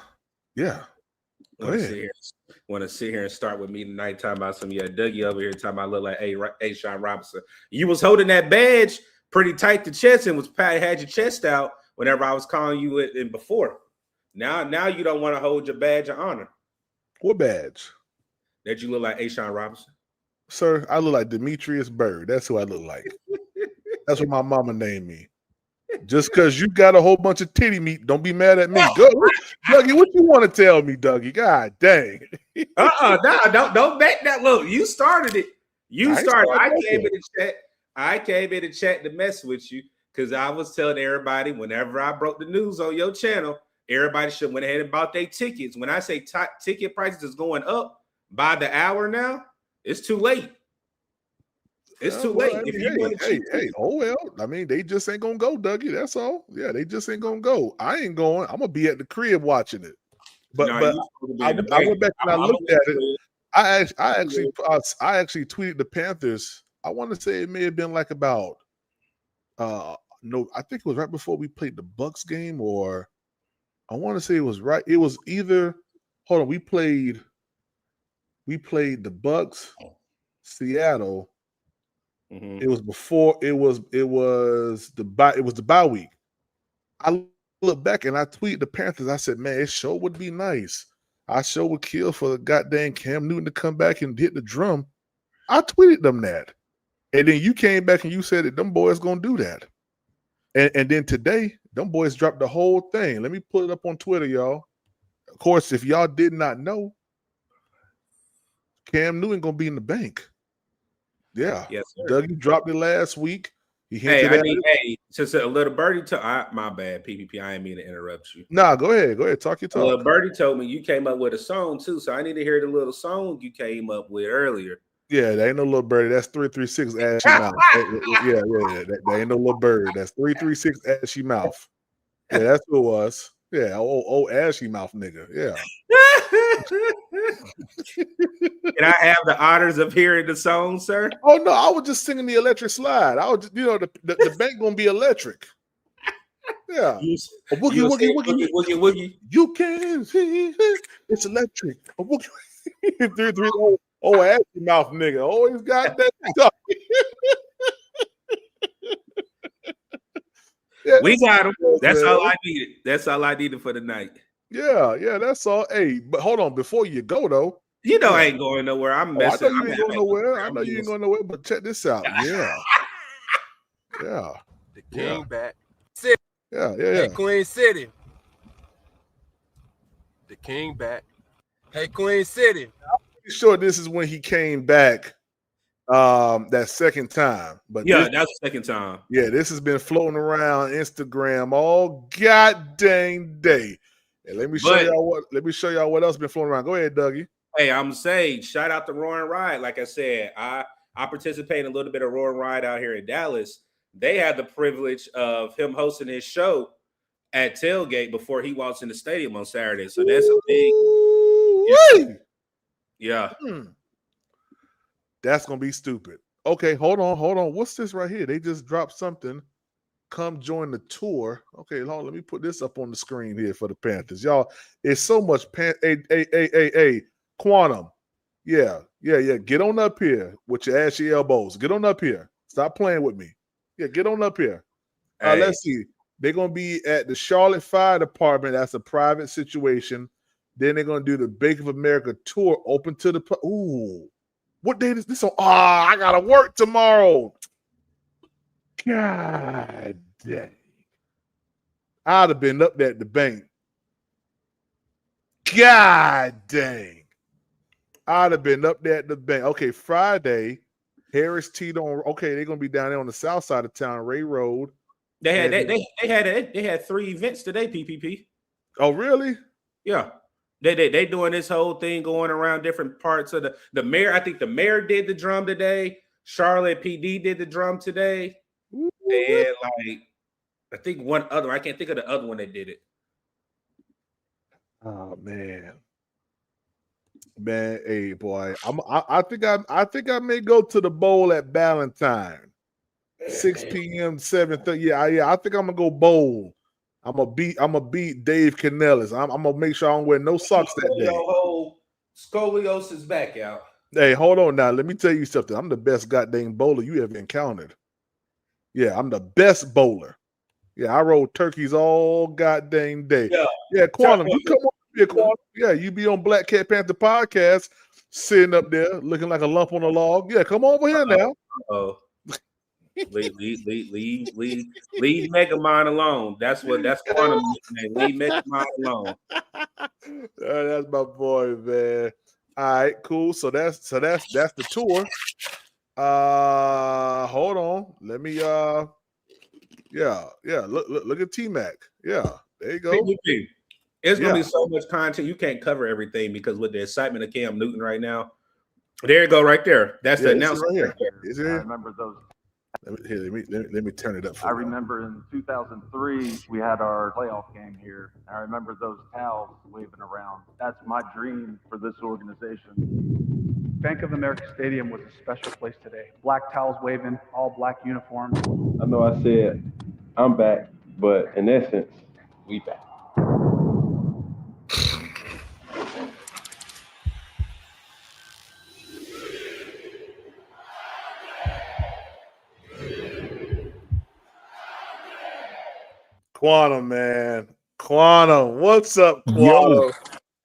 Want to sit here and start with me tonight talking about some Dougie over here talking about look like Ashawn Robinson. You was holding that badge pretty tight to chest and had your chest out whenever I was calling you it in before. Now you don't want to hold your badge of honor. What badge? That you look like Ashawn Robinson. Sir, I look like Demetrius Bird. That's who I look like. That's what my mama named me. Just because you got a whole bunch of titty meat, don't be mad at me. Go, Dougie, what you want to tell me, Dougie? God dang. Nah, don't back that. Look, you started it. You started. I came in the chat to mess with you because I was telling everybody whenever I broke the news on your channel, everybody should went ahead and bought their tickets. When I say ticket prices is going up by the hour now, it's too late. It's too late. Oh well. I mean, they just ain't gonna go, Dougie. That's all. Yeah, they just ain't gonna go. I ain't going. I'm gonna be at the crib watching it. But I went back and I looked at it. I actually tweeted the Panthers. I want to say it may have been like about no, I think it was right before we played the Bucks game, or I want to say it was right. It was either we played the Bucks, Seattle. Mm-hmm. It was before it was the bye week. I look back and I tweeted the Panthers. I said, man, it sure would be nice. I sure would kill for the goddamn Cam Newton to come back and hit the drum. I tweeted them that. And then you came back and you said that them boys gonna do that. And then today, them boys dropped the whole thing. Let me put it up on Twitter, y'all. Of course, if y'all did not know, Cam Newton gonna be in the bank. Yeah. Yes, sir. Dougie dropped it last week. He hinted at it. Just a little birdie. My bad, PPP. I didn't mean to interrupt you. Nah, go ahead. Talk your talk. Little birdie told me you came up with a song too, so I need to hear the little song you came up with earlier. Yeah, that ain't no little birdie. That's 336 Ashy Mouth. Yeah. That ain't no little bird. That's 336 Ashy Mouth. Yeah, that's who it was. Yeah, old Ashy Mouth nigga. Yeah. Can I have the honors of hearing the song, sir? Oh no, I was just singing the electric slide. I was just, the bank gonna be electric. Yeah. A woogie. You can see it's electric. A woogie. 330. Oh, Ashy Mouth nigga. Always got that stuff. We got him. That's all I needed. That's all I needed for the night. Yeah, that's all. Hey, but hold on, before you go though. You know I ain't going nowhere. I'm messing. I know you ain't going nowhere. I know you ain't going nowhere, but check this out. Yeah. The king back. Yeah. Hey, Queen City. The king back. Hey, Queen City. I'm pretty sure this is when he came back that second time. But that's the second time. Yeah, this has been floating around Instagram all god dang day. And let me show y'all what else been floating around. Go ahead, Dougie. Hey, I'm saying shout out to Roaring Ride. Like I said, I participate in a little bit of Roaring Ride out here in Dallas. They had the privilege of him hosting his show at tailgate before he walks in the stadium on Saturday. So that's a big yeah. That's gonna be stupid. Okay, hold on. What's this right here? They just dropped something. Come join the tour. Okay, hold on, let me put this up on the screen here for the Panthers. Y'all, it's so much hey, Quantum. Yeah. Get on up here with your ashy elbows. Get on up here. Stop playing with me. Yeah, get on up here. Let's see. They're gonna be at the Charlotte Fire Department. That's a private situation. Then they're gonna do the Bank of America tour, open to the what day is this on? I gotta work tomorrow. God dang. I'd have been up there at the bank. God dang. I'd have been up there at the bank. Okay, Friday, Harris Teeter. Okay, they're gonna be down there on the south side of town, Ray Road. They had 3 events today, PPP. Oh, really? Yeah. They doing this whole thing going around different parts of the mayor. I think the mayor did the drum today. Charlotte PD did the drum today. And I think one other. I can't think of the other one that did it. Oh man, hey boy, I think I may go to the bowl at Ballantyne, 6 p.m. 7:30. Yeah. I think I'm gonna go bowl. I'm gonna beat Dave Canellis. I'm gonna make sure I don't wear no socks that day. Whole scoliosis back out. Hey, hold on now. Let me tell you something. I'm the best goddamn bowler you ever encountered. Yeah, I'm the best bowler. Yeah, I roll turkeys all goddamn day. Yeah, Quantum, you come on here, Quantum. Yeah, you be on Black Cat Panther podcast, sitting up there looking like a lump on a log. Yeah, come over here now. Leave Megamind alone. That's Quantum name. Leave Megamind alone. That's my boy, man. All right, cool. So that's the tour. Hold on. Let me look at T-Mac. Yeah, there you go. It's gonna be so much content. You can't cover everything because with the excitement of Cam Newton right now. There you go, right there. That's the announcement right here. Is it? I remember those. Let me turn it up. I remember in 2003 we had our playoff game here. I remember those towels waving around. That's my dream for this organization. Bank of America Stadium was a special place today. Black towels waving, all black uniforms. I know I said I'm back, but in essence, we back. Quantum, man. Quantum. What's up, Quantum?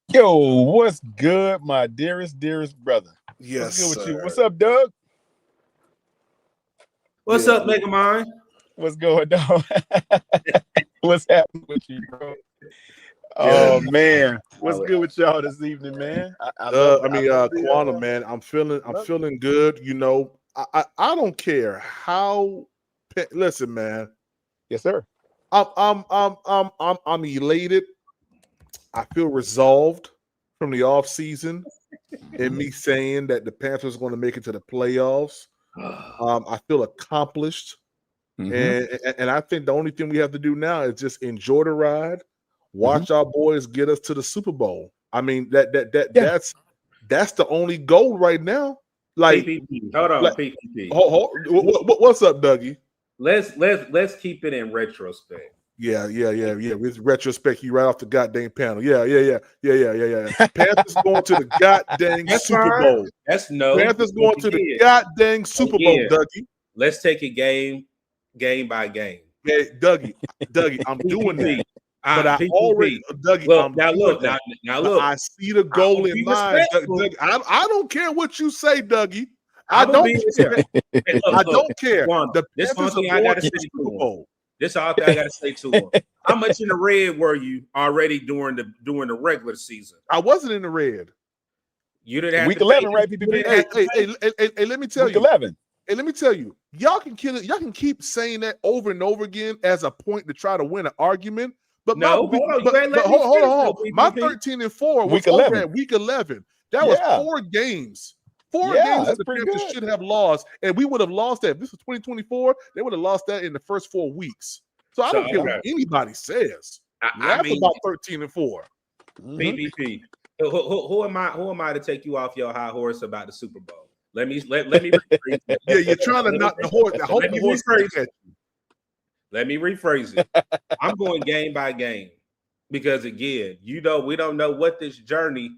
Yo, what's good, my dearest brother? Yes, what's good with sir. you? What's up, Doug? What's up, Megamind? What's going on? What's happening with you, bro? Oh man, what's good with y'all this evening, man? Quantum, man. I'm feeling good. You know, I don't care how. Listen, man. Yes, sir. I'm elated. I feel resolved from the off season and me saying that the Panthers are going to make it to the playoffs. I feel accomplished. And I think the only thing we have to do now is just enjoy the ride, watch our boys get us to the Super Bowl. I mean, that's the only goal right now. Like, PPP. Hold on, PPP. What's up, Dougie? Let's keep it in retrospect. Yeah. With retrospect, you right off the goddamn panel. Yeah. Panthers going to the goddamn Super Bowl. Panthers going to the goddamn Super Bowl, Dougie. Let's take it game by game. Yeah, Dougie, I'm doing that. But I already, Dougie. Look, now look. I see the goal in mind. Dougie, I don't care what you say, Dougie. I don't care. Hey, I don't care. This one thing I got to say to him. This all thing I got to say to him. How much in the red were you already during the regular season? I wasn't in the red. You didn't have week to 11, pay, right? PPP. Hey, let me tell week you. 11. Hey, let me tell you. Y'all can kill it. Y'all can keep saying that over and over again as a point to try to win an argument. But hold on. My 13-4 was over at week 11. That was 4 games. 4 games that the Panthers should have lost, and we would have lost that. If this was 2024, they would have lost that in the first 4 weeks. So I don't care what anybody says. That's about 13-4. PPP. Who am I to take you off your high horse about the Super Bowl? Let me rephrase that. Yeah, you're trying to knock the horse. Let me rephrase it. I'm going game by game because again, we don't know what this journey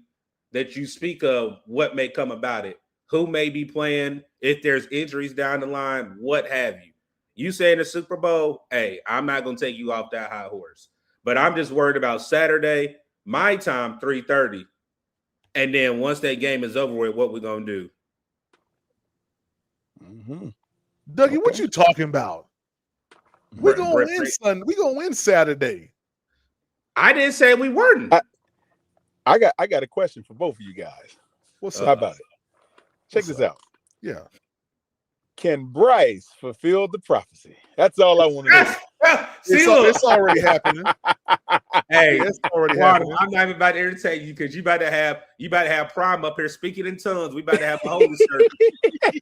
that you speak of, what may come about it. Who may be playing, if there's injuries down the line, what have you. You say in the Super Bowl, hey, I'm not going to take you off that high horse. But I'm just worried about Saturday, my time, 3:30. And then once that game is over with, what we're going to do. Dougie, what you talking about? We're going to win Sunday. We're going to win Saturday. I didn't say we weren't. I got a question for both of you guys. What's How about it? Check this out. Yeah. Can Bryce fulfill the prophecy? That's all I want to know. It's already happening. Hey, it's already happening. I'm not even about to entertain you because you about to have Prime up here speaking in tongues. We about to have a holy service. You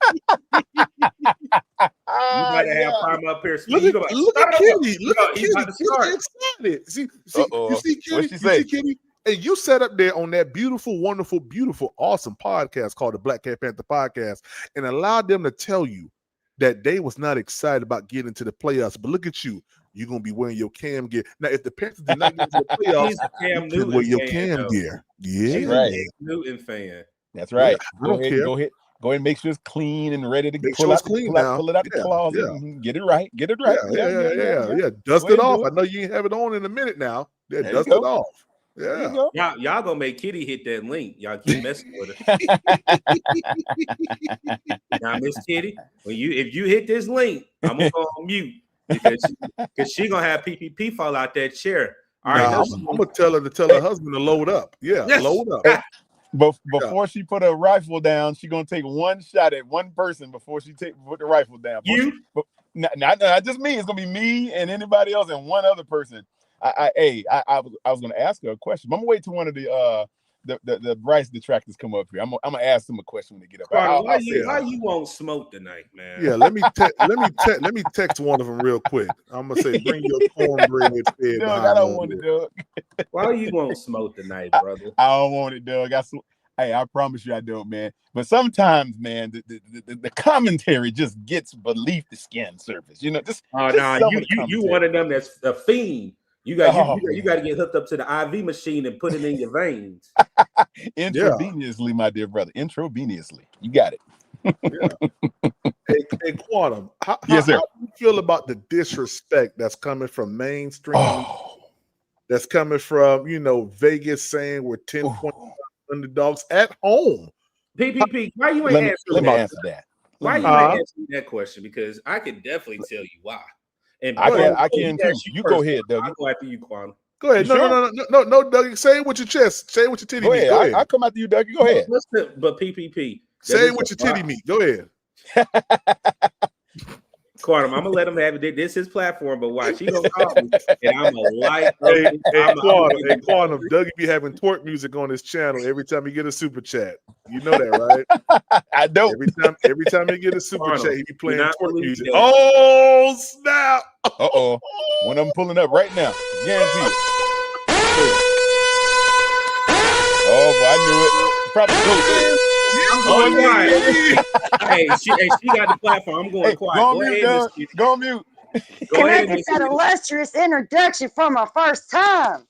about to have Prime up here speaking. Look at Kitty. Look at Kitty. Excited. See, you see Kitty. What'd she say? Kitty. And you sat up there on that beautiful, wonderful, beautiful, awesome podcast called the Black Cat Panther Podcast and allowed them to tell you that they was not excited about getting to the playoffs. But look at you. You're going to be wearing your Cam gear. Now, if the Panthers did not get to the playoffs, you can wear your Cam gear. Yeah. She's a Newton fan. That's right. Yeah, I don't care. Go ahead and make sure it's clean and ready to pull it out the closet and get it right. Get it right. Yeah. Dust it off. I know you have it on in a minute now. Yeah, dust it off. Yeah. Y'all gonna make Kitty hit that link. Y'all keep messing with her. Now, Miss Kitty, if you hit this link, I'm gonna go on mute because she gonna have PPP fall out that chair. All right, I'm gonna tell her her husband to load up. Yeah, load up. Before she put her rifle down, she gonna take one shot at one person before she put the rifle down. Not just me. It's gonna be me and anybody else and one other person. I was going to ask her a question. I'm gonna wait till one of the Bryce detractors come up here. I'm gonna ask them a question when they get up. Why you won't smoke tonight, man? Yeah, let me text one of them real quick. I'm gonna say, bring your cornbread fed. Doug, I don't want it, Doug. Why you won't smoke tonight, brother? I don't want it, Doug. I promise you I don't, man. But sometimes, man, the commentary just gets beneath the skin surface. You one of them that's a fiend. You got to get hooked up to the IV machine and put it in your veins. Intravenously, my dear brother. Intravenously. You got it. Hey, Quantum, how sir. How do you feel about the disrespect that's coming from mainstream? That's coming from, Vegas saying we're 10-point underdogs at home. PPP, why you ain't answer that? Why you ain't answering that question? Because I can definitely tell you why. And I can too. You go ahead, Doug. I'll go after you, Quantum. Go ahead. No, Doug. Say it with your chest. Say it with your titty meat. Go ahead. I'll come after you, Doug. Go ahead. But PPP. Say it with your titty meat. Go ahead. Quantum, I'm gonna let him have it. This is his platform, but watch, he gonna call me, and I'm a light. Quantum, Dougie be having twerk music on his channel every time he get a super chat. You know that, right? I don't. Every time he get a super chat, he be playing twerk music. That. Oh snap! One of them pulling up right now, guaranteed. Oh, boy, I knew it. Probably. I'm going quiet. Hey, she got the platform. I'm going quiet. Go on mute, Doug. Go on mute. Can I get that illustrious introduction for my first time?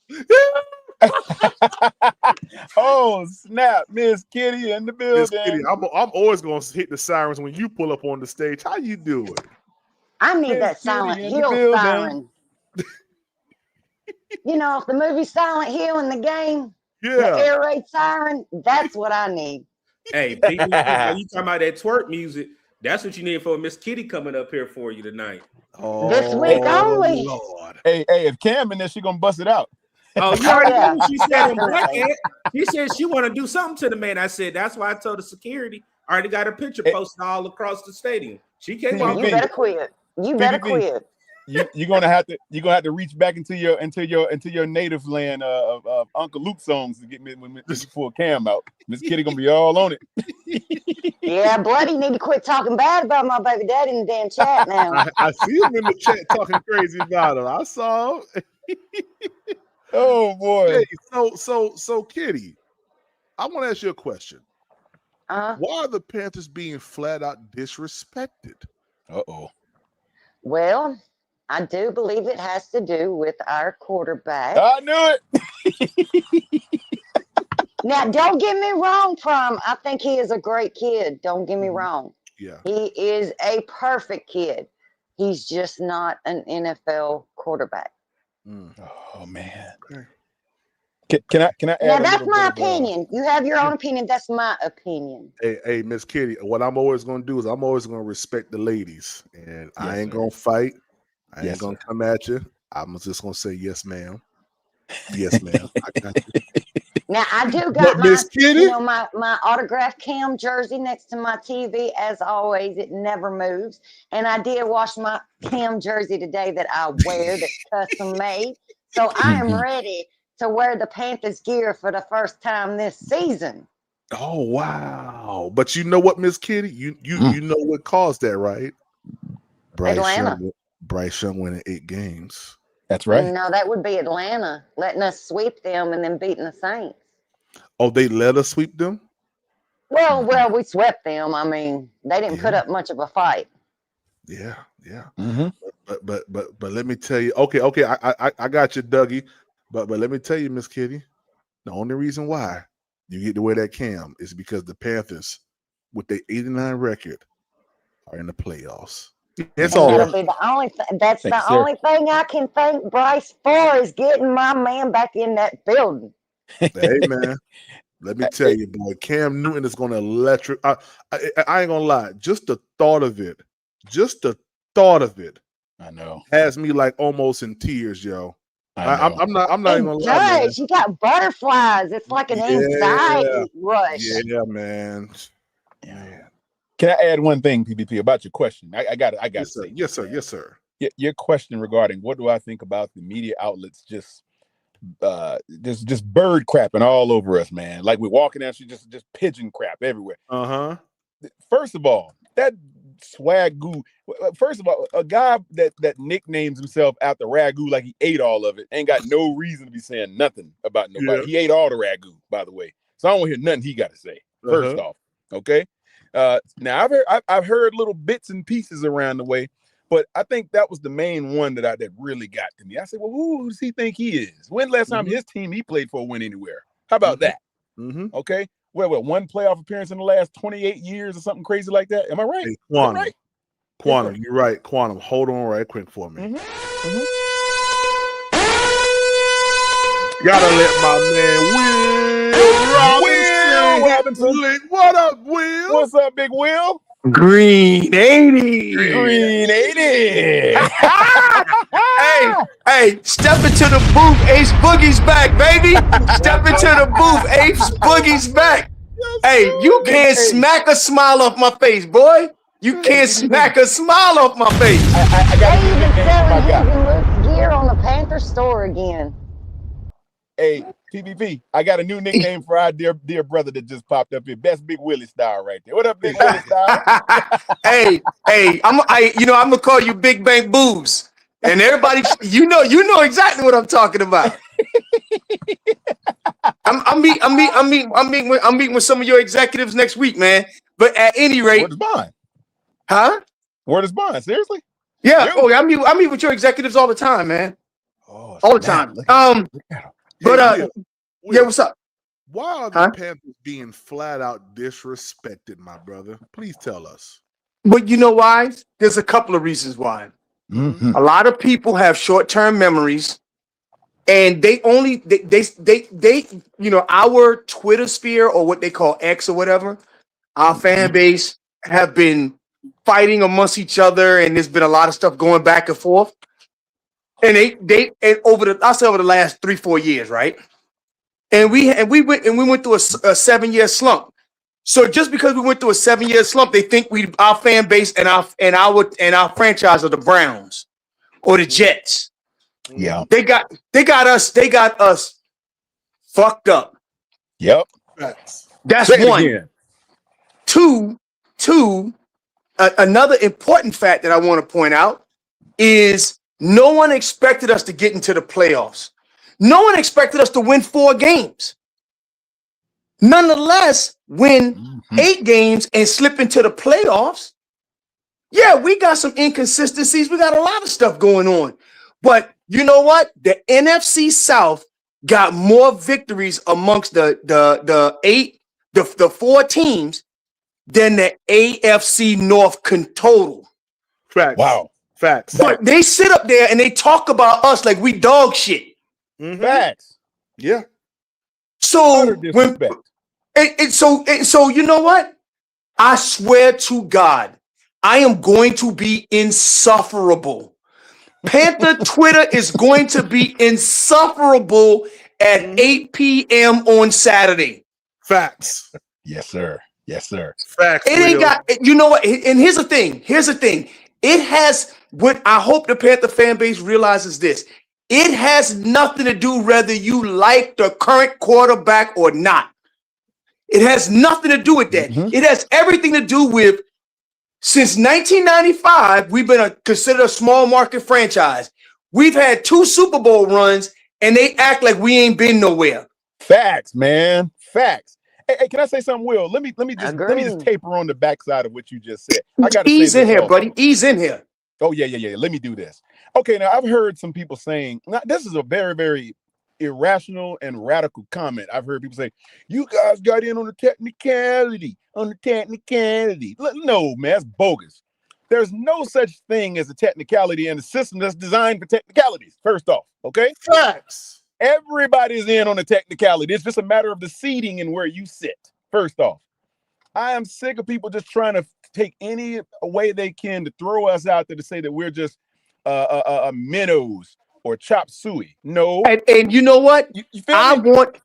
Oh, snap. Miss Kitty in the building. Miss Kitty, I'm always going to hit the sirens when you pull up on the stage. How you doing? I need that Silent Hill siren. You know, if the movie Silent Hill in the game, the air raid siren, that's what I need. Hey, people, while you talking about that twerk music, that's what you need for Miss Kitty coming up here for you tonight. This week only. Lord. Hey, if Cam in there, she gonna bust it out. Oh, you already know what she said on Black Ant. She said she want to do something to the man. I said, that's why I told the security. I already got a picture posted all across the stadium. She can't walk. You better quit. You better quit. You're gonna have to reach back into your native land of Uncle Luke songs to get me when you pull Cam out. Miss Kitty gonna be all on it. Yeah, Bloody need to quit talking bad about my baby daddy in the damn chat now. I see him in the chat talking crazy about him. I saw him. Oh boy. Hey, so Kitty, I want to ask you a question. Why are the Panthers being flat out disrespected? Uh-oh. Well, I do believe it has to do with our quarterback. I knew it. Now, don't get me wrong, Prom. I think he is a great kid. Don't get me wrong. Yeah. He is a perfect kid. He's just not an NFL quarterback. Oh man. Can I add Now, a that's little my bit of, opinion. You have your own opinion. That's my opinion. Hey, Miss Kitty, what I'm always gonna do is I'm always gonna respect the ladies, and I ain't gonna fight. I ain't gonna come at you. I'm just gonna say yes, ma'am. Yes, ma'am. I got you. Now I do But got my, Miss Kitty? you know, my autographed Cam jersey next to my TV. As always, it never moves. And I did wash my Cam jersey today that I wear, that's custom made. So I am ready to wear the Panthers gear for the first time this season. Oh wow! But you know what, Miss Kitty, you know what caused that, right? Atlanta. Bryce Young winning 8 games. That's right. No, that would be Atlanta letting us sweep them and then beating the Saints. Oh, they let us sweep them? Well, we swept them. I mean, they didn't put up much of a fight. Yeah. But let me tell you. Okay, I got you, Dougie. But let me tell you, Miss Kitty, the only reason why you get to wear that Cam is because the Panthers, with their 89 record, are in the playoffs. That's all. That'll be the only that's the only thing I can thank Bryce for is getting my man back in that building. Hey man, let me tell you, boy, Cam Newton is going to electric. I ain't gonna lie, just the thought of it, I know, has me like almost in tears, yo. I'm not even gonna lie, man. You got butterflies. It's like an anxiety rush. Yeah, man. Can I add one thing, PPP, about your question? I got to say. Yes, sir. Your question regarding what do I think about the media outlets just bird crapping all over us, man. Like we're walking out, just pigeon crap everywhere. First of all, that swagoo. First of all, a guy that nicknames himself after ragu like he ate all of it ain't got no reason to be saying nothing about nobody. Yeah. He ate all the ragu, by the way. So I don't want to hear nothing he got to say. First off, okay. Now I've heard little bits and pieces around the way, but I think that was the main one that really got to me. I said, well, who does he think he is? When last time his team he played for went anywhere? How about that? Okay. Well, one playoff appearance in the last 28 years or something crazy like that. Am I right? Hey, Quantum, you're right. Quantum, hold on right quick for me. Gotta let my man Will Robinson. What up, Will? What's up, Big Will? Green 80. Green 80. Hey, step into the booth. Ace Boogie's back, baby. Step into the booth. Ace Boogie's back. Hey, you can't smack a smile off my face, boy. You can't smack a smile off my face. I got a new nickname for my guy. Gear on the Panther store again. Hey, PPP, I got a new nickname for our dear brother that just popped up here. Best Big Willie style right there. What up, Big Willie style? hey, I'm gonna call you Big Bang Boobs. And everybody, you know exactly what I'm talking about. I'm meeting with some of your executives next week, man. But at any rate, word is bond. Huh? Word is bond. Seriously? Yeah. Really? Oh, I meet with your executives all the time, man. Oh, all the time. What's up? Why are the Panthers being flat out disrespected, my brother? Please tell us. But you know why? There's a couple of reasons why. A lot of people have short-term memories, And they our Twitter sphere, or what they call X or whatever, our fan base have been fighting amongst each other, and there's been a lot of stuff going back and forth. And over the last 3-4 years, right? And we went through a 7-year slump. So just because we went through a 7-year slump, they think our fan base and our franchise are the Browns or the Jets. Yeah. They got us fucked up. Yep. That's Say it one. again. Two, another important fact that I want to point out is no one expected us to get into the playoffs. No one expected us to win 4 games. Nonetheless, win 8 games and slip into the playoffs. Yeah, we got some inconsistencies. We got a lot of stuff going on. But you know what? The NFC South got more victories amongst the 4 teams than the AFC North total. Facts. Wow. Facts. But they sit up there and they talk about us like we dog shit. Facts. Yeah. So so you know what? I swear to God, I am going to be insufferable. Panther Twitter is going to be insufferable at 8 p.m. on Saturday. Facts. Yes, sir. Yes, sir. Facts. It ain't got, you know what? And here's the thing. It has, what I hope the Panther fan base realizes this. It has nothing to do whether you like the current quarterback or not. It has nothing to do with that. It has everything to do with, since 1995, we've been considered a small market franchise. We've had 2 Super Bowl runs, and they act like we ain't been nowhere. Facts, man. Facts. Hey, can I say something, Will? Let me just taper on the backside of what you just said. I got to ease in here, buddy. Ease in here. Oh, yeah. Let me do this. Okay, now I've heard some people saying, now this is a very, very irrational and radical comment. I've heard people say, you guys got in on the technicality. No, man, that's bogus. There's no such thing as a technicality in a system that's designed for technicalities, first off, okay? Facts. Everybody's in on the technicality. It's just a matter of the seating and where you sit, first off. I am sick of people just trying to take any way they can to throw us out there to say that we're just minnows or chop suey. No. And you know what? I me? want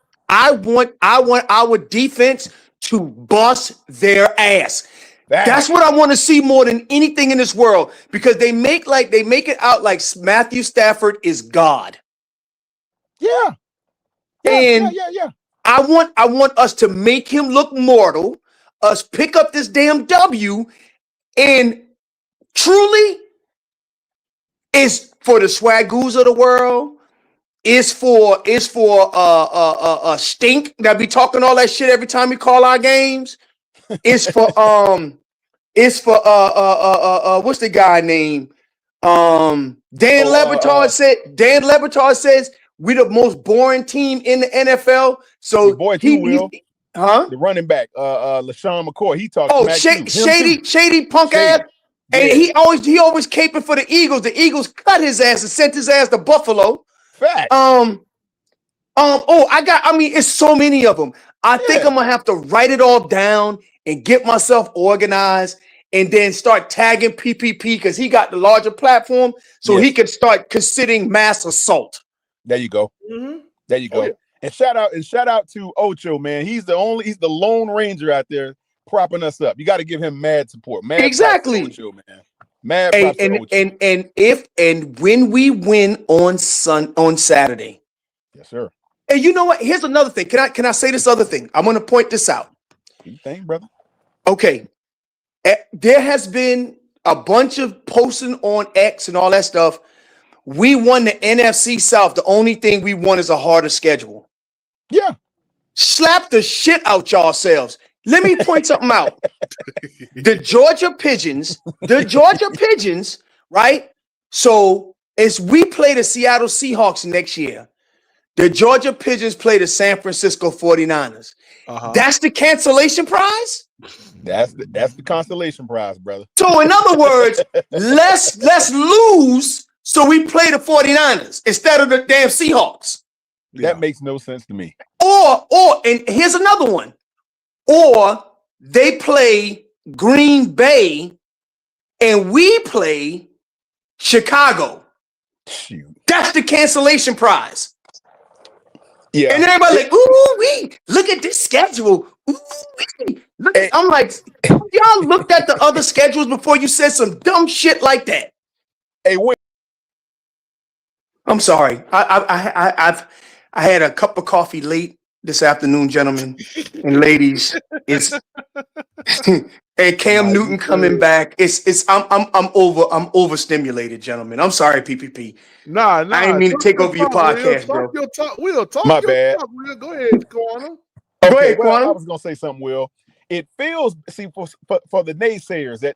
our defense to bust their ass. That's what I want to see more than anything in this world, because they make it out like Matthew Stafford is God. Yeah. Yeah. I want us to make him look mortal, us pick up this damn W, and truly is for the Swagoos of the world. Is for Stink that be talking all that shit every time we call our games. It's for what's the guy name? Dan Lebertard says we're the most boring team in the NFL. So the running back, LaShawn McCoy, he talks. Shady punk ass. And he always caping for the Eagles. The Eagles cut his ass and sent his ass to Buffalo. Fact. It's so many of them. I think I'm gonna have to write it all down and get myself organized, and then start tagging PPP because he got the larger platform, so he could start considering mass assault. There you go. There you go. Yeah. And shout out to Ocho, man. He's the Lone Ranger out there propping us up. You got to give him mad support. Exactly. Ocho, man. Mad props to Ocho. And when we win on Saturday. Yes, sir. And you know what? Here's another thing. Can I say this other thing? I'm going to point this out. You think, brother? Okay. There has been a bunch of posting on X and all that stuff. We won the NFC South. The only thing we won is a harder schedule. Yeah. Slap the shit out yourselves. Let me point something out. The Georgia Pigeons, right? So as we play the Seattle Seahawks next year, the Georgia Pigeons play the San Francisco 49ers. That's the cancellation prize? That's the consolation prize, brother. So in other words, let's lose so So we play the 49ers instead of the damn Seahawks. That makes no sense to me. Or and here's another one. Or they play Green Bay and we play Chicago. Shoot. That's the cancellation prize. Yeah. And everybody like, ooh, look at this schedule. Ooh, I'm like, y'all looked at the other schedules before you said some dumb shit like that. Hey, wait. I'm sorry. I had a cup of coffee late this afternoon, gentlemen and ladies. It's and Cam Newton coming back. I'm overstimulated, gentlemen. I'm sorry, PPP. Nah. I didn't mean to take over your podcast, bro. We'll talk. My bad. Will. Go ahead, Quanah. Go ahead, well, Quanah. I was gonna say something, Will. It feels for the naysayers that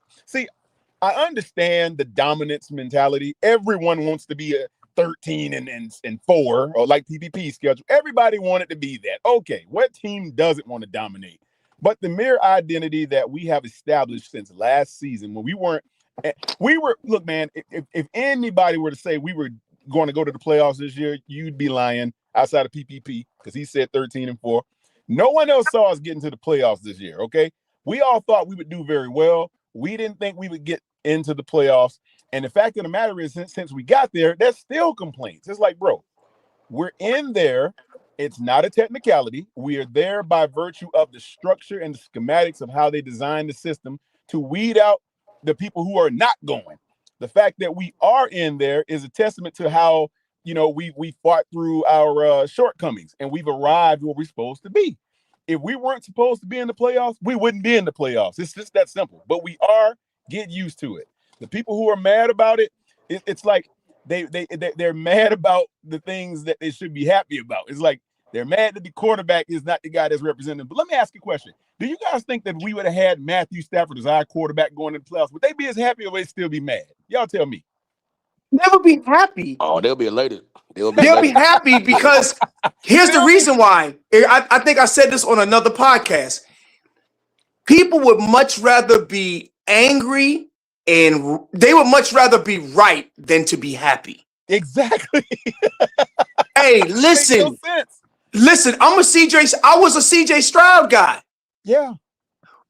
I understand the dominance mentality. Everyone wants to be a 13 and 4 or like PPP schedule. Everybody wanted to be that. Okay, what team doesn't want to dominate? But the mere identity that we have established since last season, when we were look, man. If anybody were to say we were going to go to the playoffs this year, you'd be lying. Outside of PPP, because he said 13 and 4. No one else saw us getting to the playoffs this year. Okay, we all thought we would do very well. We didn't think we would get into the playoffs. And the fact of the matter is, since we got there, there's still complaints. It's like, bro, we're in there. It's not a technicality. We are there by virtue of the structure and the schematics of how they designed the system to weed out the people who are not going. The fact that we are in there is a testament to how, we fought through our shortcomings and we've arrived where we're supposed to be. If we weren't supposed to be in the playoffs, we wouldn't be in the playoffs. It's just that simple. But we are. Get used to it. The people who are mad about it, it's like they're mad about the things that they should be happy about. It's like they're mad that the quarterback is not the guy that's represented. But let me ask you a question. Do you guys think that we would have had Matthew Stafford as our quarterback going into the playoffs? Would they be as happy or would they still be mad? Y'all tell me. Never be happy. Oh, they'll be elated. They'll be happy because here's the reason why. I think I said this on another podcast. People would much rather be angry and they would much rather be right than to be happy. Exactly. Hey, listen. Listen, I was a CJ Stroud guy. Yeah.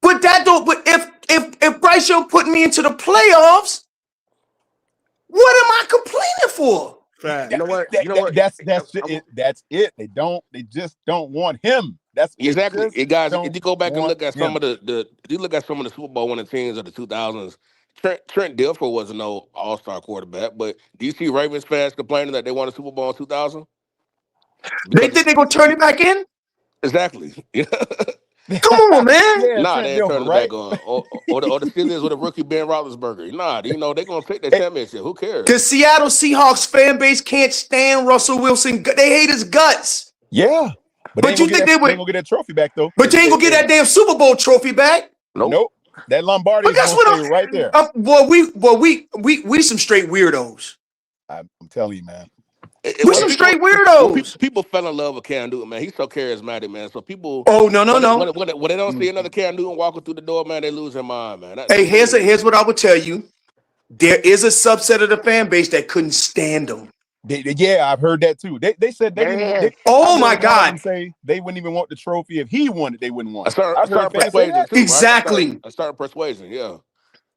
But if Bryce Young put me into the playoffs, what am I complaining for? Fact. You know what? That's it. That's it. They just don't want him. That's exactly. Hey guys, if you go back and look at some him. of the Super Bowl winning teams of the 2000s, Trent Dilfer was no all-star quarterback, but do you see Ravens fans complaining that they won a Super Bowl in 2000? They think they're gonna turn it back in? Exactly. Come on, man. Nah, they ain't turning it back on. Or the Steelers with a rookie Ben Roethlisberger. Nah, they're gonna take their championship. Who cares? Because Seattle Seahawks fan base can't stand Russell Wilson. They hate his guts. Yeah. But you think they would gonna get that trophy back though? But they ain't gonna get that damn Super Bowl trophy back. Nope. That Lombardi is gonna stay right there. We some straight weirdos. I'm telling you, man. We're some straight weirdos. People fell in love with Cam Newton, man. He's so charismatic, man. So people. Oh no. When they don't see another Cam Newton walking through the door, man, they lose their mind, man. Hey, here's what I would tell you. There is a subset of the fan base that couldn't stand him. Yeah, I've heard that too. They said oh my God! Say they wouldn't even want the trophy if he won it. They wouldn't want it. A certain persuasion, too, exactly. Right? A certain persuasion, yeah.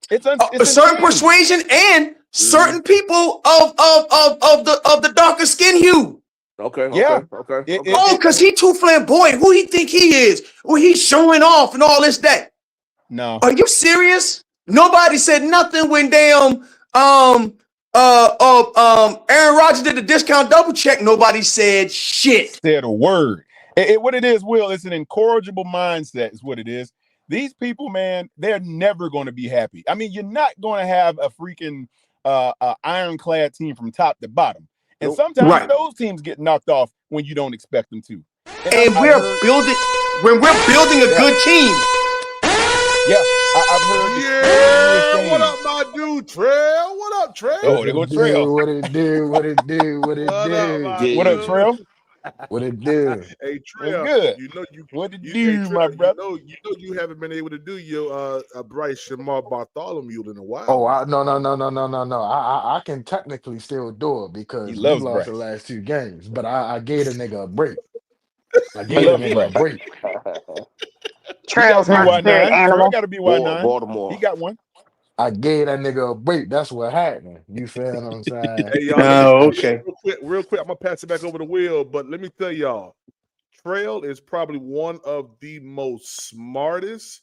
It's a certain persuasion and certain people of the darker skin hue. Okay. Because he too flamboyant. Who he think he is? Well, he's showing off and all this that. No. Are you serious? Nobody said nothing when damn Aaron Rodgers did the discount double check. Nobody said shit. Said a word. What it is, Will, it's an incorrigible mindset is what it is. These people, man, they're never going to be happy. I mean, you're not going to have a freaking ironclad team from top to bottom. And sometimes those teams get knocked off when you don't expect them to. And when we're building a good team. Yeah, I've heard. Yeah, what up, my dude, Trail? What up, Trail? Oh, they go Trail. What it do? What up, Trail? What it do? Hey What's Trail, good? you know What it hey do, my Trail, brother? you haven't been able to do your Bryce Shamar Bartholomew in a while, Oh, man. no. I can technically still do it He because we loves lost the Bryce. last 2 games, but I gave the nigga a break. I He gave the loves nigga a Bryce. break. He got a Trail's my spirit BY9. Trail animal. got a BY9. He Baltimore. got one. I gave that nigga a break. That's what happened. You feel what I'm saying? Hey y'all, let me Oh, tell y'all okay. real quick. I'm gonna pass it back over to Will, but let me tell y'all, Trail is probably one of the most smartest,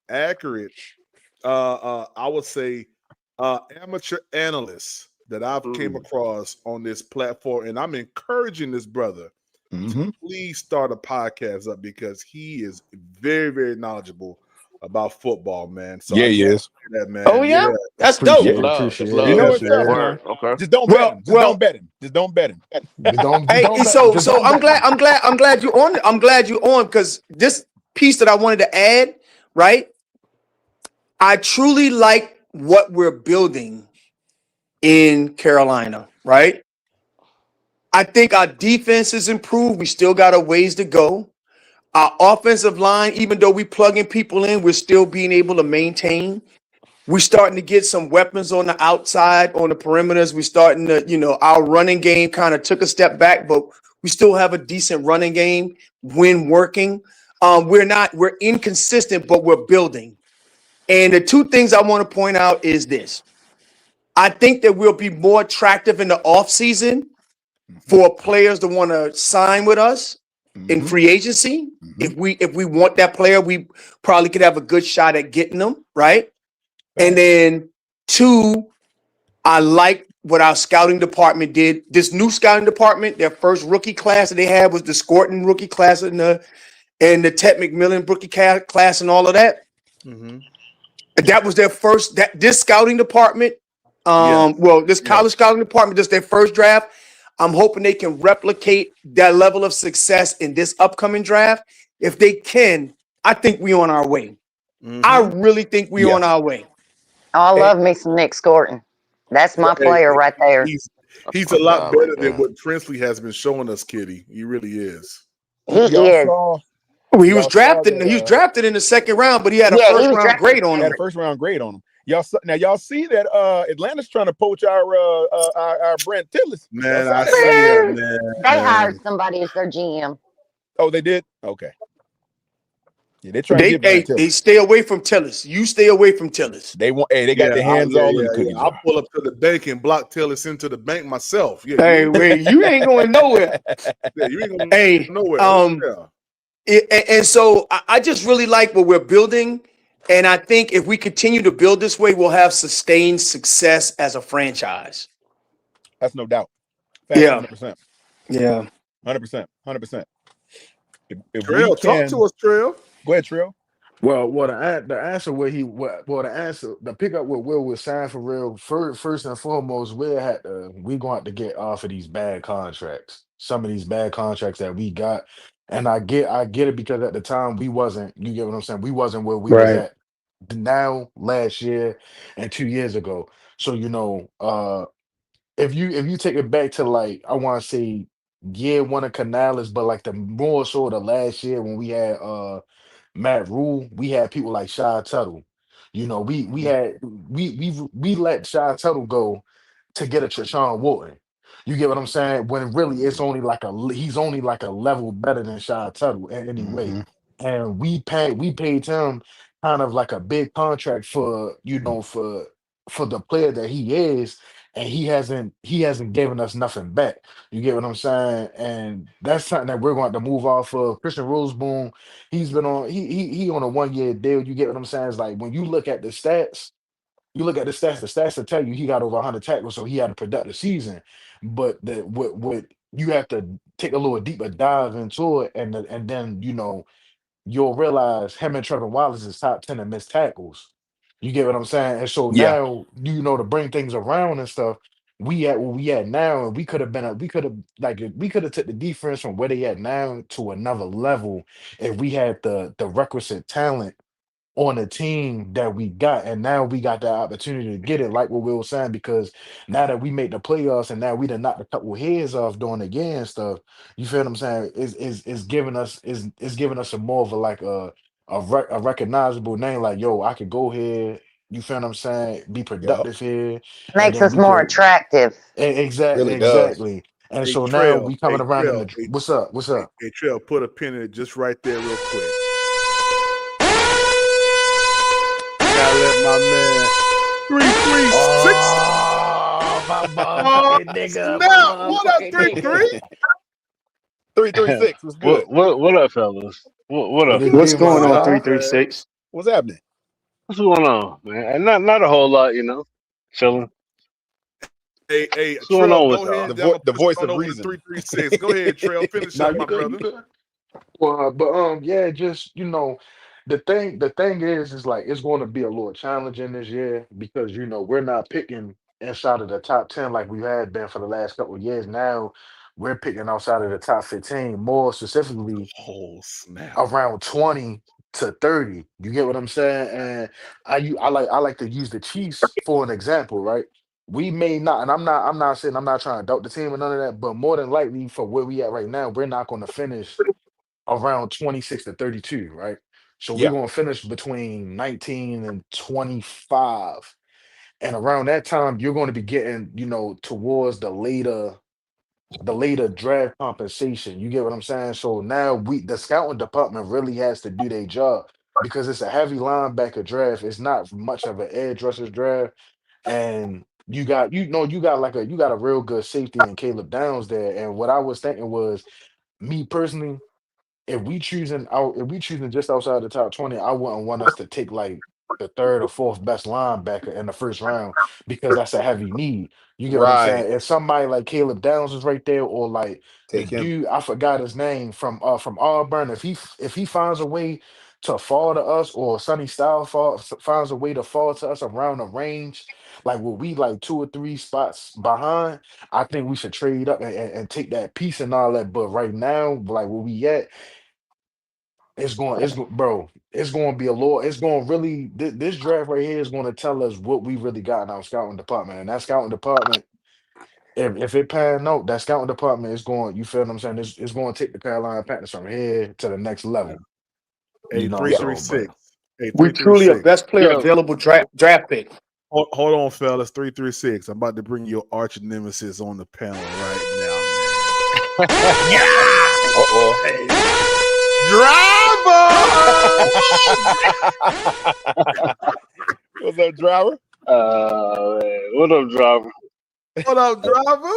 accurate, I would say, amateur analysts that I've came across on this platform, and I'm encouraging this brother to please start a podcast up because he is very, very knowledgeable about football, man. So Yeah, I just he want is. to say that, Oh man. yeah, Yeah, that's dope. It's Appreciate it. love. It's Appreciate it. You love. know yes, it's tough sir. now. Word. Okay. Just don't bet Well, him. Just don't well. bet him. Just don't bet him. Hey, Don't bet. so Just so don't I'm bet glad me. I'm glad you're on. I'm glad you're on because this piece that I wanted to add, right? I truly like what we're building in Carolina, right? I think our defense is improved. We still got a ways to go. Our offensive line, even though we plugging people in, we're still being able to maintain. We're starting to get some weapons on the outside, on the perimeters. We're starting to, our running game kind of took a step back, but we still have a decent running game when working. We're inconsistent, but we're building. And the two things I want to point out is this. I think that we'll be more attractive in the offseason for players to want to sign with us in free agency. If we want that player, we probably could have a good shot at getting them, right? And then two, I like what our scouting department did. This new scouting department, their first rookie class that they had was the Scorton rookie class and the Ted McMillan rookie class and all of that. Mm-hmm. That was their first. This scouting department, Yes, this yes. college scouting department, just their first draft. I'm hoping they can replicate that level of success in this upcoming draft. If they can, I think we on our way. I Mm-hmm. really think we Yeah. on our way. Oh, I And love me some Nick Scorton. That's my Hey, player right there. That's he's my a lot guy right better than there. what Princely has been showing us, Kitty. He really is. He Y'all is. saw he was y'all saw drafted. that He was drafted in the second round, but he had a Yeah, he first was round drafted grade on had him. a first round grade on him. Y'all see that Atlanta's trying to poach our Brent Tillis. Y'all Man, saw I that? see that, They man. hired somebody as their GM. Oh, they did? Okay. Yeah, they're trying to get Brent They Tillis. stay away from Tillis. You stay away from Tillis. They got Yeah, their hands all in the cookie I'll jar. pull up to the bank and block Tillis into the bank myself. Yeah, Hey, wait, you ain't going nowhere. yeah, you ain't going Hey, nowhere. Oh, yeah. and so I just really like what we're building. And I think if we continue to build this way, we'll have sustained success as a franchise. That's no doubt. Facts, Yeah. 100%. Yeah. 100%. 100%. If we Trail, talk can, to us, Trail. go ahead, Trill. Well, the answer the pickup what Will was saying for real. First and foremost, we going to have to get off of these bad contracts. Some of these bad contracts that we got, and I get it because at the time we wasn't. You get what I'm saying? We wasn't where we was Right. at now last year and 2 years ago. So if you take it back to like I want to say year one of Canales, but like the more so the last year when we had Matt Rule, we had people like Shy Tuttle. We let Shy Tuttle go to get a Treshaun Wharton. You get what I'm saying? When really he's only like a level better than Shy Tuttle anyway. And we paid him kind of like a big contract for the player that he is, and he hasn't given us nothing back. You get what I'm saying? And that's something that we're going to move off of. Christian Roseboom, he's been on he on a 1 year deal. You get what I'm saying? It's like when you look at the stats, the stats will tell you he got over 100 tackles, so he had a productive season. But what you have to take a little deeper dive into it, and then you'll realize him and Trevor Wallace is top 10 in missed tackles. You get what I'm saying? And so Yeah. now, to bring things around and stuff, we at where we at now, and we could have took the defense from where they at now to another level if we had the requisite talent on the team that we got, and now we got the opportunity to get it, like what we were saying, because now that we made the playoffs and now we done knocked a couple heads off doing the year and stuff, you feel what I'm saying? Is giving us is giving us a more of a like a recognizable name, like yo, I could go here, you feel what I'm saying, be Yup. productive here, and Makes then us we more could attractive. exactly, Really does. exactly. And Hey so now Trail, we coming around in the hey, what's up? What's up? hey Trail, put a pin in it just right there, real quick. Gotta let my man 336. Oh, my motherfucking nigga, Snap! my What up, motherfucking 3-3? 336 was good. What up, fellas? What What up, it What's do, fellas? my going on, guy? 336? What's happening? What's going on, man? And not a whole lot, chilling. Hey, What's going Trail, on with go y'all? ahead. Then I'm gonna The push it voice on of over to reason. 336. Go ahead, Trail. Finish No, up, you my good. You brother. good. Well, but yeah, just the thing is like it's going to be a little challenging this year because we're not picking inside of the top 10 like we had been for the last couple of years. Now we're picking outside of the top 15, more specifically Oh snap! around 20 to 30. You get what I'm saying? And I like to use the Chiefs for an example, right? We may not, and I'm not saying I'm not trying to doubt the team or none of that, but more than likely for where we at right now, we're not going to finish around 26 to 32, right? So we're Yeah. going to finish between 19 and 25. And around that time, you're going to be getting, towards the later draft compensation. You get what I'm saying? So now the scouting department really has to do their job because it's a heavy linebacker draft. It's not much of an edge rushers draft. And you got a real good safety in Caleb Downs there. And what I was thinking was me personally, if we choosing just outside the top 20, I wouldn't want us to take like the third or fourth best linebacker in the first round because that's a heavy need. You get what I'm Right. saying? If somebody like Caleb Downs is right there, or like the Take him. dude, I forgot his name from Auburn, if he finds a way to fall to us, or Sonny Style finds a way to fall to us around the range, like where we like 2 or 3 spots behind, I think we should trade up and take that piece and all that. But right now, like where we at, bro. It's going to be a lot. It's going to really. This draft right here is going to tell us what we really got in our scouting department. And that scouting department, if it pan out, that scouting department is going. You feel what I'm saying? It's going to take the Carolina Panthers from here to the next level. Hey, So, but 336. Hey, We truly a 336. best player Yo, available draft pick. Hold on, fellas. 336. I'm about to bring your arch nemesis on the panel right now, man. What's up, driver? man. What up, driver? What up, driver?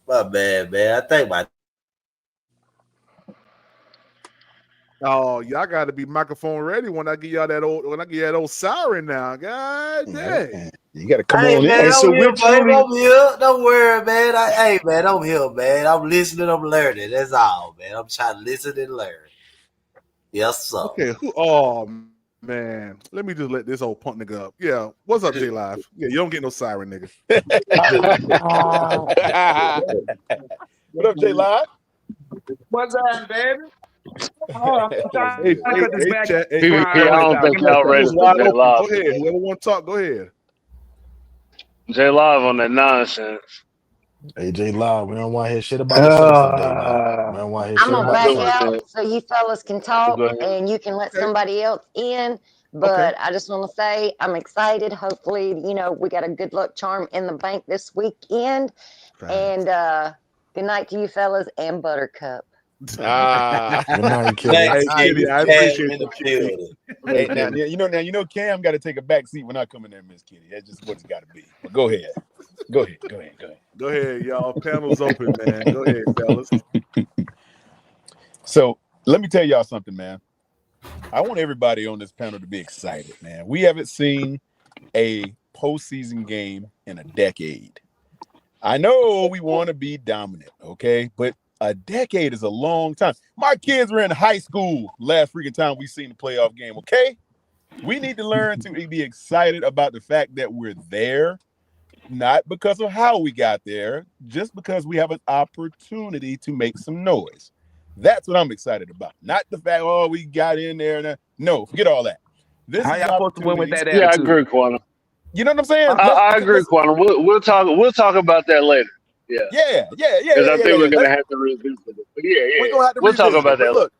My bad, man. I think my Oh, y'all got to be microphone ready when I give y'all that old siren now. God dang. You got to come Hey on man, in. Hey, so I'm here, we're babe. truly I'm here. Don't worry, man. Hey man, I'm here, man. I'm listening, I'm learning. That's all, man. I'm trying to listen and learn. Yes, sir. Okay, oh man. Let me just let this old punk nigga up. Yeah. What's up, J Live? Yeah, you don't get no siren, nigga. What up, J Live? What's up, baby? Hold on, I'm trying Hey, to cut this chat. Hey, PvP, I background noise don't out. think Give me a y'all second. ready it's for wide J open. Go Live ahead. today. Whoever want to talk, go ahead. J Live on that nonsense. AJ Live, we don't want to hear shit about the Saints today, man. We don't want to hear I'm shit gonna about the back Go Saints. out ahead. so you fellas can talk Go ahead. and you can let Okay. somebody else in. Okay. But I just want to say I'm excited. Hopefully, we got a good luck charm in the bank this weekend. And good night to you fellas and Buttercup. Good night, Kitty. Hey, Kitty, I appreciate in you, the Kitty. building. Hey, now, Cam got to take a back seat when I come in there, Miss Kitty. That's just what it's got to be. But go ahead. Go ahead. Go ahead, y'all. Panel's open, man. Go ahead, fellas. So let me tell y'all something, man. I want everybody on this panel to be excited, man. We haven't seen a postseason game in a decade. I know we want to be dominant, okay? But a decade is a long time. My kids were in high school last freaking time we seen the playoff game, okay? We need to learn to be excited about the fact that we're there, not because of how we got there, just because we have an opportunity to make some noise. That's what I'm excited about. Not the fact, oh, we got in there. No, forget all that. This How is y'all supposed to win with that Yeah, I attitude? agree, Quantum. You know what I'm saying? I agree, Quantum. We'll talk about that later. Yeah. Because I think we're gonna have to revisit it. But We're gonna have to we'll talk revisit about it. But that. look,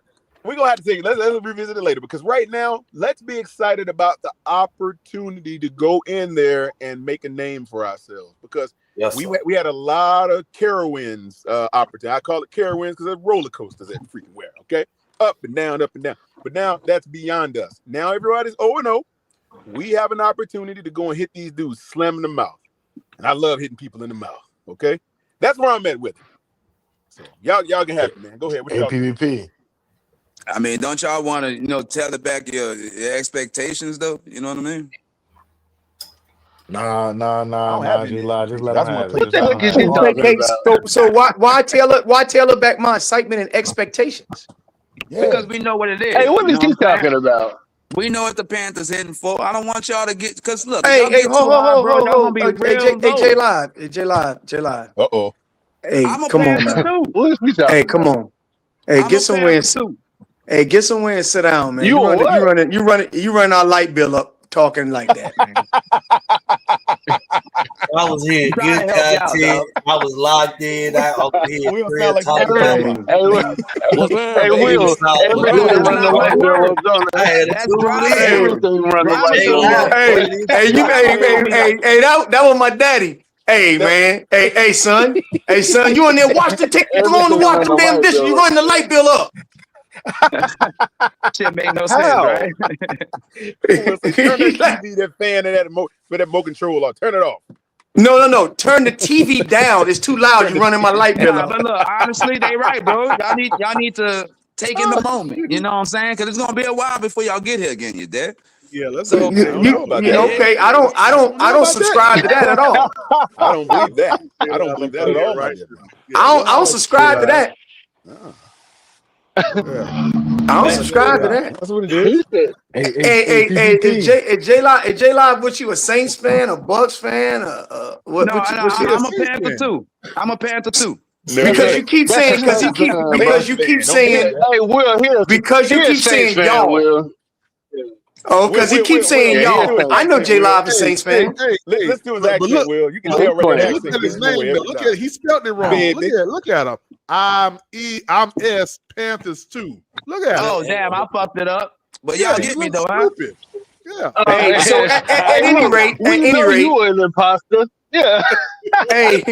we're gonna have to take let's revisit it later, because right now, let's be excited about the opportunity to go in there and make a name for ourselves, because we had a lot of Carowinds opportunity. I call it Carowinds because they're roller coasters everywhere. Okay, up and down. But now that's beyond us. Now everybody's 0-0. We have an opportunity to go and hit these dudes, slam in the mouth, and I love hitting people in the mouth. Okay, that's where I'm at with it. So y'all can have it, man. Go ahead. What y'all PvP. I mean, don't y'all want to, tell it back your expectations, though? You know what I mean? Nah, G-Live. Just let him have it. What the heck is he talking about? So why tailor back my excitement and expectations? Because we know what it is. Hey, what is he talking about? We know what the Panthers heading for. I don't want y'all to get, because look, Hey, hold. J Live. Uh-oh. Hey, I'm a come on, Panther man. too. What is he talking Hey, come about? on. Hey, I'm get a somewhere Panther and too. hey, get somewhere and sit down, man. You running our light bill up talking like that, man. I was here, good content. I was locked in. I was here. We don't sound like talking about Hey, Will, everything run the light bill up, don't it? I had a tune in. Everything run the light bill up. Hey, that was my daddy. Hey, man. Hey, son. Hey, son, you in there watch the take you on to watch them damn dishes. You running the light bill up. Shit make no How? sense, right? Turn that TV, that fan, and that remote control off. Turn it off. No. Turn the TV down. It's too loud. You're running my light bill Nah, up. but look, honestly, they right, bro. Y'all need to take in the moment. You know what I'm saying? Because it's gonna be a while before y'all get here again. You there? Yeah, let's So I don't know about that. Okay, I don't subscribe to that at all. I don't believe that. I don't believe that at all, my dear brother. I don't subscribe to that. I don't subscribe to that. That's what it is. Hey, J Live, what you, a Saints fan, a Bucks fan, what? No, I'm a Panther too. I'm a Panther too. Because you keep saying, because you keep saying, hey, Will, because you keep saying y'all. Oh, because he keeps saying y'all. I know J Live is Saints fan. Let's do his accent, Will. You can tell right now. Look at his name. Look at it. He spelled it wrong. Look at him. I'm S Panthers too. Look at it. Oh damn, I fucked it up. But y'all get me though, huh? Stupid. Yeah. Hey, so at any rate, you were an imposter. Yeah. Hey,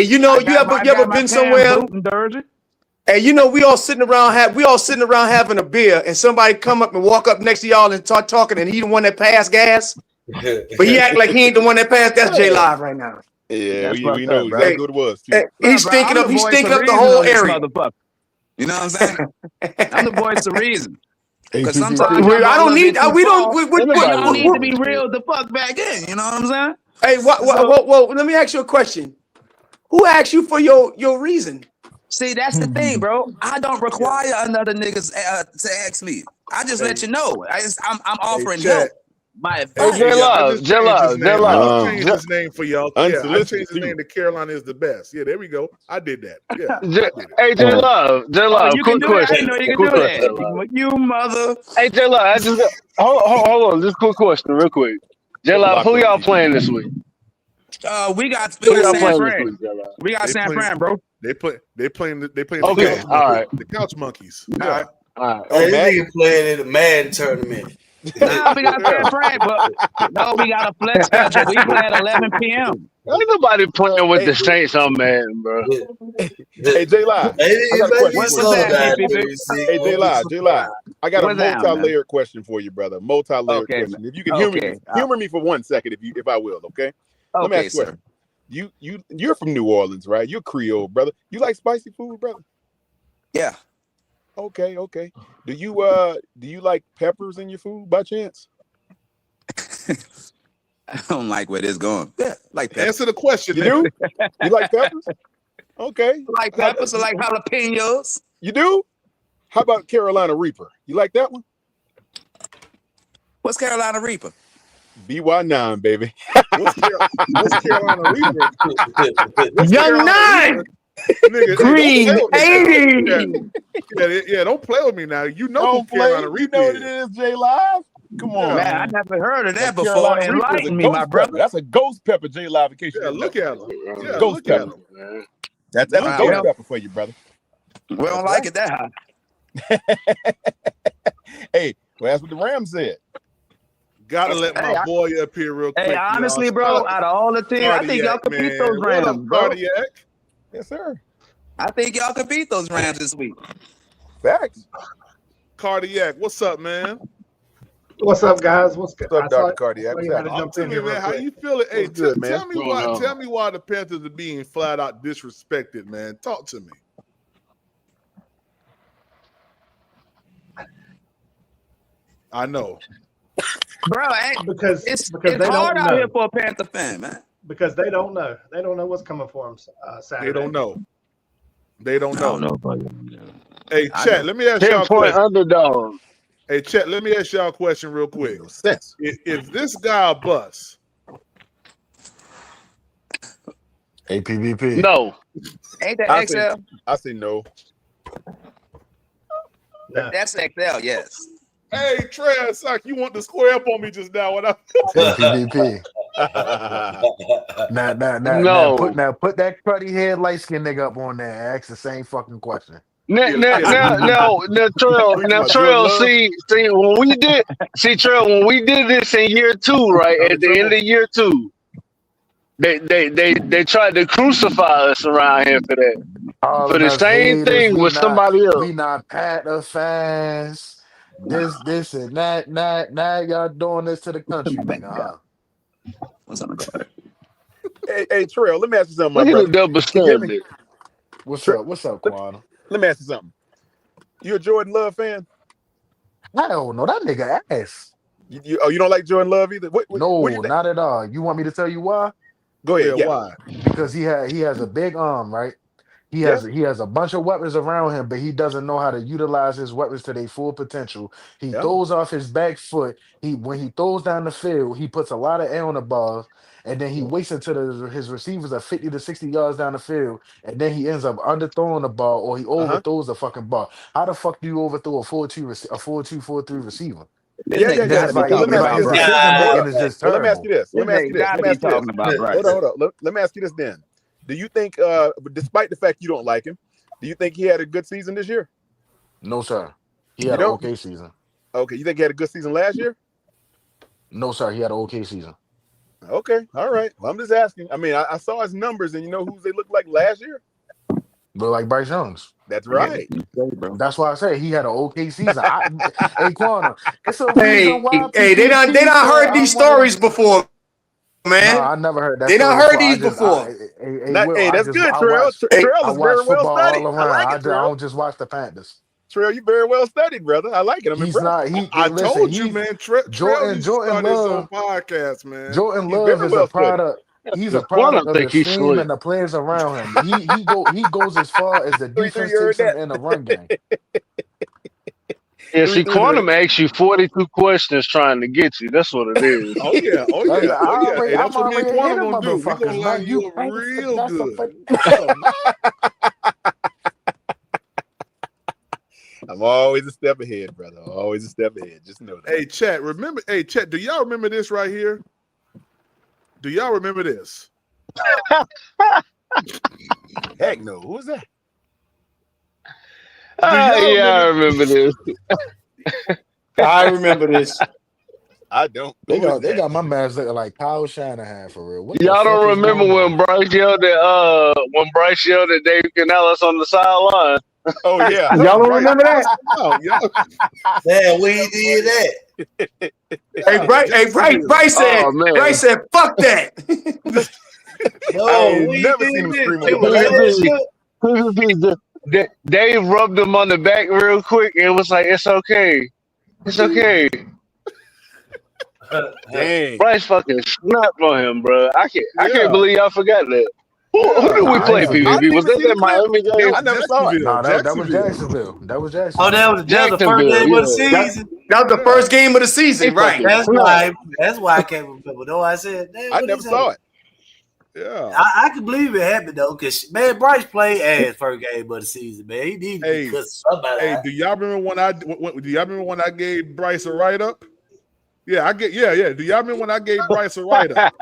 you know, you ever been somewhere? And you know, we all sitting around having a beer, and somebody come up and walk up next to y'all and start talking, and he the one that passed gas, but he act like he ain't the one that passed. That's J Live right now. Yeah, we know exactly what it was. Too. He's stinking up the whole area. You know what I'm saying? I'm the voice of reason. Because sometimes we don't need to be real the fuck back in. You know what I'm saying? Hey, well, let me ask you a question. Who asked you for your reason? See, that's the thing, bro. I don't require another niggas to ask me. I just let you know. I'm offering help. My advice. J Love. I changed his name for y'all. Yeah, I changed his name to Carolina is the best. Yeah, there we go. I did that. Yeah. Hey, J Love. Quick question. You mother. Hey, J Love. I just hold on. Just quick question, real quick. J Love, who y'all playing this week? We got San Fran. We got San Fran, bro. They playing okay, all right. The Couch Monkeys. Yeah. All right. Hey, this nigga playing in the Madden tournament. Nah, we got San Fran, but no, we got a flex schedule. We play at 11 p.m. Ain't nobody playing with the Saints on Madden, bro. Hey, J Live. I got a question. Hey, J Live. I got a multi-layered question for you, brother. Multi-layered question. If you can humor me for 1 second, if I will, okay? Let me ask you a question. You're from New Orleans, right? You're Creole, brother. You like spicy food, brother? Yeah. Okay. Do you like peppers in your food by chance? I don't like where this going. Yeah, like peppers. Answer the question. You do? You like peppers? Okay. I like peppers. I like jalapenos. You do? How about Carolina Reaper? You like that one? What's Carolina Reaper? BY9, baby. What's Carolina Reaper? Young 9. Nigga, Green hey, 80. Yeah, don't play with me now. You know Don't who Carolina play. You Reaper know what is. it is, J Live. Come on, Man, I never heard of that before. Carolina Reaper is a Enlighten me, ghost my pepper. brother. That's a ghost pepper, J Live. In case you Yeah, didn't look know. at him. Yeah, Ghost look at pepper. him. That's a ghost pepper for you, brother. We don't like it that high. Hey, well, that's what the Rams said. Gotta let my boy up here real quick. Hey, honestly, bro, out of all the teams, I think y'all could beat those Rams, What up, bro. Cardiac? Yes, sir. I think y'all could beat those Rams this week. Facts. Cardiac, what's up, man? What's up, guys? What's good? What's up, Dr. Cardiac? Talk to me, man. How you feeling? Hey, good, man? tell me why the Panthers are being flat out disrespected, man. Talk to me. I know. Bro, because it's they hard don't out know. here for a Panther fan, man. Because they don't know. They don't know what's coming for them Saturday. They don't know. They don't I know. don't know, but Hey, Chet, let me ask y'all a 10-point question. underdog. Hey, Chet, let me ask y'all a question real quick. If this guy busts, APVP. No. Ain't that I XL? I say no. That's XL, yes. hey, Trey, Sock, you want to square up on me just now? When I APVP. No. Put that cruddy head light skin nigga up on there and ask the same fucking question. Now, Trail, see, when we did this in year 2, right? At the end of year 2, they tried to crucify us around here for that. For the Us same haters, thing with somebody else. we not Panther fans. This and that. Now y'all doing this to the country, nigga. Huh? What's on the card? Hey, Trail, let me ask you something, my Look at brother. the double standard. What's up, Quantum? Let me ask you something. You a Jordan Love fan? I don't know. That nigga ass. You don't like Jordan Love either? What do No, you think? not at all. You want me to tell you why? Go ahead. Yeah. Why? Because he has a big arm, right? He has a bunch of weapons around him, but he doesn't know how to utilize his weapons to their full potential. He throws off his back foot. When he throws down the field, he puts a lot of air on the ball, and then he waits until his receivers are 50 to 60 yards down the field, and then he ends up underthrowing the ball or he overthrows the fucking ball. How the fuck do you overthrow a 4-2-4-3 receiver? Yeah. Gotta be Let talking me ask about you this. Bryce. Decision making is just Well, let me ask terrible. you this. Let me ask you this. Gotta be talking about Bryce. Hold on. Let me ask you this then. Do you think, despite the fact you don't like him, do you think he had a good season this year? No, sir. He had an okay season. Okay. You think he had a good season last year? No, sir. He had an okay season. Okay. All right. Well, I'm just asking. I mean, I saw his numbers, and you know who they looked like last year? But like Bryce Young's. That's right. That's why I say he had an okay season. Hey, Quantum, it's a reason why. Hey, they done heard these stories before, man. No, I never heard that. They done heard these before. Hey, that's good, Trail. Trail is very well studied. I like it, Trail. I don't just watch the Panthers. Trail, you very well studied, brother. I like it. I'm impressed. I told you, man. Jordan Love podcast, man. Jordan Love is a product. He's a product of the scheme and the players around him. He goes as far as the defense takes him in the run game. Yeah, see, Quantum asks you 42 questions trying to get you. That's what it is. Oh yeah. Hey, that's what me and Quantum gonna do. We're gonna line you up real good. I'm always a step ahead, brother. Always a step ahead. Just know that. Hey, Chat, remember? Hey, Chat, do y'all remember this right here? Do y'all remember this? Heck no. Who was that? I remember this. I remember this. I don't. They got my mask looking like Kyle Shanahan for real. Y'all don't remember when Bryce yelled at Dave Canales on the sideline? Oh yeah. Y'all don't remember that? Yeah, we did that. Bryce said, fuck that. No, we never seen him scream on Dave rubbed him on the back real quick and was like, "It's okay, it's okay." Dang. Bryce fucking snapped on him, bro. I can't believe y'all forgot that. Who did we play, PvP? Was that that Miami game? I never saw it. No, that was Jacksonville. That was Jacksonville. Oh, that was the first game of the season. That was the first game of the season, right? That's why I can't remember. No, I said I never saw it. Yeah. I can believe it happened though, because man, Bryce played ass first game of the season, man. He needed to cut somebody out. Do y'all remember when I gave Bryce a write up? Yeah, Do y'all remember when I gave Bryce a write up?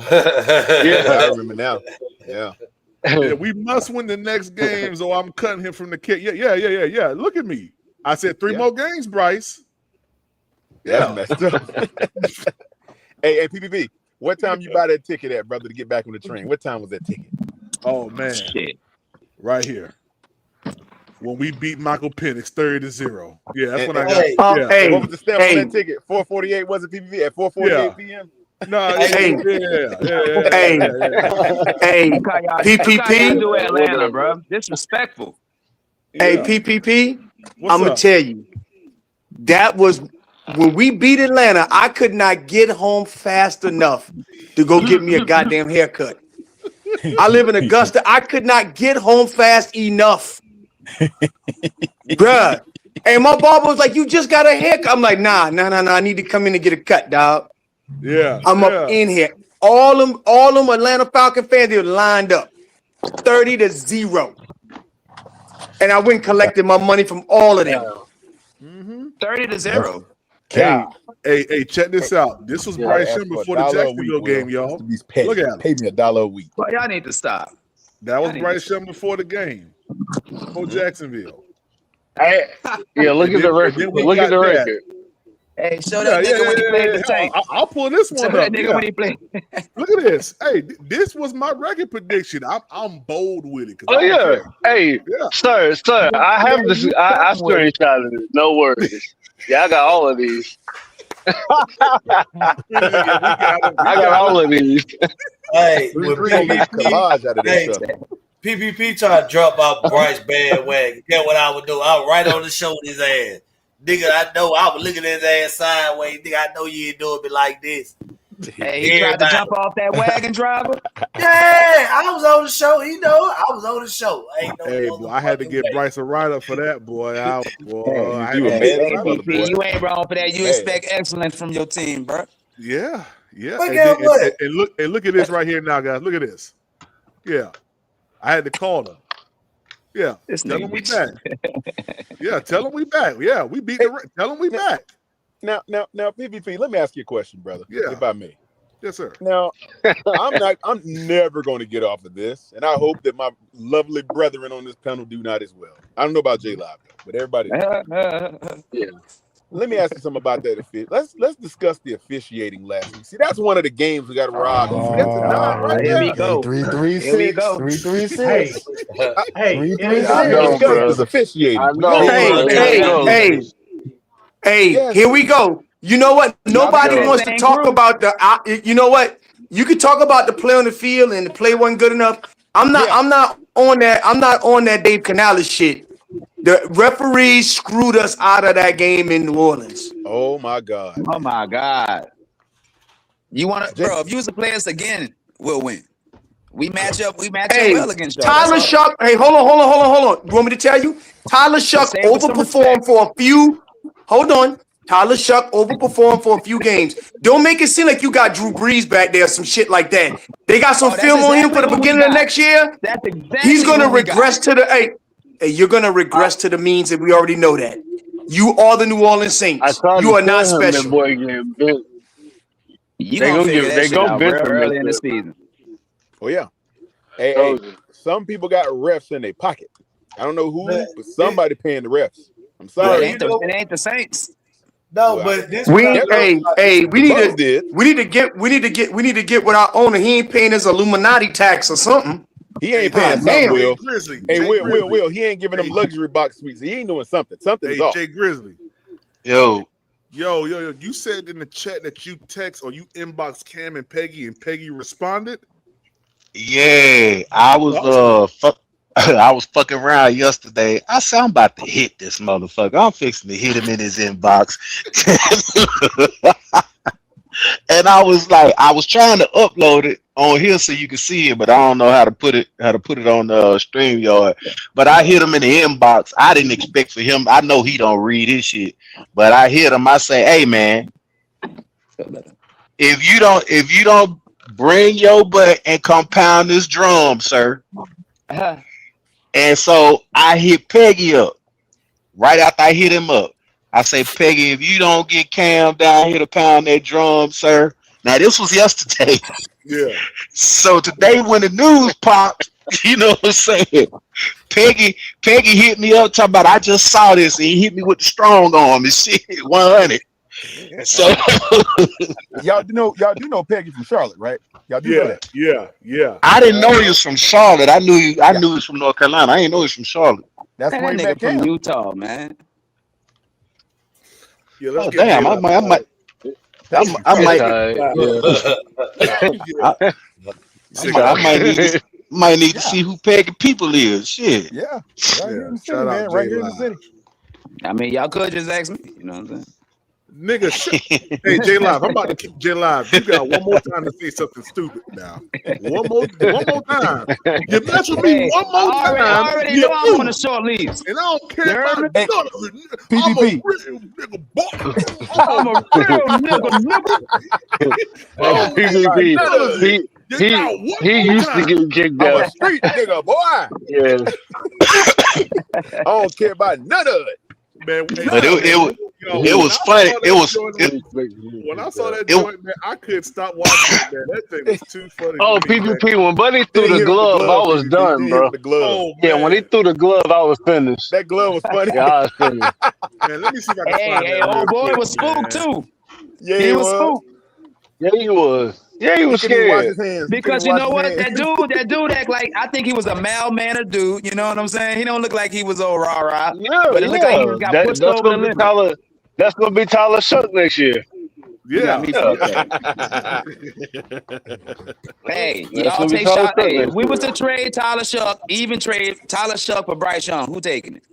Yeah, I remember now. Yeah. Yeah, we must win the next games, or I'm cutting him from the kit. Yeah. Look at me. I said 3 more games, Bryce. That's messed up. Hey, PPP, what time you buy that ticket at, brother, to get back on the train? What time was that ticket? Oh man, right here. When we beat Michael Penix 30-0. Yeah, that's when I got. What was the stamp on that ticket? 4:48 was it, PPP? At 4:48 p.m. No, PPP do Atlanta, bro. Disrespectful. Hey, PPP, I'm gonna tell you, that was when we beat Atlanta. I could not get home fast enough to go get me a goddamn haircut. I live in Augusta. I could not get home fast enough, bruh. And my barber was like, "You just got a haircut." I'm like, "Nah. I need to come in and get a cut, dog." Yeah, I'm up in here. All them Atlanta Falcon fans, they were lined up 30-0. And I went and collected my money from all of them. 30-0. Hey, check this out. This was Bryce Young before the Jacksonville game, y'all. Look at him. Pay me $1 a week. Well, y'all need to stop. That was Bryce Young before the game. Before Jacksonville. Look at the record. Look at the record. Hey, show that nigga when he played the tank. I'll pull this one show up. That nigga when he played. Look at this. Hey, this was my record prediction. I'm bold with it. Oh yeah. Hey, sir, I have this. I screenshotted it. No worries. Yeah, I got all of these. I got all of these. Hey, PPP tried to drop out Bryce bandwagon. Get what I would do? I was right on the shoulder his ass. Nigga, I know I was looking at his ass sideways. Nigga, I know you ain't doing me like this. Hey, he tried to jump off that wagon driver. Yeah, I was on the show. You know, I was on the show. I had to get Bryce a write-up for that, boy. You ain't wrong for that. You expect excellence from your team, bro. Yeah. And look at this right here now, guys. Look at this. Yeah. I had to call her. Yeah. Tell him we back. Yeah, tell him we back. Yeah, we beat the tell him we back. Now, PPP, let me ask you a question, brother. Yeah. If I may. Yes, sir. Now, I'm never going to get off of this, and I hope that my lovely brethren on this panel do not as well. I don't know about J Live, but everybody. Yeah. Let me ask you something about that. Let's discuss the officiating last week. See, that's one of the games we got to rob. That's a nine right Here there. we go. 3-3-6. 3-3-6. Hey, 3-3-6. It's officiating. Hey, here we go. You know what? Nobody wants to talk about the. You know what? You can talk about the play on the field and the play wasn't good enough. I'm not on that. I'm not on that Dave Canales shit. The referees screwed us out of that game in New Orleans. Oh my God. You want to, bro? If you was to play us again, we'll win. We match up well against y'all. Tyler Shuck. Hey, hold on. You want me to tell you? Tyler Shuck overperformed for a few. Hold on. Tyler Shuck overperformed for a few games. Don't make it seem like you got Drew Brees back there, some shit like that. They got some film on him for the beginning of next year. That's exactly He's going to regress to the Hey, you're going to regress to the means that we already know that. You are the New Orleans Saints. You are not special. Boy, they go early in the season. Oh yeah. Hey, some people got refs in their pocket. I don't know who, but somebody paying the refs. I'm sorry. It ain't the Saints. No, but this we need to get with our owner. He ain't paying his Illuminati tax or something. He ain't paying something, Will. Will. He ain't giving them luxury box suites. He ain't doing something. Something's off. Jay Grizzly. Yo. You said in the chat that you text or you inbox Cam and Peggy responded? Yeah, I was I was fucking around yesterday. I said I'm about to hit this motherfucker. I'm fixing to hit him in his inbox. And I was like, I was trying to upload it on here so you can see it, but I don't know how to put it on the StreamYard. But I hit him in the inbox. I didn't expect for him. I know he don't read his shit, but I hit him. I say, hey man, if you don't bring your butt and come pound this drum, sir. And so I hit Peggy up right after I hit him up. I say, Peggy, if you don't get Cam down here to pound that drum, sir. Now, this was yesterday. Yeah. So today when the news popped, you know what I'm saying? Peggy hit me up talking about, I just saw this, and he hit me with the strong arm and shit, 100. So y'all do know Peggy from Charlotte, right? Y'all do know that. Yeah. I didn't know he was from Charlotte. I knew he was from North Carolina. I didn't know he was from Charlotte. That's Man, where he that met nigga from Cam. Utah, man. Yeah, let's Oh, get damn, I might. Might need to see who Peggy people is. Shit. Yeah. Right here in the city, Shout out man. Right J here in the Live. city. I mean, y'all could just ask me. You know what I'm saying? Nigga, hey J Live, I'm about to kick J Live. You got one more time to say something stupid now. One more time. You mess with me one more time. I already know I'm on a short lease. And I don't care about none of it. PPP. I'm a real nigga, Hey, PPP. He used to get kicked I'm out. a street nigga, boy. Yeah. I don't care about none of it. Man, But it was funny. When I saw that joint, man, I couldn't stop watching it, man. That thing was too funny. Oh, PPP, when Buddy threw the glove, I was done, bro. Yeah, when he threw the glove, I was finished. That glove was funny. Yeah, I was finished. Man, let me see if I can find Hey, that. old boy was spooked too. Yeah, he was spooked. Yeah, he was. Yeah, he was scared. Because you know what? That dude act like, I think he was a mild-mannered dude. You know what I'm saying? He don't look like he was old rah-rah. Yeah, but it looked like he just got pushed over the limit. That's gonna be Tyler Shuck next year. Yeah. Hey, That's y'all gonna be take Tyler shot. Shuck Hey, if next we year. was to trade Tyler Shuck, even trade Tyler Shuck for Bryce Young, who taking it?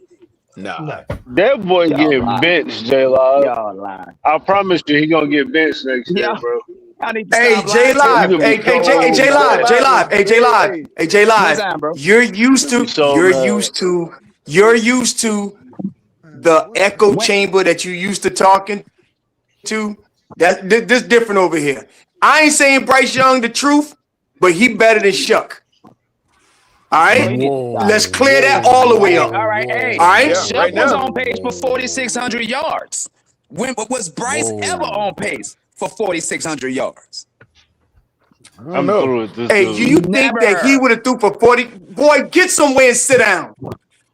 No. That boy Y'all getting lying. benched, J-Live. Y'all lying. I promise you, he gonna get benched next year, bro. Hey, J Live. Hey, J Live. Hey, J Live. You're used to the echo chamber that you used to talking to. That this different over here. I ain't saying Bryce Young the truth, but he better than Shuck. All right, let's clear that all the way up. All right, hey, all right. Shuck was on pace for 4,600 yards. When was Bryce ever on pace for 4,600 yards? I'm through with this. Hey, dude. you think that he would have threw for 40? Boy, get somewhere and sit down.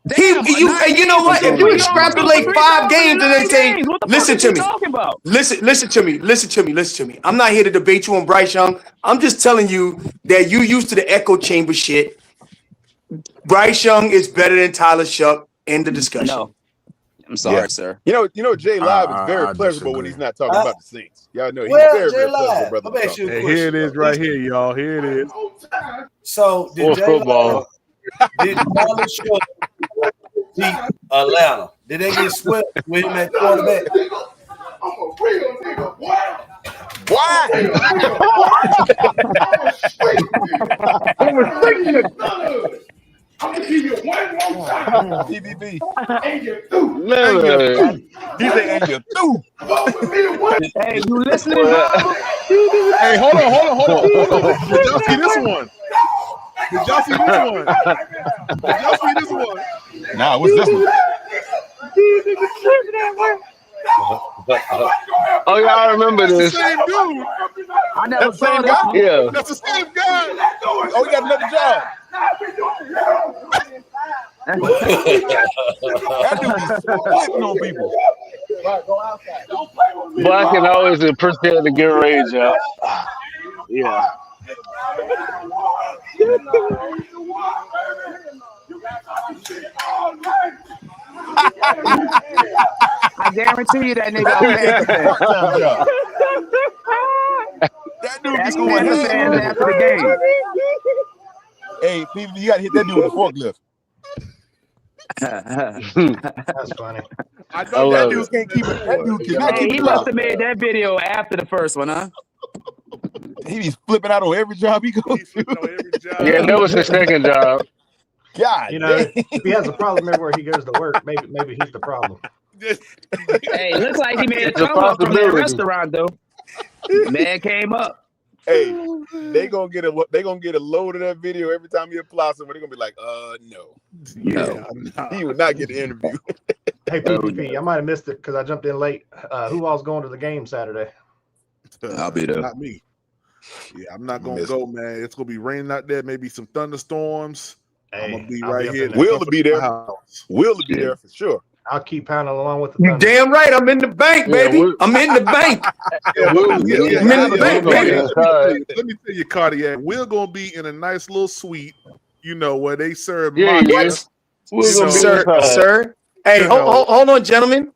And you know what? If you extrapolate 5 games and then say, listen to me. Listen to me. I'm not here to debate you on Bryce Young. I'm just telling you that you used to the echo chamber shit. Bryce Young is better than Tyler Shuck. End the discussion. No. I'm sorry, sir. You know, J Live is very pleasurable when he's not talking about the Saints. Y'all know he's Well, very J-Live, pleasurable, brother. let me ask you a Hey, question. here it is right here, y'all. Here it is. So did football. Did Tyler Shuck beat Atlanta? Did they get swept with him at quarterback? Why? I'm gonna give you one more time. PPP. And you're through. He said, and you're through. Hey, you listening, bro? Hey, hold on. Did y'all see this one? Nah, what's this one? Oh yeah, I remember this. Same dude. I never saw same this. guy? Yeah. That's the same guy. Oh, he got another job. That dude is splitting on people. But I can always appreciate the good rage out. Yeah. I guarantee you that nigga on Part-time job. That dude That's be going the fans after the game. Hey, people, you gotta hit that dude with a forklift. That's funny. I know that dude can't keep it. That dude cannot Hey, keep he it must up. have made that video after the first one, huh? He be flipping out on every job he goes to. Yeah, that was his second job. God, You know, dang. if he has a problem everywhere he goes to work, maybe he's the problem. Hey, looks like he made a It's a come up from that possibility. restaurant, though. Man came up. Hey, they gonna get a load of that video every time he applies somewhere. They're gonna be like, no. No. He would not get the interview. Hey, PvP, I might have missed it because I jumped in late. Who all's going to the game Saturday? I'll be there. Not me. Yeah, I'm not gonna go, man. It's gonna be raining out there, maybe some thunderstorms. I'm gonna be right here. Will to be there. Will to be there for sure. I'll keep pounding along with the You thunder. damn right. I'm in the bank, baby. I'm in the bank. I'm in the bank, baby. Let me tell you, Cardiac, we're gonna be in a nice little suite, where they serve Sir. Hey, hold on, gentlemen.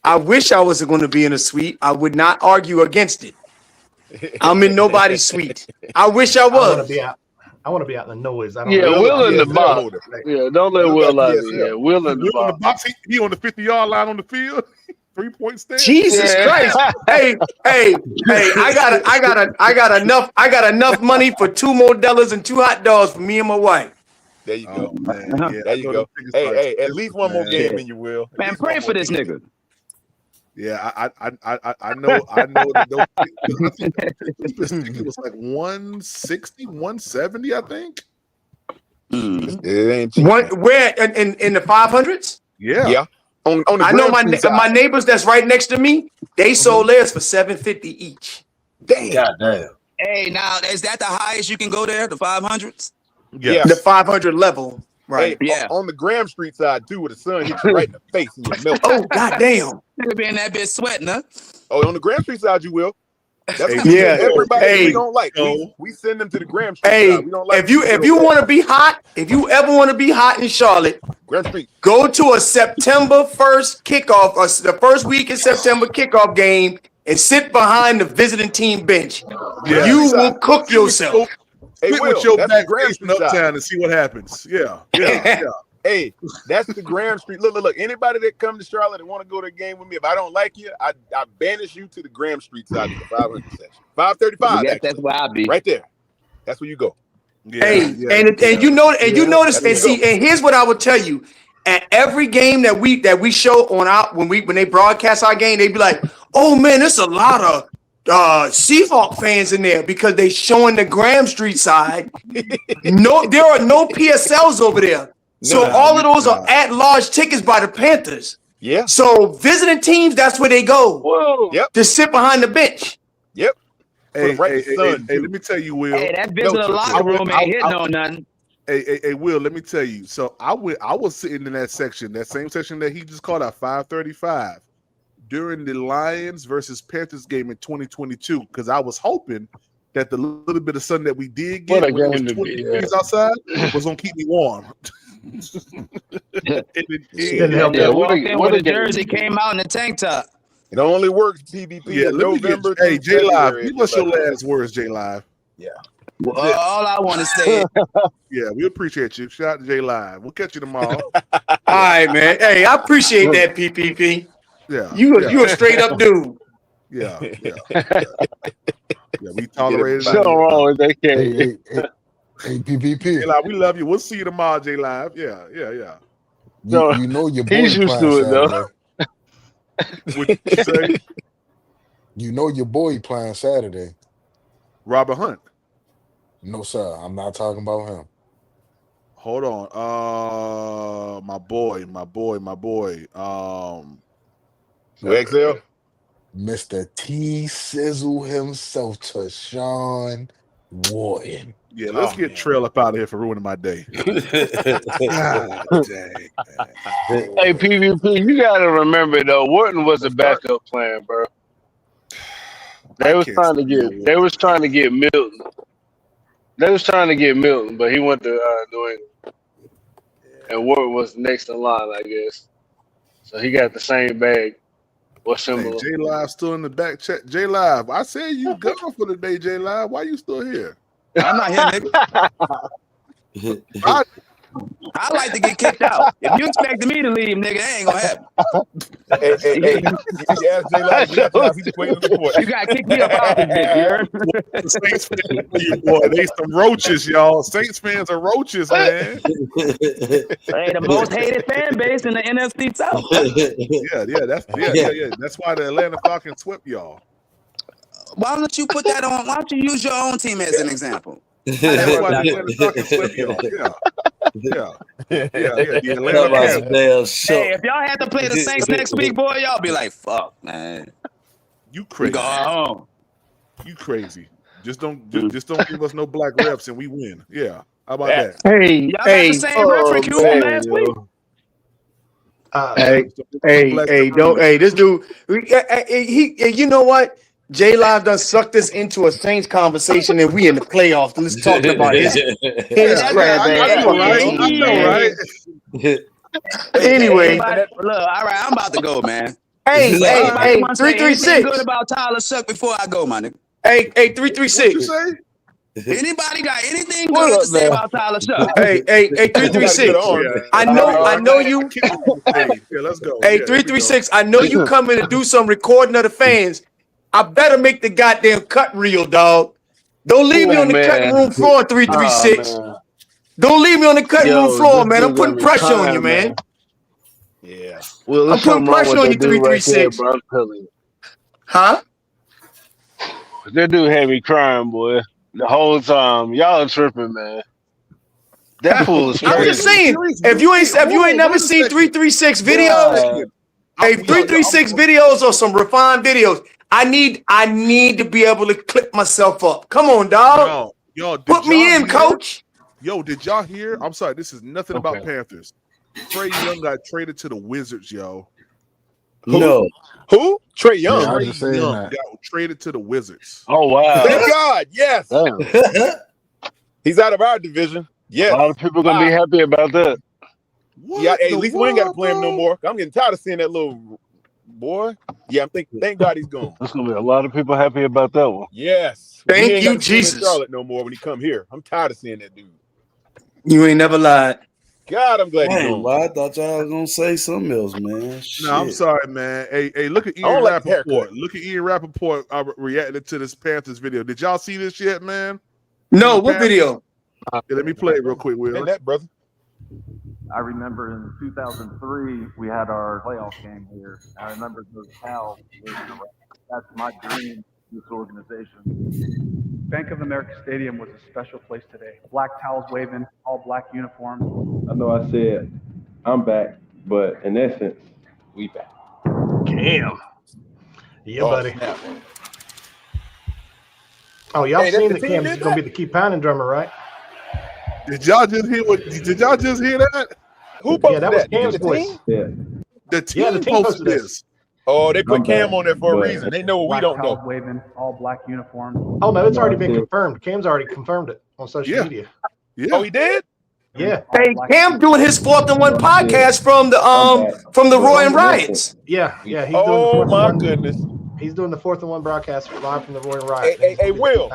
I wish I was going to be in a suite. I would not argue against it. I'm in nobody's suite. I wish I was. I want to be out in the noise. I don't Yeah, know. Will in the box. Yeah, don't let Will out. Yeah, Will in the box. He on the 50-yard line on the field. 3-point stand. Jesus Christ! Hey! I got enough money for 2 Modelo's and 2 hot dogs for me and my wife. There you go, man. Yeah, there you go. Hey, at least one more game in you, Will. Man, pray for this nigga. Yeah, I know that those, I think it was like 160, 170, I think. It ain't Where in the 500s? Yeah. On the I know my neighbors that's right next to me. They sold theirs for $750 each. Damn. God damn. Hey, now is that the highest you can go there? The 500s? Yeah. The 500 level. Right. Hey, Yeah. On the Graham Street side too, where the sun hits you right in the face and you melt. Oh, goddamn. Nigga be in that bitch sweating, huh? Oh, on the Graham Street side, you will. That's everybody we don't like. We send them to the Graham Street side. We don't like. If you want to be hot, if you ever want to be hot in Charlotte, Graham Street. Go to a September 1st kickoff or the first week in September kickoff game and sit behind the visiting team bench. Yeah. You will cook yourself. Hey, Sit with your back facing uptown and see what happens. Yeah. Hey, that's the Graham Street. Look. Anybody that come to Charlotte and want to go to a game with me, if I don't like you, I banish you to the Graham Street side of the 500 section. 535. Yes, that's where I be. Right there. That's where you go. And you notice and see, and here's what I would tell you. At every game that we show on our when they broadcast our game, they be like, "Oh man, there's a lot of Seahawk fans in there because they showing the Graham Street side." No, there are no PSLs over there. So all of those are at-large tickets by the Panthers. Yeah. So visiting teams, that's where they go. Whoa. Yep. To sit behind the bench. Yep. Hey, let me tell you, Will. Hey, that visitor locker room ain't hitting on nothing. Hey, Will, let me tell you. So I was sitting in that section, that same section that he just called out, 535, during the Lions versus Panthers game in 2022, because I was hoping that the little bit of sun that we did get, when it was 20 degrees outside, was gonna keep me warm. What the jersey came out in the tank top. It only works PvP in November. Hey, J Live, give us your last words, J Live. Yeah. Well, all I want to say is, yeah, we appreciate you. Shout out to J Live. We'll catch you tomorrow. All right, man. Hey, I appreciate that, PPP. Yeah, you a straight up dude. Yeah, we tolerated. Something wrong with that kid. Hey, PPP. J Live, we love you. We'll see you tomorrow, J Live. Yeah. You know your boy He's used to it though. What you say? You know your boy playing Saturday. Robert Hunt. No, sir. I'm not talking about him. Hold on. My boy. XL? Mr. T Sizzle himself, Tashawn Wharton. Yeah, let's get Trail up out of here for ruining my day. God dang, Hey, PvP, you got to remember though, Wharton was a backup plan, bro. They was trying to get Milton. They was trying to get Milton, but he went to New England. And Wharton was next in line, I guess. So he got the same bag. What similar? Hey, J Live still in the back check. J Live, I said you gone for the day, J Live. Why you still here? I'm not here, nigga. I like to get kicked out. If you expected me to leave, nigga, that ain't gonna happen. Hey, you ask J Live, he's waiting on the court. You gotta kick me up out this bitch, you heard? The Saints fans, boy, they some roaches, y'all. Saints fans are roaches, man. Hey, the most hated fan base in the NFC South. Yeah. That's why the Atlanta Falcons swept y'all. Why don't you put that on? Why don't you use your own team as an example? That's why the Atlanta Falcons swept y'all. Yeah. The Atlanta Falcons. Hey, if y'all had to play the Saints next week, boy, y'all be like, fuck, man. You crazy. Go home. You crazy. Just don't give us no black refs and we win. Yeah. How about that? Hey, y'all got the same referee cue from last week. This dude, you know what? J Live done sucked us into a Saints conversation and we in the playoffs. Let's talk about his crab ass. I know, right? Anyway, look, all right, I'm about to go, man. Hey, 336. Good about Tyler Shuck before I go, my nigga. Hey, 336. Anybody got anything good to say about Tyler Shuck? Hey, 336. I know you. Yeah, let's go. Hey, 336. I know you coming to do some recording of the fans. I better make the goddamn cut reel, dog. Don't leave me on the cutting room floor, 336. Don't leave me on the cutting room floor, man. I'm putting pressure on you, man. Yeah. Well, I'm putting pressure on you, 336. Right, huh? That dude had me crying, boy. The whole time. Y'all are tripping, man. That fool is crazy. I'm just saying, if you ain't never seen 336 videos, hey, 336 videos or some refined videos. I need to be able to clip myself up. Come on, dog. Yo, put me in, coach. Yo, did y'all hear? I'm sorry, this is nothing about Panthers. Trey Young got traded to the Wizards, yo. Who? Trey Young. Yeah, Trey Young got traded to the Wizards. Oh, wow. Thank God. Yes. He's out of our division. Yes. A lot of people going to be happy about that. Yeah, hey, at least we ain't got to play him no more. I'm getting tired of seeing that little boy. Yeah, I'm thinking, thank God he's gone. There's going to be a lot of people happy about that one. Yes. Thank you, Jesus. Charlotte no more when he come here. I'm tired of seeing that dude. You ain't never lied. God, I'm glad he's gone. Well, I thought y'all was gonna say something else, man. No, I'm sorry, man. Hey, look at Ian Rappaport. Look at Ian Rappaport reacting to this Panthers video. Did y'all see this yet, man? No, what video? Yeah, let me play it real quick, Will. That brother. I remember in 2003 we had our playoff game here. I remember those towels. That's my dream. This organization. Bank of America Stadium was a special place today. Black towels waving, all black uniforms. I know I said I'm back, but in essence, we back. Damn. Yeah, buddy. Snap. Oh, y'all seen that Cam's gonna be the key pounding drummer, right? Did y'all just hear that? Who posted that? Was Cam's voice. Yeah. The team posted this. Oh, they put Cam on there for a reason. They know what we don't know. Waving, all black uniforms. Oh no, it's already been confirmed. Cam's already confirmed it on social media. Yeah. Oh, he did? Yeah. Hey, Cam doing his 4th and 1 podcast from the Roy and Riots. Yeah. He's doing oh my goodness. He's doing the 4th and 1 broadcast live from the Roy and Riots. Hey, Will.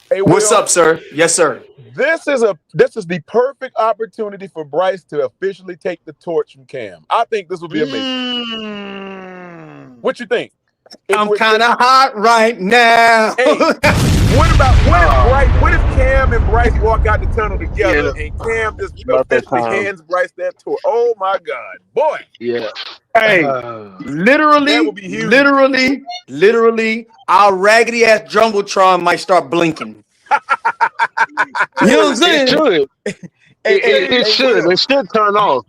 Hey, what's up, sir? Yes, sir. This is the perfect opportunity for Bryce to officially take the torch from Cam. I think this would be amazing. What you think? I'm kind of hot right now. Hey, what if Cam and Bryce walk out the tunnel together and Cam just officially hands Bryce that torch? Oh my God, boy! Yeah. Hey, literally, our raggedy ass jumbotron might start blinking. You know what I'm saying? It should. It should turn off.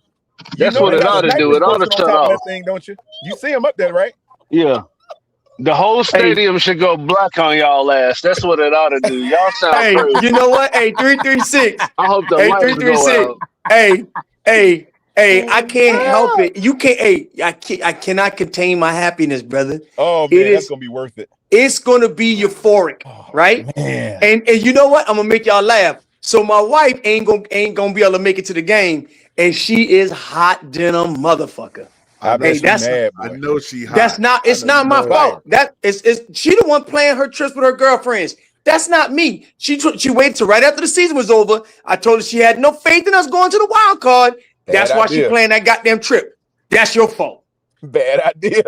That's what it ought to do. It ought to turn off. Thing, don't you? You see him up there, right? Yeah. The whole stadium should go black on y'all ass. That's what it ought to do. Y'all sound crazy. You know what? Hey, 336. I hope the lights go out. Hey, I can't help it. You can't. Hey, I cannot contain my happiness, brother. Oh man, that's gonna be worth it. It's gonna be euphoric, right? Man. And you know what? I'm gonna make y'all laugh. So my wife ain't gonna be able to make it to the game, and she is hot denim motherfucker. I know she hot. That's not. It's not my fault. That is she the one playing her trips with her girlfriends. That's not me. She waited till right after the season was over. I told her she had no faith in us going to the wild card. That's why she playing that goddamn trip. That's your fault. Bad idea.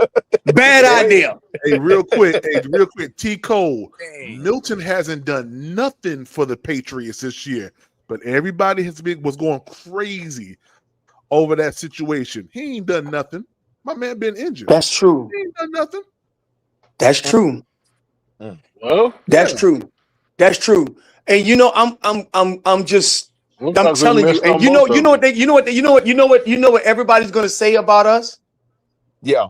Bad idea. Hey, real quick. T. Cole. Milton hasn't done nothing for the Patriots this year, but everybody was going crazy over that situation. He ain't done nothing. My man been injured. That's true. He ain't done nothing. That's true. Well, That's true. That's true. And you know, I'm telling you. And you know what everybody's gonna say about us. Yeah.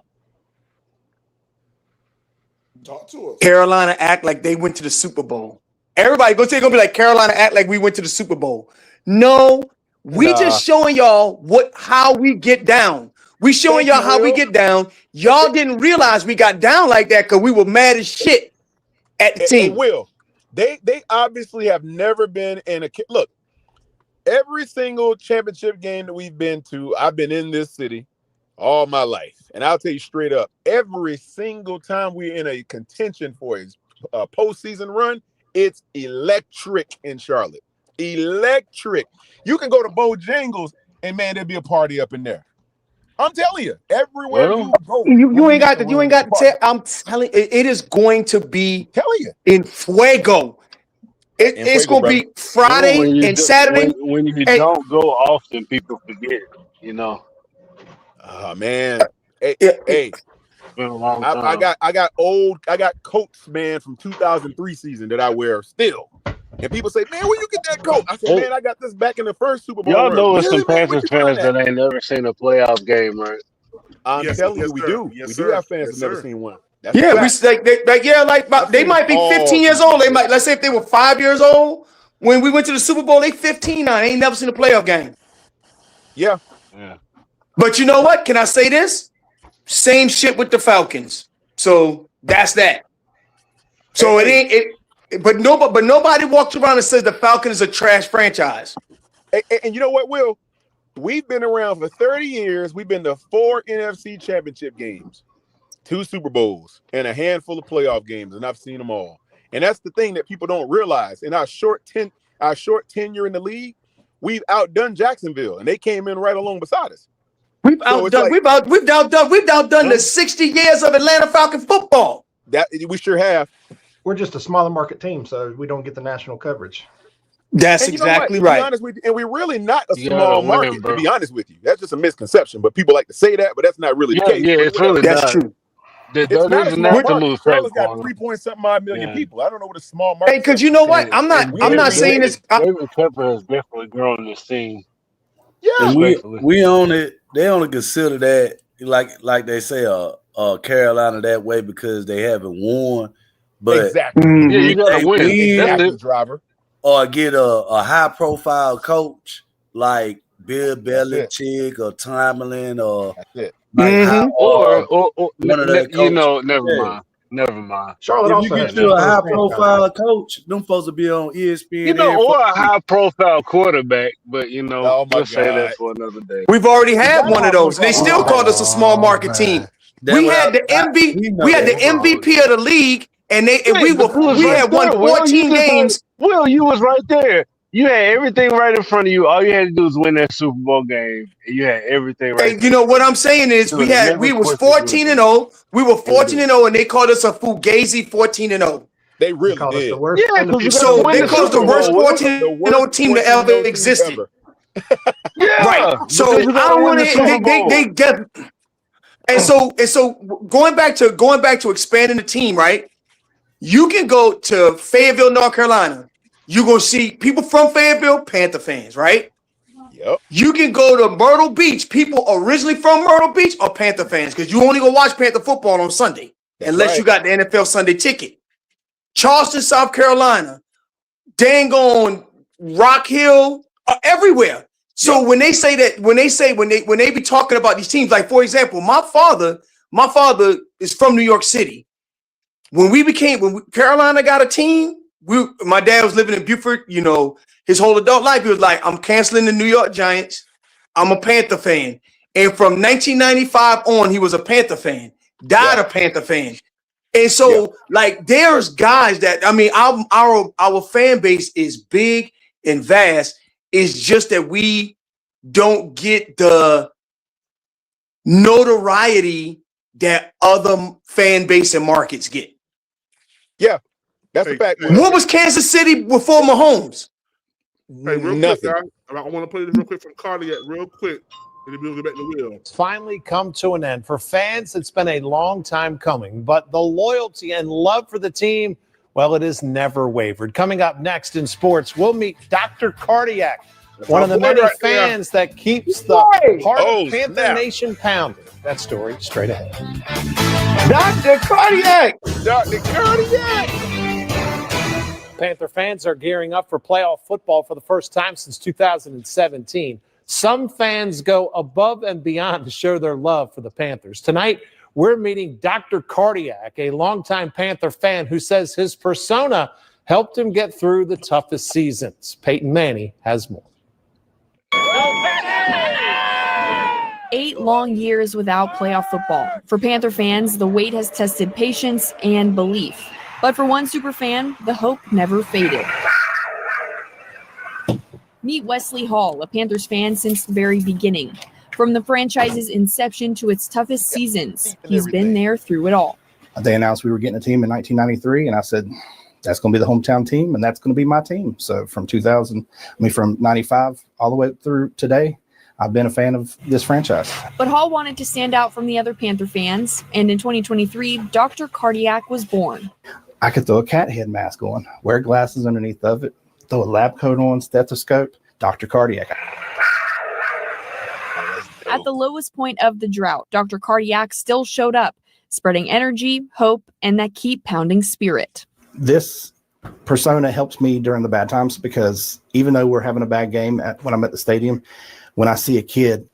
Talk to us. Carolina act like they went to the Super Bowl. Everybody gonna be like Carolina act like we went to the Super Bowl. No, we just showing y'all how we get down. We showing y'all how we get down. Y'all didn't realize we got down like that because we were mad as shit at the team. And Will, they obviously have never been in a look. Every single championship game that we've been to, I've been in this city all my life. And I'll tell you straight up, every single time we're in a contention for a postseason run, it's electric in Charlotte. Electric. You can go to Bojangles and man, there'll be a party up in there. I'm telling you, everywhere you go. You ain't got to tell. I'm telling you, it is going to be in fuego. It's going to be Friday and Saturday. When you don't go often, people forget, you know. Oh man. Hey, it's been a long time. I got coats, man, from 2003 season that I wear still. And people say, man, where you get that coat? I said, man, I got this back in the first Super Bowl. Y'all know it's really, some Panthers fans that ain't never seen a playoff game, right? I'm telling you, we do. We do have fans that never seen one. That's Yeah, they might be 15 years old. They might, let's say if they were 5 years old when we went to the Super Bowl, they 15 now. They ain't never seen a playoff game. Yeah. But you know what? Can I say this? Same shit with the Falcons. So that's that. So it ain't. But nobody walks around and says the Falcons is a trash franchise. And you know what, Will? We've been around for 30 years. We've been to 4 NFC championship games, 2 Super Bowls, and a handful of playoff games, and I've seen them all. And that's the thing that people don't realize. In our short tenure in the league, we've outdone Jacksonville, and they came in right along beside us. We've outdone the 60 years of Atlanta Falcon football. That we sure have. We're just a smaller market team, so we don't get the national coverage. That's exactly right. To be honest with you, and we're really not a small market, to be honest with you. That's just a misconception. But people like to say that, but that's not really the case. Yeah, it's really that's true. It's not a small market. Charlotte's got 3-point-something million people. I don't know what a small market. Hey, because you know what? I'm not saying this. David Pepper has definitely grown this team. Yeah, and we own it. They only consider that like they say Carolina that way because they haven't won. But exactly, yeah, you gotta win. That's the driver. Or get a high profile coach like Bill Belichick or Tomlin or one of the coaches. Never mind. Charlotte if you get a high profile coach, them folks will be on ESPN. Or a high profile quarterback, but let's say that for another day. We've already had one of those. They still called us a small market team. We had the MVP of the league. And we had won 14 games. Will, you was right there. You had everything right in front of you. All you had to do was win that Super Bowl game. And you had everything right. Hey, you know what I'm saying is we was 14-0. We were 14-0, and they called us a fugazi 14-0. They really did. The worst so they called us the worst 14-0 team that ever existed. Right. So I don't want to. They get. And so going back to expanding the team, right? You can go to Fayetteville, North Carolina. You're going to see people from Fayetteville, Panther fans, right? Yep. You can go to Myrtle Beach. People originally from Myrtle Beach are Panther fans because you only go watch Panther football on Sunday unless you got the NFL Sunday ticket. Charleston, South Carolina, dang on Rock Hill, everywhere. So when they say that, when they be talking about these teams, like for example, my father is from New York City. When Carolina got a team, my dad was living in Beaufort, his whole adult life. He was like, I'm canceling the New York Giants. I'm a Panther fan. And from 1995 on, he was a Panther fan, died a Panther fan. And so there's guys that, our fan base is big and vast. It's just that we don't get the notoriety that other fan base and markets get. Yeah, that's a fact. What was Kansas City before Mahomes? Hey, real Nothing. quick, guys. I want to play this real quick from Cardiac, real quick. It's finally come to an end. For fans, it's been a long time coming, but the loyalty and love for the team, well, it has never wavered. Coming up next in sports, we'll meet Dr. Cardiac, one of the many fans that keeps the heart of Panther Nation pounding. That story straight ahead. Dr. Cardiac! Dr. Cardiac! Panther fans are gearing up for playoff football for the first time since 2017. Some fans go above and beyond to show their love for the Panthers. Tonight, we're meeting Dr. Cardiac, a longtime Panther fan who says his persona helped him get through the toughest seasons. Peyton Manning has more. 8 long years without playoff football. For Panther fans, the wait has tested patience and belief. But for one superfan, the hope never faded. Meet Wesley Hall, a Panthers fan since the very beginning. From the franchise's inception to its toughest seasons, he's been there through it all. They announced we were getting a team in 1993, and I said, that's going to be the hometown team, and that's going to be my team. So from 95 all the way through today, I've been a fan of this franchise. But Hall wanted to stand out from the other Panther fans, and in 2023, Dr. Cardiac was born. I could throw a cat head mask on, wear glasses underneath of it, throw a lab coat on, stethoscope, Dr. Cardiac. At the lowest point of the drought, Dr. Cardiac still showed up, spreading energy, hope, and that keep pounding spirit. This persona helps me during the bad times because even though we're having a bad game when I'm at the stadium, when I see a kid,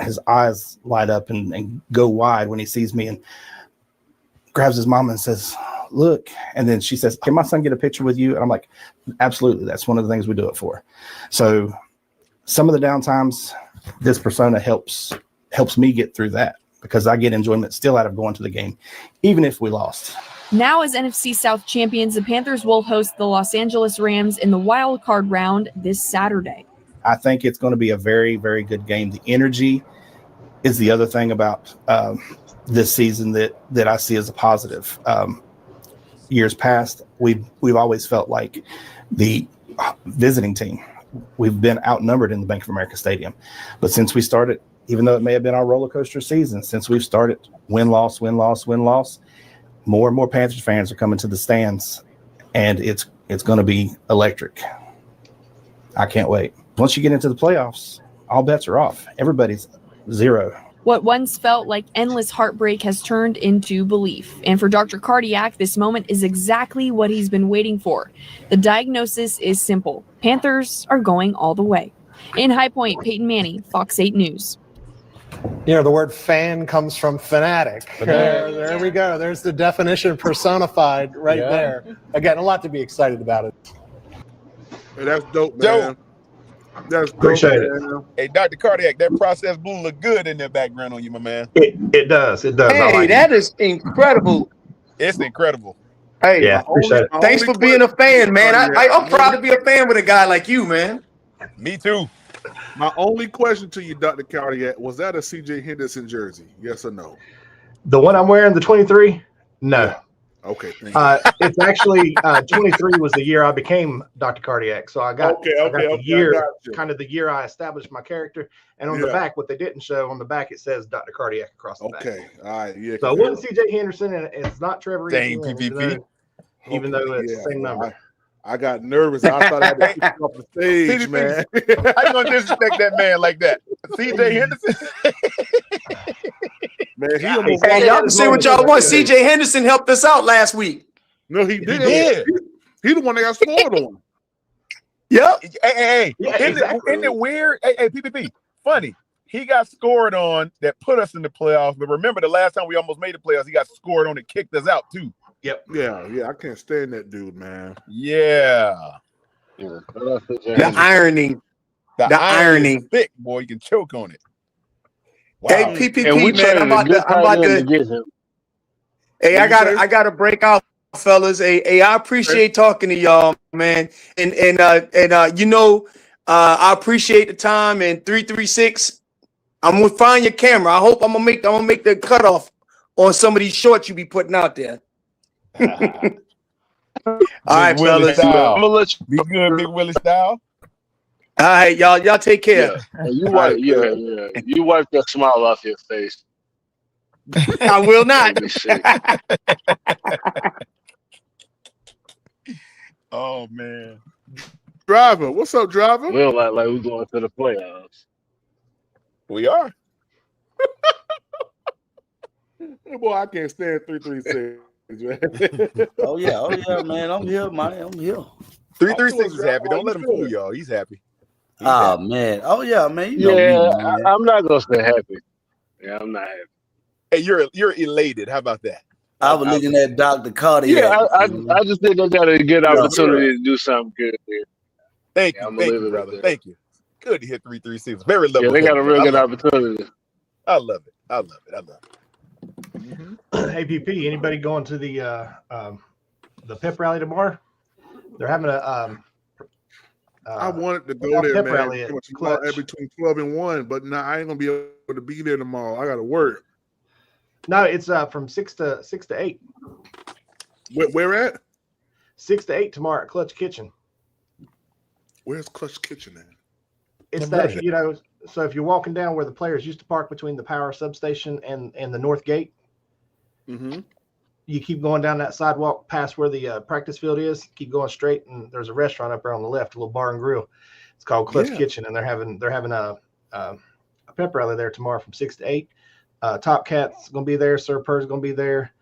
his eyes light up and go wide when he sees me and grabs his mama and says, look, and then she says, can my son get a picture with you? And I'm like, absolutely. That's one of the things we do it for. So some of the downtimes, this persona helps me get through that because I get enjoyment still out of going to the game, even if we lost. Now as NFC South champions, the Panthers will host the Los Angeles Rams in the wild card round this Saturday. I think it's going to be a very, very good game. The energy is the other thing about this season that I see as a positive. Years past, we've always felt like the visiting team. We've been outnumbered in the Bank of America Stadium. But since we started, even though it may have been our roller coaster season, since we've started win-loss, more and more Panthers fans are coming to the stands, and it's going to be electric. I can't wait. Once you get into the playoffs, all bets are off. Everybody's zero. What once felt like endless heartbreak has turned into belief. And for Dr. Cardiac, this moment is exactly what he's been waiting for. The diagnosis is simple. Panthers are going all the way. In High Point, Peyton Manning, Fox 8 News. You know, the word fan comes from fanatic. There we go. There's the definition personified right there. Again, a lot to be excited about it. Hey, that's dope, man. That's appreciate it. Hey, Dr. Cardiac, that process blue look good in the background on you, my man. It does. I Hey, like that is incredible. It's incredible. Hey, Yeah, appreciate it. Thanks for being a fan, man. I'm proud to be a fan with a guy like you, man. Me too. My only question to you, Dr. Cardiac, was that a CJ Henderson jersey? Yes or no? The one I'm wearing, the 23? No. Yeah. Okay. Thank you. It's actually 23 was the year I became Dr. Cardiac. So I got, the year, kind of the year I established my character. And on the back, what they didn't show on the back, it says Dr. Cardiac across the back. Okay. All right. Yeah. So it wasn't CJ Henderson, and it's not Trevor. Dang, PPP. Even though it's the same number. I got nervous. I thought I had to kick off the stage, man. How you gonna disrespect that man like that? CJ Henderson. Man, Hey, y'all can say what y'all want. CJ Henderson helped us out last week. No, he did. He the one that got scored on. Yep. Hey, Yeah, isn't it weird? Hey, PPP. Funny. He got scored on that put us in the playoffs. But remember the last time we almost made the playoffs, he got scored on that kicked us out too. Yep. Yeah. I can't stand that dude, man. Yeah. The irony. The irony. Is thick, boy. You can choke on it. Wow. Hey, PPP, man, I'm about to. Hey, I gotta break out, fellas. Hey, I appreciate talking to y'all, man. And you know, I appreciate the time. And 336, I'm gonna find your camera. I hope I'm gonna make the cutoff on some of these shorts you be putting out there. All right, fellas. I'm gonna let you be good, Big Willie style. All right, y'all. Y'all take care. Yeah. You wipe. Yeah. You wipe that smile off your face. I will not. Oh man. Driver, what's up, driver? We don't like we're going to the playoffs. We are. Boy, I can't stand 336. Oh yeah, man. I'm here, man. I'm here. 336 is happy. Don't let him fool y'all. He's happy. Man. Oh yeah, man. You know Yeah, me, man. I'm not gonna say happy. Yeah, I'm not happy. Hey, you're elated. How about that? I was looking at Dr. Cardiac. Yeah, I just think they got a good opportunity to do something good here. Thank you, brother. Thank you. Good to hear 336. Very level. Yeah, they got a real good opportunity. I love it. Hey, PP, anybody going to the pep rally tomorrow? They're having a. I wanted to go there, pep man. rally at Between 12 and 1, but now I ain't gonna be able to be there tomorrow. I gotta work. No, it's from 6 to 8. Where at? 6 to 8 tomorrow at Clutch Kitchen. Where's Clutch Kitchen at? It's that, so if you're walking down where the players used to park between the power substation and the north gate, you keep going down that sidewalk past where the practice field is, keep going straight, and there's a restaurant up there on the left, a little bar and grill. It's called Clutch Kitchen, and they're having a pep rally there tomorrow from 6 to 8. Top Cat's gonna be there, Sir Purr's gonna be there,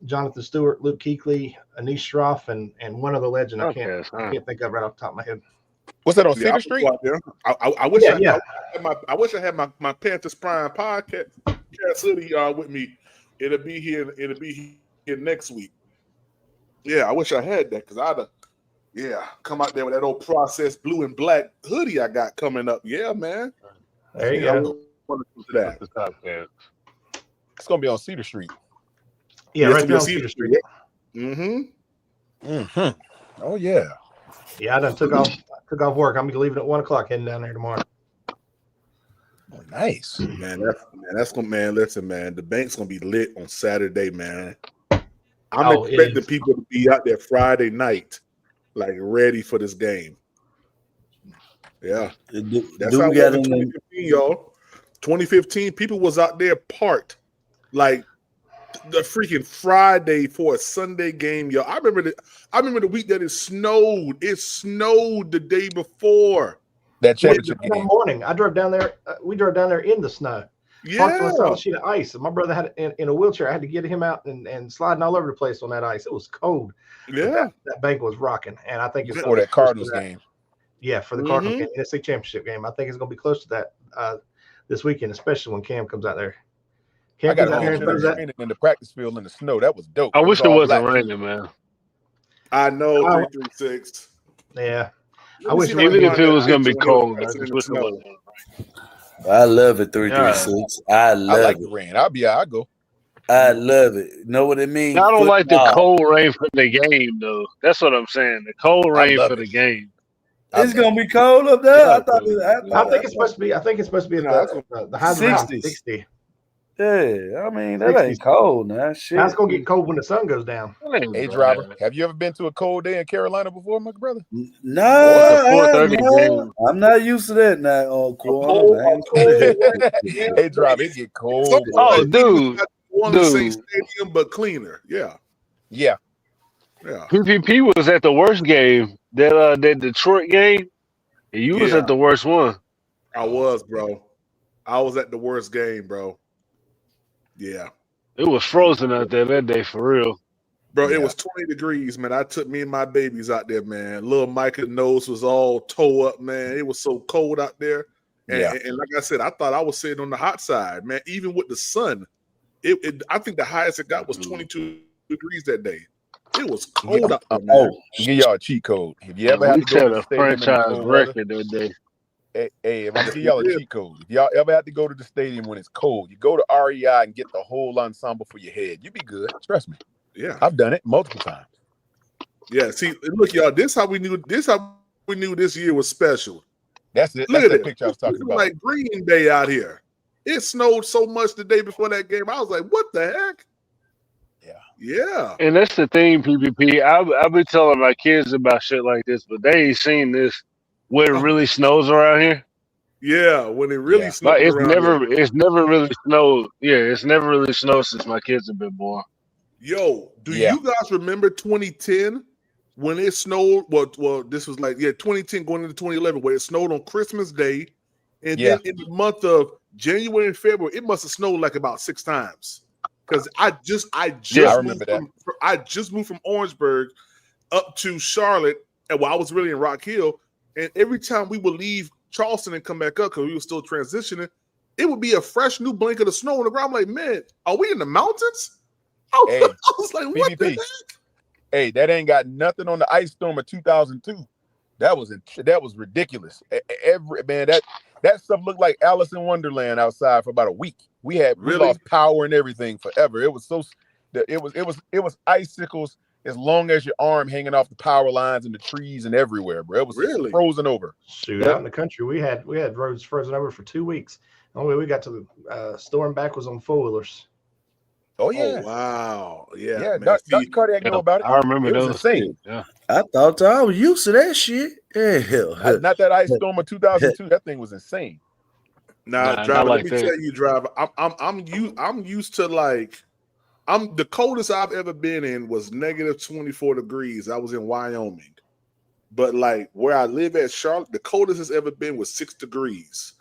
Jonathan Stewart, Luke Kuechly, Anish Shroff, and one other legend I can't think of right off the top of my head. What's that on Cedar Street? I wish I wish I had my Panthers Prime podcast hoodie with me. It'll be here next week. Yeah, I wish I had that because I'd come out there with that old processed blue and black hoodie I got coming up. Yeah, man. There you go. It's gonna be on Cedar Street. Yeah, right there on Cedar Street. Oh yeah. Yeah, I done took off work. I'm gonna leave it at 1 o'clock, heading down there tomorrow. Oh, nice. Man, that's gonna, man. Listen, man, the bank's gonna be lit on Saturday, man. I'm expecting people to be out there Friday night, like ready for this game. Yeah, that's how it was in 2015, y'all. 2015, people was out there parked like the freaking Friday for a Sunday game, y'all. I remember the week that it snowed. It snowed the day before that championship game. Morning, I drove down there. We drove down there in the snow. Parked on a sheet of ice, and my brother had in a wheelchair. I had to get him out and sliding all over the place on that ice. It was cold. Yeah, that bank was rocking, and I think it's for that Cardinals game. Yeah, for the Cardinals game, NFC Championship game. I think it's going to be close to that this weekend, especially when Cam comes out there. I got out here in the practice field in the snow. That was dope. I wish it wasn't raining, man. I know 336. Yeah, I wish even if it was going to be cold. I just wish it wasn't. I love it, 336. I like the rain. I'll go. I love it. You know what it means? I don't like the cold rain for the game, though. That's what I'm saying. The cold rain for the game. It's gonna be cold up there. I think it's supposed to be. I think it's supposed to be the high 60. Yeah, I mean that ain't cold now. Shit, it's gonna get cold when the sun goes down. Hey, driver, have you ever been to a cold day in Carolina before, my brother? No, I'm not used to that now. Hey, driver, it get cold. Oh, dude, the same stadium but cleaner. Yeah. PPP was at the worst game. That Detroit game, and you was at the worst one. I was, bro. I was at the worst game, bro. Yeah. It was frozen out there that day for real. Bro, it was 20 degrees, man. I took me and my babies out there, man. Little Micah's nose was all toe up, man. It was so cold out there. And like I said, I thought I was sitting on the hot side, man. Even with the sun, I think the highest it got was 22 degrees that day. It was cold out there, man. Give y'all a cheat code. If you ever have to go to the stadium franchise record that day. Hey, if I give y'all a cheat code, if y'all ever have to go to the stadium when it's cold, you go to REI and get the whole ensemble for your head. You be good. Trust me. Yeah, I've done it multiple times. Yeah, see, look, y'all. This how we knew this year was special. That's it. Look at that picture I was talking about. Like Green Bay out here. It snowed so much the day before that game. I was like, what the heck? Yeah. And that's the thing, PPP. I've been telling my kids about shit like this, but they ain't seen this. When it really snows around here. Yeah, when it really snows But around here. it's never really snowed. Yeah, it's never really snowed since my kids have been born. Yo, do you guys remember 2010 when it snowed? Well, this was like 2010 going into 2011, where it snowed on Christmas Day, and then in the month of January and February, it must have snowed like about 6 times. Because I just moved from Orangeburg up to Charlotte, and I was really in Rock Hill, and every time we would leave Charleston and come back up because we were still transitioning, it would be a fresh new blanket of snow on the ground. I'm like, man, are we in the mountains? Hey, I was like, what the heck? Hey, that ain't got nothing on the ice storm of 2002. That was ridiculous. That stuff looked like Alice in Wonderland outside for about a week. We lost power and everything forever. It was it was icicles as long as your arm hanging off the power lines and the trees and everywhere, bro. It was frozen over. Shoot, out in the country, we had roads frozen over for 2 weeks. The only way we got to the storm back was on 4-wheelers. Oh yeah! Oh, wow! Yeah, yeah. man. Dr. Cardiac know about it. I remember it was those. Insane. Yeah, I thought I was used to that shit. Yeah, not that ice storm of 2002. That thing was insane. Nah, driver. Let me tell you, driver. I'm used to like. The coldest I've ever been in was negative 24 degrees. I was in Wyoming, but like where I live at Charlotte, the coldest it's ever been was 6 degrees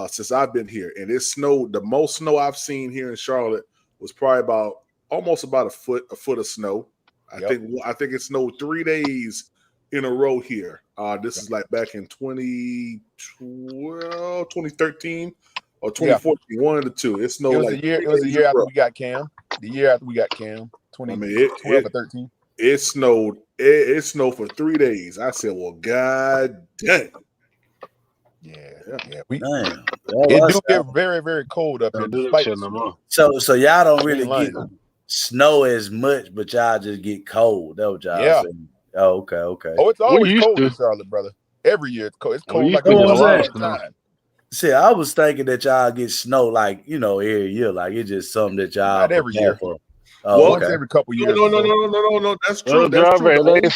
since I've been here, and it snowed. The most snow I've seen here in Charlotte was probably almost about a foot of snow. I think it snowed 3 days in a row here. This is like back in 2012, 2013 or 2014, one of the two. It snowed It was a year after we got Cam. The year after we got Cam, 2012 or 13. It snowed. It snowed for 3 days. I said, "Well, God dang." Yeah. It do get very, very cold up here. So y'all don't really get snow as much, but y'all just get cold. That what y'all saying. Oh, okay. Oh, it's always cold in Charlotte, brother. Every year it's cold. It's cold like the time. See, I was thinking that y'all get snow like every year, like it's just something that y'all not every year. For. Once every couple years. No. That's true. That's true.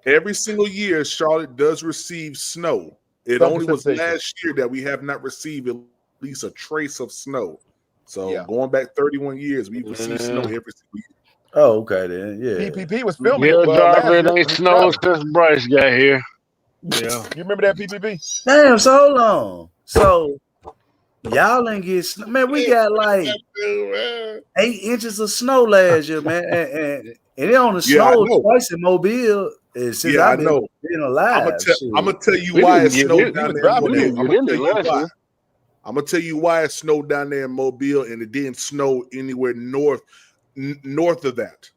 Every single year, Charlotte does receive snow. It only was last year that we have not received at least a trace of snow. So going back 31 years, we've received snow every single year. Oh, okay then. Yeah. PPP was filming. Yeah, driver, it ain't snowed since Bryce got here. Yeah. You remember that PPP? Damn, so hold on. So y'all ain't get snow. Man, we got like 8 inches of snow last year, man. And it only snowed twice in Mobile. Since I've been alive. I'm gonna tell you why it snowed down there. I'm gonna tell you why it snowed down there in Mobile, and it didn't snow anywhere north of that.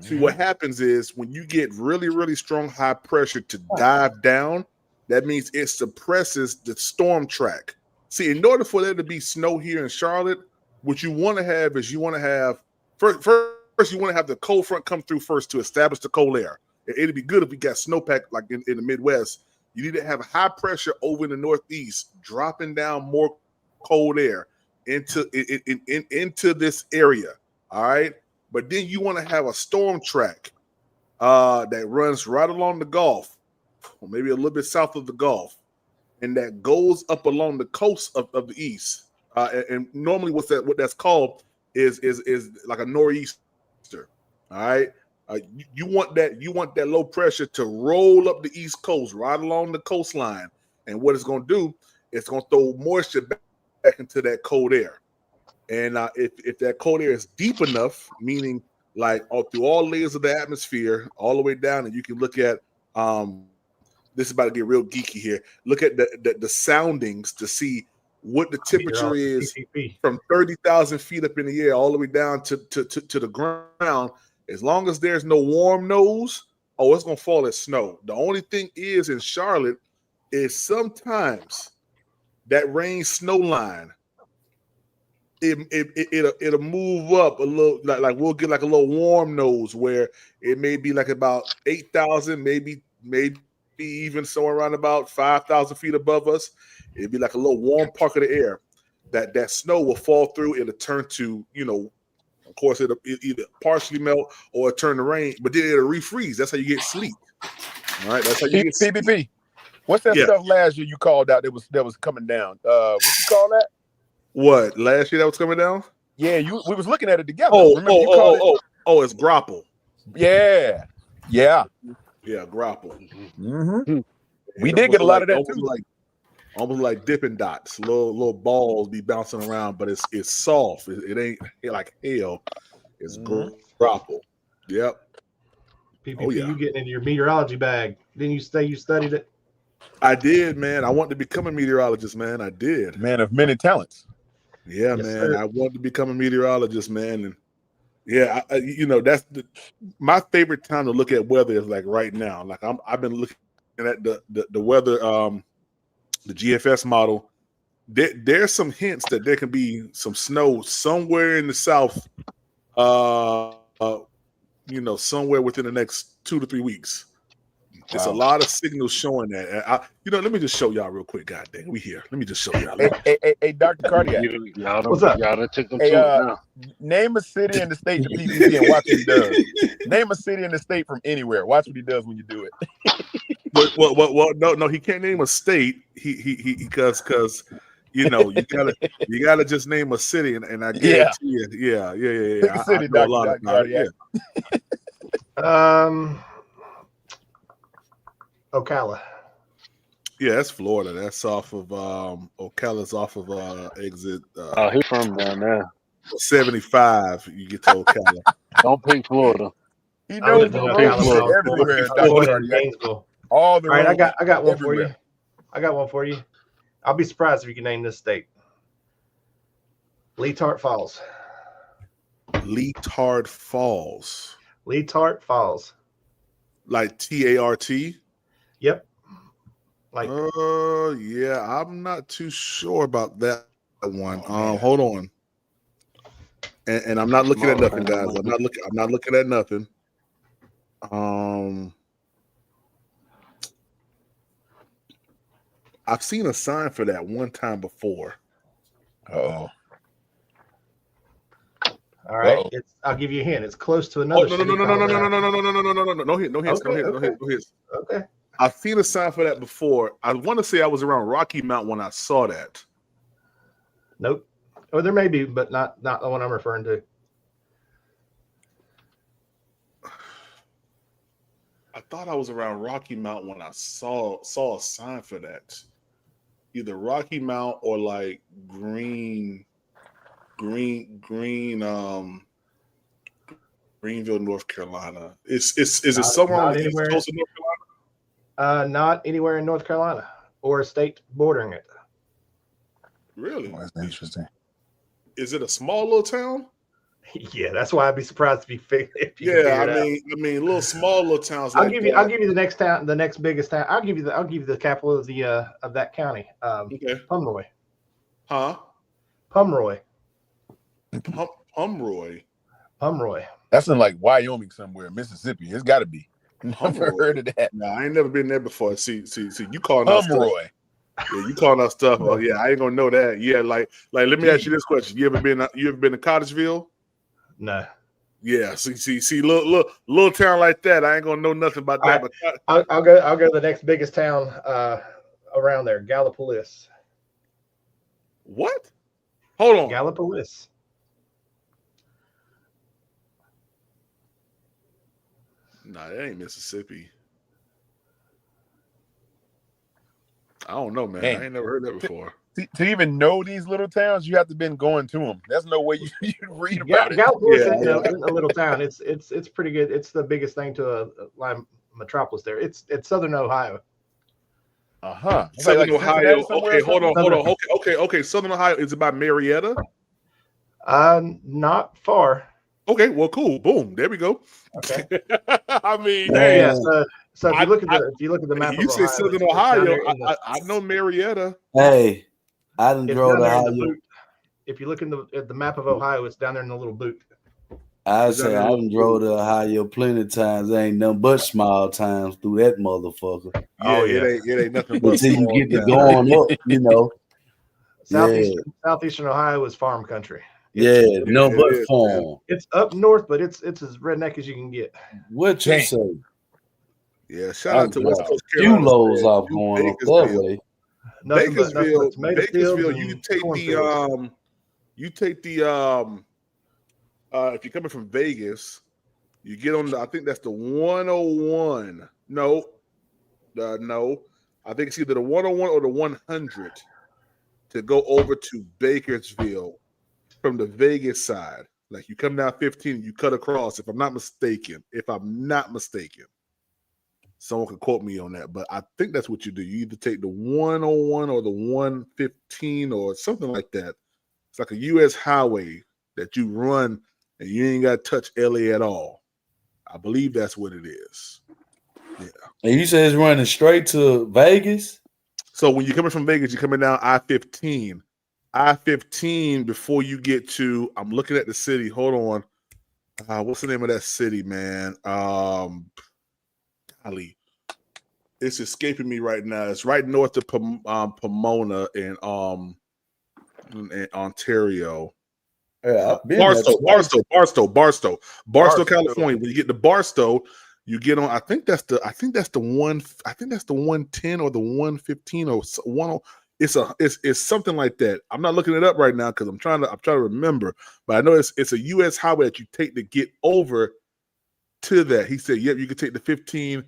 See, what happens is when you get really, really strong high pressure to dive down, that means it suppresses the storm track. See, in order for there to be snow here in Charlotte, what you want to have is first you want to have the cold front come through first to establish the cold air. It'd be good if we got snowpack like in the Midwest. You need to have high pressure over in the Northeast, dropping down more cold air into this area. All right. But then you want to have a storm track that runs right along the Gulf, or maybe a little bit south of the Gulf, and that goes up along the coast of the East. And normally what that's called is like a nor'easter. All right. You want that low pressure to roll up the East Coast, right along the coastline. And what it's going to do, it's going to throw moisture back into that cold air. And if that cold air is deep enough, meaning like through all layers of the atmosphere, all the way down, and you can look at this is about to get real geeky here. Look at the soundings to see what the temperature is from 30,000 feet up in the air all the way down to the ground. As long as there's no warm nose, it's going to fall as snow. The only thing is in Charlotte is sometimes that rain snow line, it'll move up a little, like we'll get like a little warm nose where it may be like about 8,000, maybe even somewhere around about 5,000 feet above us. It'd be like a little warm part of the air that snow will fall through. It'll turn to, of course, it'll either partially melt or it'll turn to rain, but then it'll refreeze. That's how you get sleet. All right, that's how you get PPP. What's that stuff last year you called out that was coming down? What you call that? What last year that was coming down? Yeah, we was looking at it together. Remember you called it? Oh, it's grapple. Yeah. Yeah, grapple. Mm-hmm. We did get a lot of that too. Almost like Dippin' Dots, little balls be bouncing around, but it's soft. It ain't like hell. It's grapple. Yep. PPP, you getting into your meteorology bag? Didn't you say you studied it? I did, man. I wanted to become a meteorologist, man. I did. Man of many talents. Yeah, yes, man. Sir. I wanted to become a meteorologist, man. And yeah, that's my favorite time to look at weather is like right now. Like I've been looking at the weather, the GFS model. There's some hints that there can be some snow somewhere in the south. Somewhere within the next 2 to 3 weeks. It's a lot of signals showing that. Let me just show y'all real quick. God dang, we here. Let me just show y'all. Hey, Dr. Cardiac. What's up? Y'all took them too. Name a city in the state to PPP and watch what he does. Name a city in the state from anywhere. Watch what he does when you do it. Well, no, he can't name a state. Because you gotta just name a city, and I guarantee you, yeah. Pick a city, Dr. Cardiac. Ocala. Yeah, that's Florida. That's off of Ocala's off of exit. He's from down there. 75. You get to Ocala. Don't pick Florida. He knows everywhere. All right, I got one for you. I got one for you. I'll be surprised if you can name this state. Leetart Falls. Leetart Falls. Leetart Falls. Like TART? Yep. Like yeah, I'm not too sure about that one. Hold on. And I'm not looking at nothing, guys. I'm not looking at nothing. I've seen a sign for that one time before. Oh. All right. I'll give you a hint. It's close to another. No hints. Okay. I've seen a sign for that before. I want to say I was around Rocky Mount when I saw that. Nope. Or there may be, but not the one I'm referring to. I thought I was around Rocky Mount when I saw a sign for that. Either Rocky Mount or like Greenville, North Carolina. Is it somewhere on the east coast of North Carolina? Not anywhere in North Carolina or a state bordering it. Really? Oh, that's interesting. Is it a small little town? Yeah, that's why I'd be surprised if you I mean, little towns. I'll give you the next town, the next biggest town. I'll give you the capital of that county. Pomeroy. Huh? Pomeroy. Pomeroy. That's in like Wyoming somewhere, Mississippi. It's got to be. Never heard of that. No, I ain't never been there before. See, you calling us Pomeroy. Yeah, you calling us stuff. Oh yeah, I ain't gonna know that. Yeah, like let me ask you this question: You ever been to Cottesville? No. Yeah, see, little town like that. I ain't gonna know nothing about that. Right. But I'll go to the next biggest town around there, Gallipolis. What? Hold on, Gallipolis. Nah, that ain't Mississippi. I don't know, man. I ain't never heard that before. To even know these little towns, you have to been going to them. There's no way you read about it. Gallipolis isn't a little town. It's pretty good. It's the biggest thing to a metropolis there. It's Southern Ohio. Southern Ohio. Okay, hold on. Okay. Southern Ohio is about Marietta. Not far. Okay, well, cool. Boom. There we go. Okay. I mean, so if you look at the map, you say Southern Ohio. I know Marietta. Hey, I done drove to Ohio. If you look at the map of Ohio, it's down there in the little boot. I say I done drove to Ohio plenty of times. There ain't nothing but small towns through that motherfucker. It ain't nothing but until you get to going up, you know. Southeastern Ohio is farm country. But farm. It's up north, but it's as redneck as you can get. What you say? Yeah, shout out to West Coast few Carolina. lows off going up that way. Nothing but tomato Bakersville. fields You and take cornfields. if you're coming from Vegas, you get on I think that's the 101. No. I think it's either the 101 or the 100 to go over to Bakersville from the Vegas side. Like you come down 15 and you cut across, if I'm not mistaken. Someone could quote me on that, but I think that's what you do. You either take the 101 or the 115 or something like that. It's like a U.S. highway that you run and you ain't got to touch LA at all. I believe that's what it is. Yeah. And you said it's running straight to Vegas? So when you're coming from Vegas, you're coming down I-15. I-15 before you get to, I'm looking at the city. Hold on. What's the name of that city, man? Golly. It's escaping me right now. It's right north of Pomona in Ontario. Yeah, Barstow, California. When you get to Barstow, you get on. I think that's the 110 or the 115 or 10. It's something like that. I'm not looking it up right now because I'm trying to remember. But I know it's a U.S. highway that you take to get over to that. He said, "Yep, you can take the 15."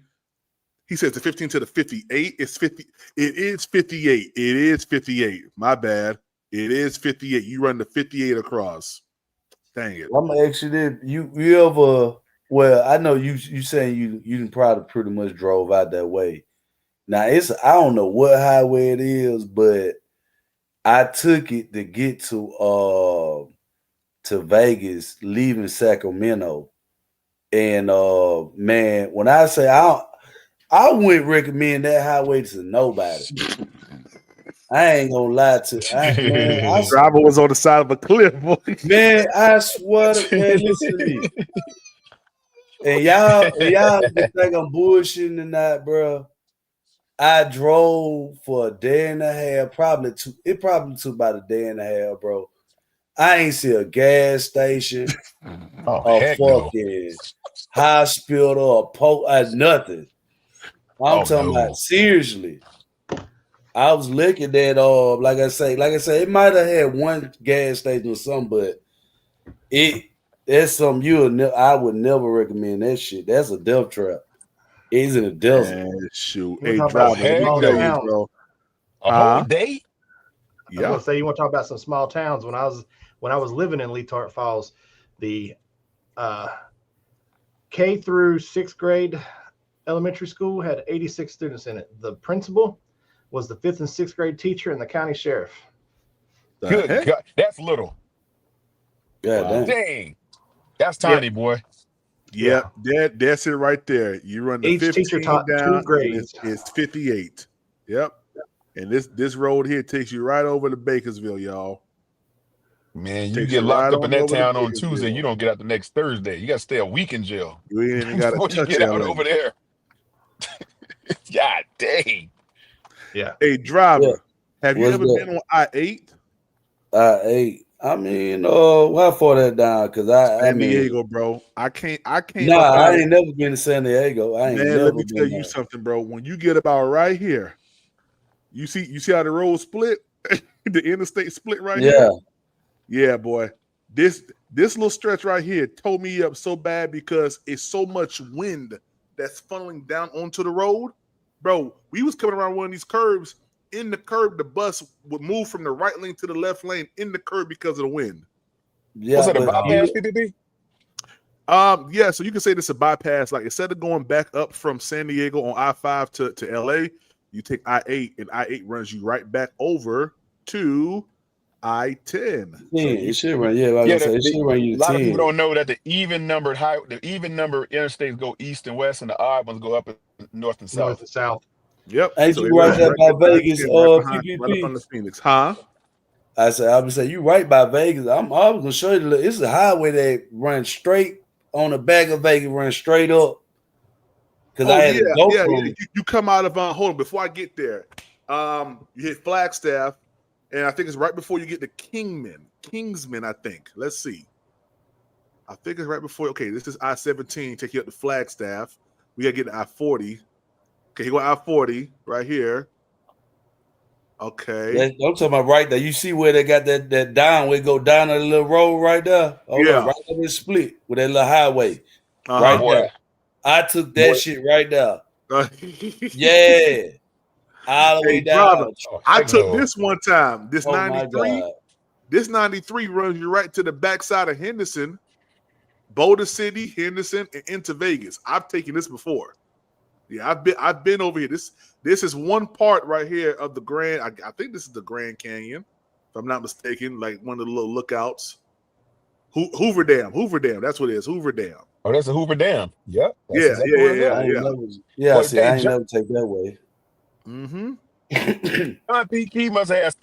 He says the 15 to the 58. It's 50. It is 58. It is 58. My bad. It is 58. You run the 58 across. Dang it. I'm gonna ask you this. You ever? Well, I know you saying you probably pretty much drove out that way. Now I don't know what highway it is, but I took it to get to Vegas, leaving Sacramento, and man, when I say I wouldn't recommend that highway to nobody. I ain't gonna lie to you. Driver was on the side of a cliff, boy. Man, I swear to man, listen to me. And y'all think I'm bullshitting or not, bro. I drove for a day and a half, it probably took about a day and a half, bro. I ain't see a gas station, a fucking hospital, nothing. I'm talking about seriously. I was looking at like I say, it might have had one gas station or something, but that's something I would never recommend that shit. That's a death trap. It's in the desert. Man, shoot. Hey, driver, let me tell you, bro. A whole day? I was gonna say, you want to talk about some small towns. When I was living in Leetart Falls, the K through 6th grade elementary school had 86 students in it. The principal was the 5th and 6th grade teacher and the county sheriff. Good God, that's little. Yeah, dang. That's tiny, boy. Yeah, that's it right there. You run the Each 15 teacher taught down, 2 grades. It's 58. Yep. And this road here takes you right over to Bakersville, y'all. Man, you get locked up in that town on Tuesday, you don't get out the next Thursday. You got to stay a week in jail. You ain't even got to touch you get out LA. over there. God dang. Yeah. Hey, driver, have you ever been on I-8? I-8. I mean, how far that down? Because San Diego, bro. I can't. Nah, I ain't never been to San Diego. Let me tell you something, bro. When you get about right here, you see how the road split, the interstate split right here. Yeah, boy. This little stretch right here tore me up so bad because it's so much wind that's funneling down onto the road, bro. We was coming around one of these curves. In the curb, the bus would move from the right lane to the left lane in the curb because of the wind. Yeah, was it a bypass, PPP? Yeah, so you can say this is a bypass. Like instead of going back up from San Diego on I-5 to LA, you take I-8, and I-8 runs you right back over to I-10. It should run. Yeah, like I said, it should run you a lot 10. of people don't know that the even numbered interstates go east and west, and the odd ones go up north and south. North and south. Yep. Ain't you right there by Vegas, PPP? Right up on the Phoenix, huh? I would say you right by Vegas. I was gonna show you. It's a highway that runs straight on the back of Vegas, runs straight up. Because I had to go from. You come out of hold on before I get there. You hit Flagstaff, and I think it's right before you get to Kingsman. I think. Let's see. I think it's right before. Okay, this is I-17. Take you up to Flagstaff. We gotta get to I-40. Okay, he go I-40 right here. Okay. I'm talking about right there. You see where they got that down, where it go down a little road right there? Hold on, right there, split with that little highway. Right there. I took that shit right there. Yeah. All the way down. I took this one time. This Oh 93. This 93 runs you right to the backside of Henderson, Boulder City, Henderson, and into Vegas. I've taken this before. Yeah, I've been over here. This is one part right here of the Grand. I think this is the Grand Canyon, if I'm not mistaken. Like one of the little lookouts. Hoover Dam. That's what it is. Hoover Dam. Oh, that's a Hoover Dam. Yep. Yeah. See, I ain't never take that way. Mm-hmm. He must have.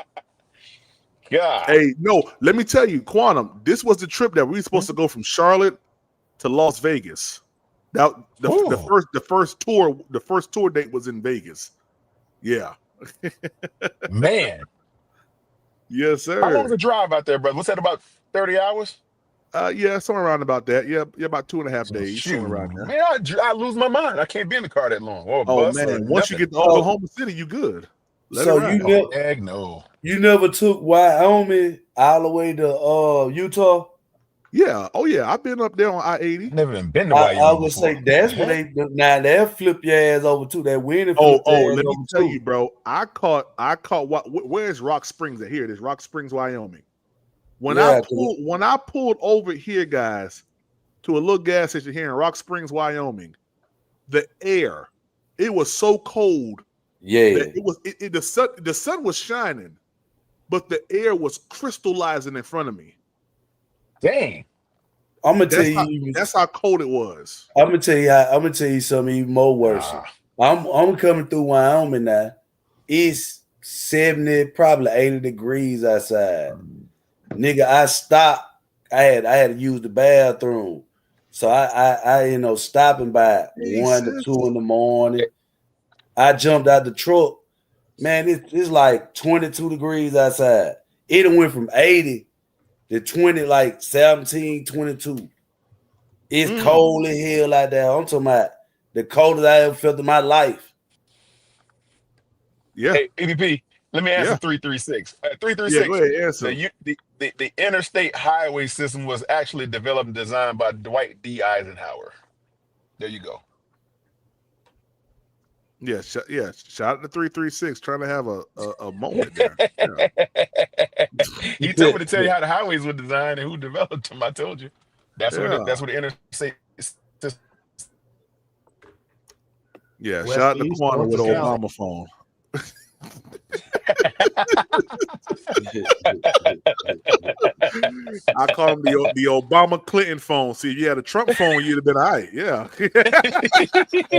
God. Hey, no, let me tell you, Quantum, this was the trip that we were supposed to go from Charlotte to Las Vegas. Now the first tour date was in Vegas. Yeah. Man. Yes, sir. How long is the drive out there, brother? What's that, about 30 hours? Yeah, somewhere around about that. Yeah, about 2.5 days. Somewhere around there. Man, I lose my mind. I can't be in the car that long. Man, once you get to Oklahoma City, you good. You never took Wyoming all the way to Utah? Yeah. Oh yeah, I've been up there on I-80. Never even been to Wyoming. I would say that's where they'll flip your ass over too. That winning. Let me tell you, bro. I caught where's Rock Springs at? Here it is, Rock Springs, Wyoming. When I pulled over here, guys, to a little gas station here in Rock Springs, Wyoming, the air, it was so cold. Yeah, the sun was shining, but the air was crystallizing in front of me. Dang. I'm gonna tell you that's how cold it was. I'm gonna tell you something even more worse. I'm coming through Wyoming now. It's 70, probably 80 degrees outside. Nigga, I stopped. I had to use the bathroom. So I stopping by 1 to 2 in the morning. I jumped out the truck. Man, it's like 22 degrees outside. It went from 80 to 20, like 17, 22. It's cold as hell out there. I'm talking about the coldest I ever felt in my life. Yeah. Hey, EVP, let me answer 336. 336. Yeah, go ahead, answer. The interstate highway system was actually developed and designed by Dwight D. Eisenhower. There you go. Yeah, shout out to 336, trying to have a moment there. Yeah. He told me to tell you how the highways were designed and who developed them. I told you. That's what the interstate system. Yeah, West, shout out to east, Quantum north with to old south. mama phone. I call him the Obama Clinton phone. See, if you had a Trump phone, you'd have been all right. Yeah. Hey,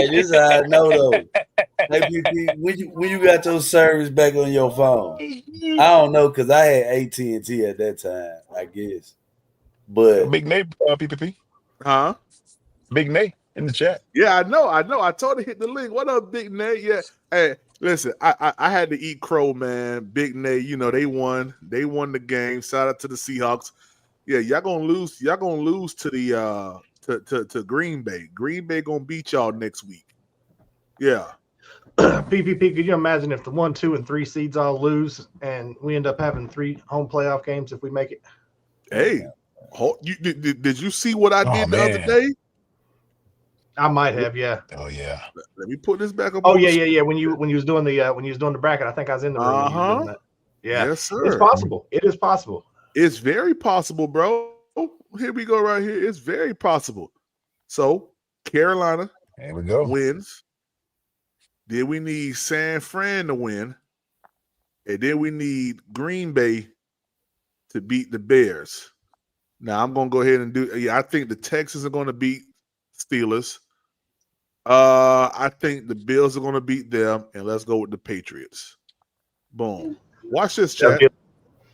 this is how I know though. Hey, PP, when you got your service back on your phone? I don't know, because I had AT&T at that time, I guess. But Big Nate, PPP. Huh? Big Nate in the chat. Yeah, I know. I told her hit the link. What up, Big Nate? Yeah. Hey, listen, I had to eat crow, man. Big Nate, they won. They won the game. Shout out to the Seahawks. Yeah, y'all gonna lose. Y'all gonna lose to the to Green Bay. Green Bay gonna beat y'all next week. Yeah. PPP, could you imagine if the 1, 2, and 3 seeds all lose and we end up having 3 home playoff games if we make it? Hey, did you see what I did the other day? I might have, yeah. Oh yeah. Let me put this back up. Oh yeah. When you was doing the bracket, I think I was in the room. When you was doing that. Yeah, yes, sir. It's possible. It is possible. It's very possible, bro. Here we go, right here. It's very possible. So Carolina, there we go, wins. Then we need San Fran to win, and then we need Green Bay to beat the Bears. Now I'm gonna go ahead and do. Yeah, I think the Texans are gonna beat Steelers. I think the Bills are going to beat them, and let's go with the Patriots. Boom. Watch this, chat.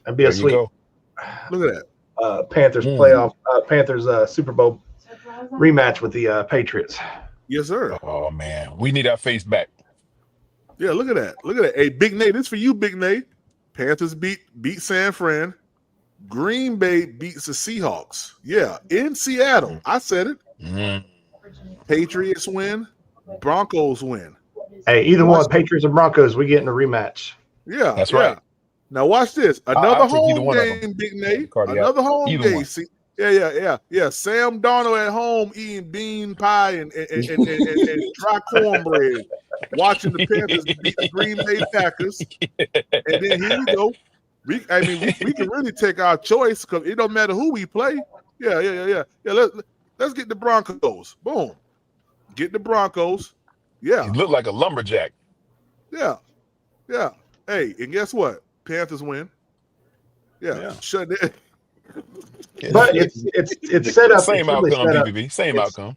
That'd be a sweet. Look at that. Panthers playoff. Panthers Super Bowl rematch with the Patriots. Yes, sir. Oh man, we need our face back. Yeah, look at that. Look at that. Hey, Big Nate, this for you, Big Nate. Panthers beat San Fran. Green Bay beats the Seahawks. Yeah, in Seattle. I said it. Patriots win. Broncos win. Hey, either one, Patriots or Broncos, we getting a rematch. Yeah, That's yeah. right. Now watch this. Another I'll take either home one of game, Big Nate. Cardiac. Another home Either game. one. See, yeah. Sam Darnold at home eating bean pie and dry cornbread, watching the Panthers beat the Green Bay Packers. And then here we go. We can really take our choice because it don't matter who we play. Yeah. Let's get the Broncos. Boom. Get the Broncos. Yeah. He looked like a lumberjack. Yeah. Hey, and guess what? Panthers win. Yeah. Shut it. But it's set up. Same outcome, BBB. Same outcome.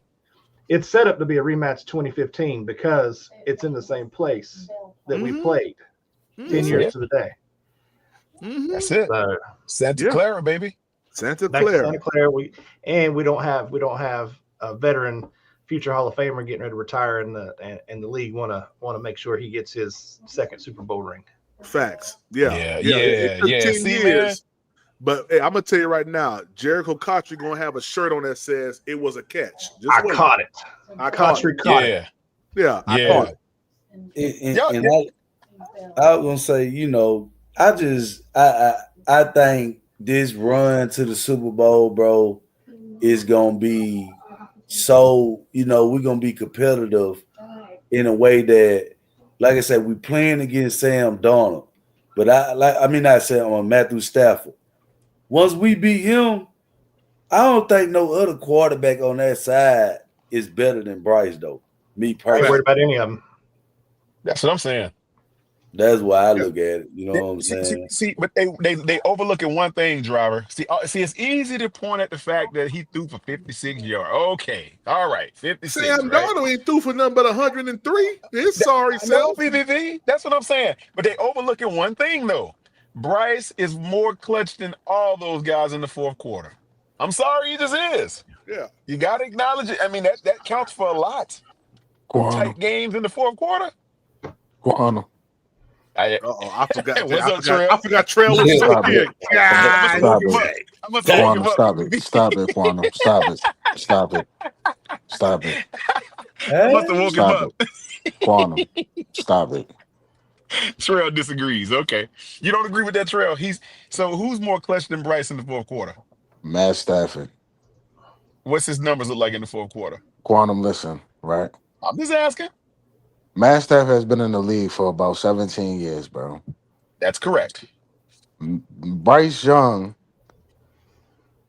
It's set up to be a rematch 2015 because it's in the same place that we played 10 years to the day. That's it. So, Santa Clara, baby. Santa Clara. We don't have a veteran future Hall of Famer getting ready to retire, and the league want to make sure he gets his second Super Bowl ring. Facts. Yeah. It took 10 See, years. man? But hey, I'm gonna tell you right now, Jericho Cotchery gonna have a shirt on that says it was a catch. I caught it. I caught it. Yeah, I caught it. I was gonna say, I think this run to the Super Bowl, bro, is gonna be so, we're gonna be competitive in a way that, like I said, we playing against Sam Darnold, but not Sam, Matthew Stafford. Once we beat him, I don't think no other quarterback on that side is better than Bryce, though. Me personally. I ain't worried about any of them. That's what I'm saying. That's why I look at it. You know what I'm saying? See, but they overlooking one thing, driver. See, it's easy to point at the fact that he threw for 56 yards. Okay, all right, 56. Sam Darnold ain't threw for nothing but 103. His sorry self. BBV. That's what I'm saying. But they overlooking one thing though. Bryce is more clutch than all those guys in the fourth quarter. I'm sorry, he just is. Yeah, you got to acknowledge it. I mean, that counts for a lot. Tight games in the fourth quarter. Guano. I forgot. What's up, Trail? I forgot Trail was still here. Stop it. Stop it, Quantum. Stop it. I must have woke him up. Quantum. Stop it. Trail disagrees. Okay. You don't agree with that, Trail? So who's more clutch than Bryce in the fourth quarter? Matt Stafford. What's his numbers look like in the fourth quarter? Quantum, listen, right? I'm just asking. Matt Stafford has been in the league for about 17 years, bro. That's correct. Bryce Young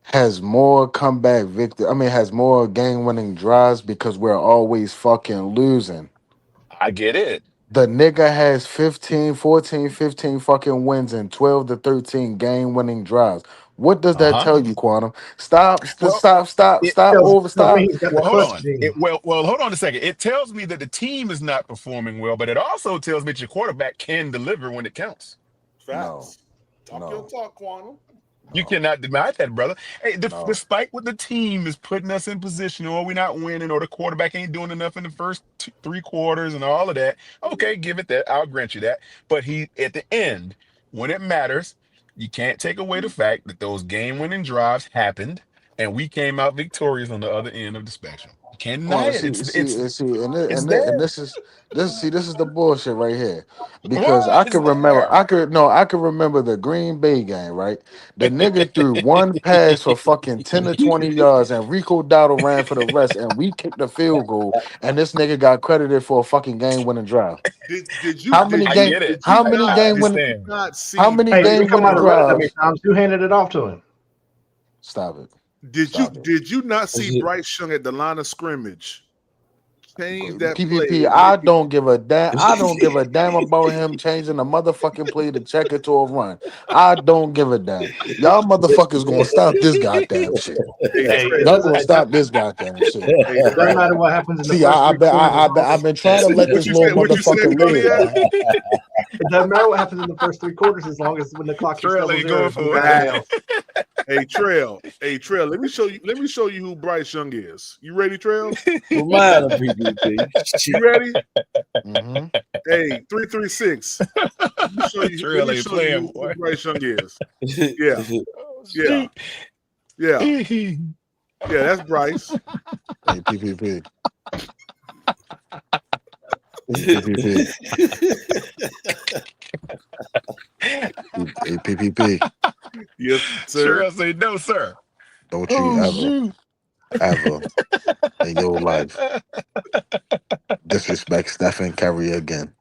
has more has more game-winning drives because we're always fucking losing. I get it. The nigga has 15 fucking wins and 12 to 13 game-winning drives. What does that tell you, Quantum? Stop. Well, hold on a second. It tells me that the team is not performing well, but it also tells me that your quarterback can deliver when it counts. Facts. Talk your talk, Quantum. You cannot deny that, brother. Hey, despite what the team is putting us in position, or we're not winning, or the quarterback ain't doing enough in the first 3 quarters and all of that, okay, give it that. I'll grant you that. But at the end, when it matters, you can't take away the fact that those game-winning drives happened, and we came out victorious on the other end of the spectrum. You can't deny it. This is the bullshit right here. Because I can remember the Green Bay game, right? The nigga threw one pass for fucking 10 to 20 yards, and Rico Dowdle ran for the rest, and we kicked the field goal, and this nigga got credited for a fucking game-winning drive. How many game-winning drives? You handed it off to him. Stop it. Did you not see Bryce Young at the line of scrimmage? Change that PPP, play. I don't give a damn. I don't give a damn about him changing the motherfucking play to check it to a run. I don't give a damn. Y'all motherfuckers gonna stop this goddamn shit. Y'all gonna stop this goddamn shit. It doesn't matter what happens in the I've been trying to let this little motherfucker live. It doesn't matter what happens in the first 3 quarters as long as when the clock is going for it. Hey Trail, let me show you who Bryce Young is. You ready, Trail? Remind them, PPP. You ready? Mm-hmm. Hey, 336. Let me show you who Bryce Young is. Yeah, that's Bryce. Hey, PPP. PPP. Hey, PPP. Yes, Sure, sir. I'll say no, sir. Don't you ever in your life disrespect Stephen Curry again.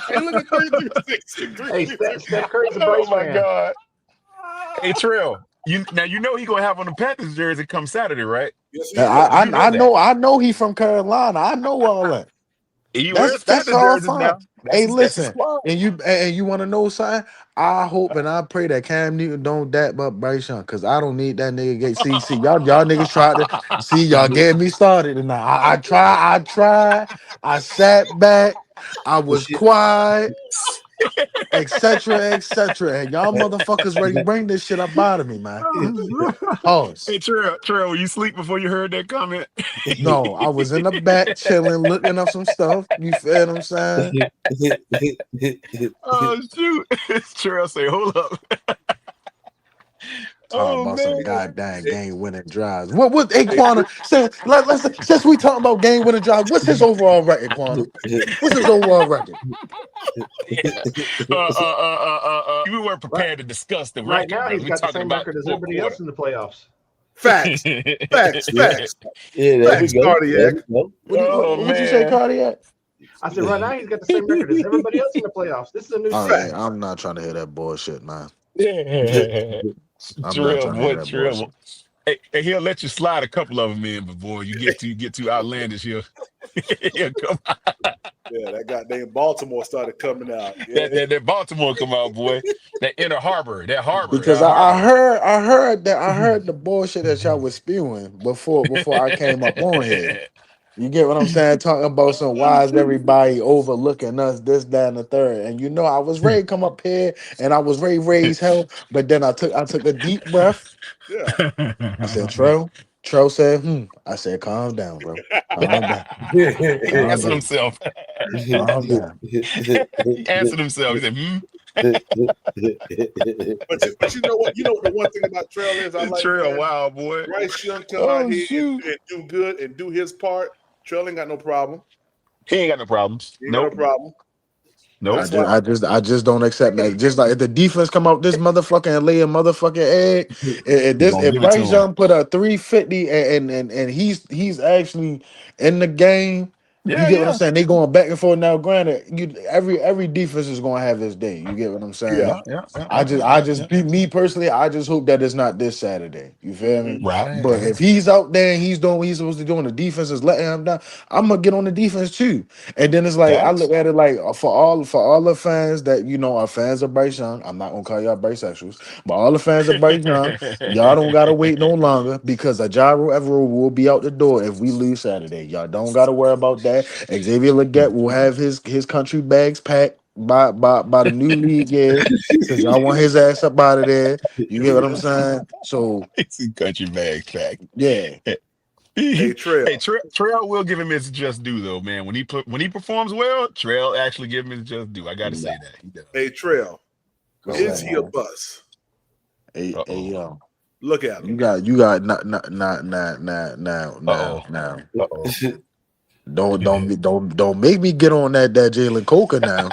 Hey, look at 336. Hey, Steph Curry's a Oh Bryce my fan. God. Hey, Trill. You know he gonna have on the Panthers jersey come Saturday, right? Yes, he I, is. I You know I that. know he from Carolina. I know all that. He wears That's Panthers all jerseys fine. now. That's Hey, his listen, squad. and you want to know something? I hope and I pray that Cam Newton don't dap up Bryce Young, because I don't need that nigga. See, y'all niggas tried to see y'all getting me started tonight. I tried, I sat back, I was quiet, etc., and y'all motherfuckers ready to bring this shit up out of me, man. Pause. Hey, Trill, were you sleep before you heard that comment? No, I was in the back chilling, looking up some stuff. You feel what I'm saying? Oh shoot! Trill say, hold up. Talking Oh about some man. goddamn game winning drives. What hey Quana, since we talking about game winning drives, what's his overall record, Quana? What's his overall record? We weren't prepared to discuss the Right record, now, bro. he's We got the talking same about record as fourth everybody else quarter. in the playoffs. Facts. Yeah, there we go. There Cardiac. we go. What'd you say, Cardiac? I said, right now, he's got the same record as everybody else in the playoffs. This is a new All season. right, I'm not trying to hear that bullshit, man. I'm not Trill, trying to hear boy, that Trill. bullshit. Hey, he'll let you slide a couple of them in before you get too outlandish here. He'll come out. Yeah, that goddamn Baltimore started coming out. Yeah. That Baltimore come out, boy. That inner harbor, that Because harbor. I heard the bullshit that y'all was spewing before I came up on here. You get what I'm saying? Talking about some why is everybody overlooking us, this, that, and the third. And you know, I was ready to come up here and I was ready to raise hell, but then I took a deep breath. Yeah. I said, Trell said, I said, calm down, bro. Calm down. He Calm answered down. himself. Calm down. He answered himself. He said, But you know what? You know what the one thing about Trail is I like, Trail, man? wow, boy. Bryce Young come out Oh, here shoot. and do good and do his part. Trail ain't got no problem. He ain't got no problems. He ain't got no problem. Nope. I just don't accept that. Just like if the defense come out this motherfucker and lay a motherfucking egg, You gonna if give it to Bryce him. Young put a 350 and he's actually in the game. You get what I'm Yeah. saying? They going back and forth now. Granted, every defense is gonna have his day. You get what I'm saying? Yeah. Me personally, I just hope that it's not this Saturday. You feel me? Right. But if he's out there and he's doing what he's supposed to do and the defense is letting him down, I'm gonna get on the defense too. And then it's like I Facts. look at it like for all the fans that are fans of Bryce Young. I'm not gonna call y'all bisexuals, but all the fans of Bryce Young, y'all don't gotta wait no longer because a Jairo Evero will be out the door if we lose Saturday. Y'all don't gotta worry about that. Xavier Legette will have his country bags packed by the new league year because y'all want his ass up out of there. You get what I'm saying? So It's a country bag fact. yeah. Hey, Trail. Hey, Trail will give him his just due though, man. When he performs well, Trail actually give him his just due. I got to say that. He does. Hey, Trail. What's Is that, he a man? bust? Hey yo. Look at him. You got now. Don't make me get on that Jalen Coker now.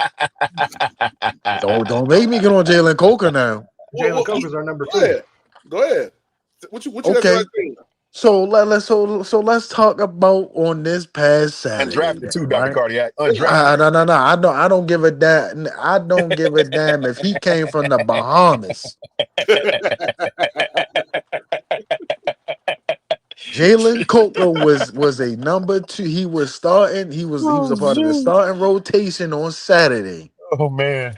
Don't make me get on Jalen Coker now. Jalen Coker's our number Go 2. ahead. Go ahead. What you got Okay. to say? So let's talk about on this past Saturday, Undrafted then, too, Dr. right? Cardiac. Undrafted. No. I don't give a damn. I don't give a damn if he came from the Bahamas. Jalen Coker was a number 2. He was starting. He was a part of the starting rotation on Saturday. Oh man.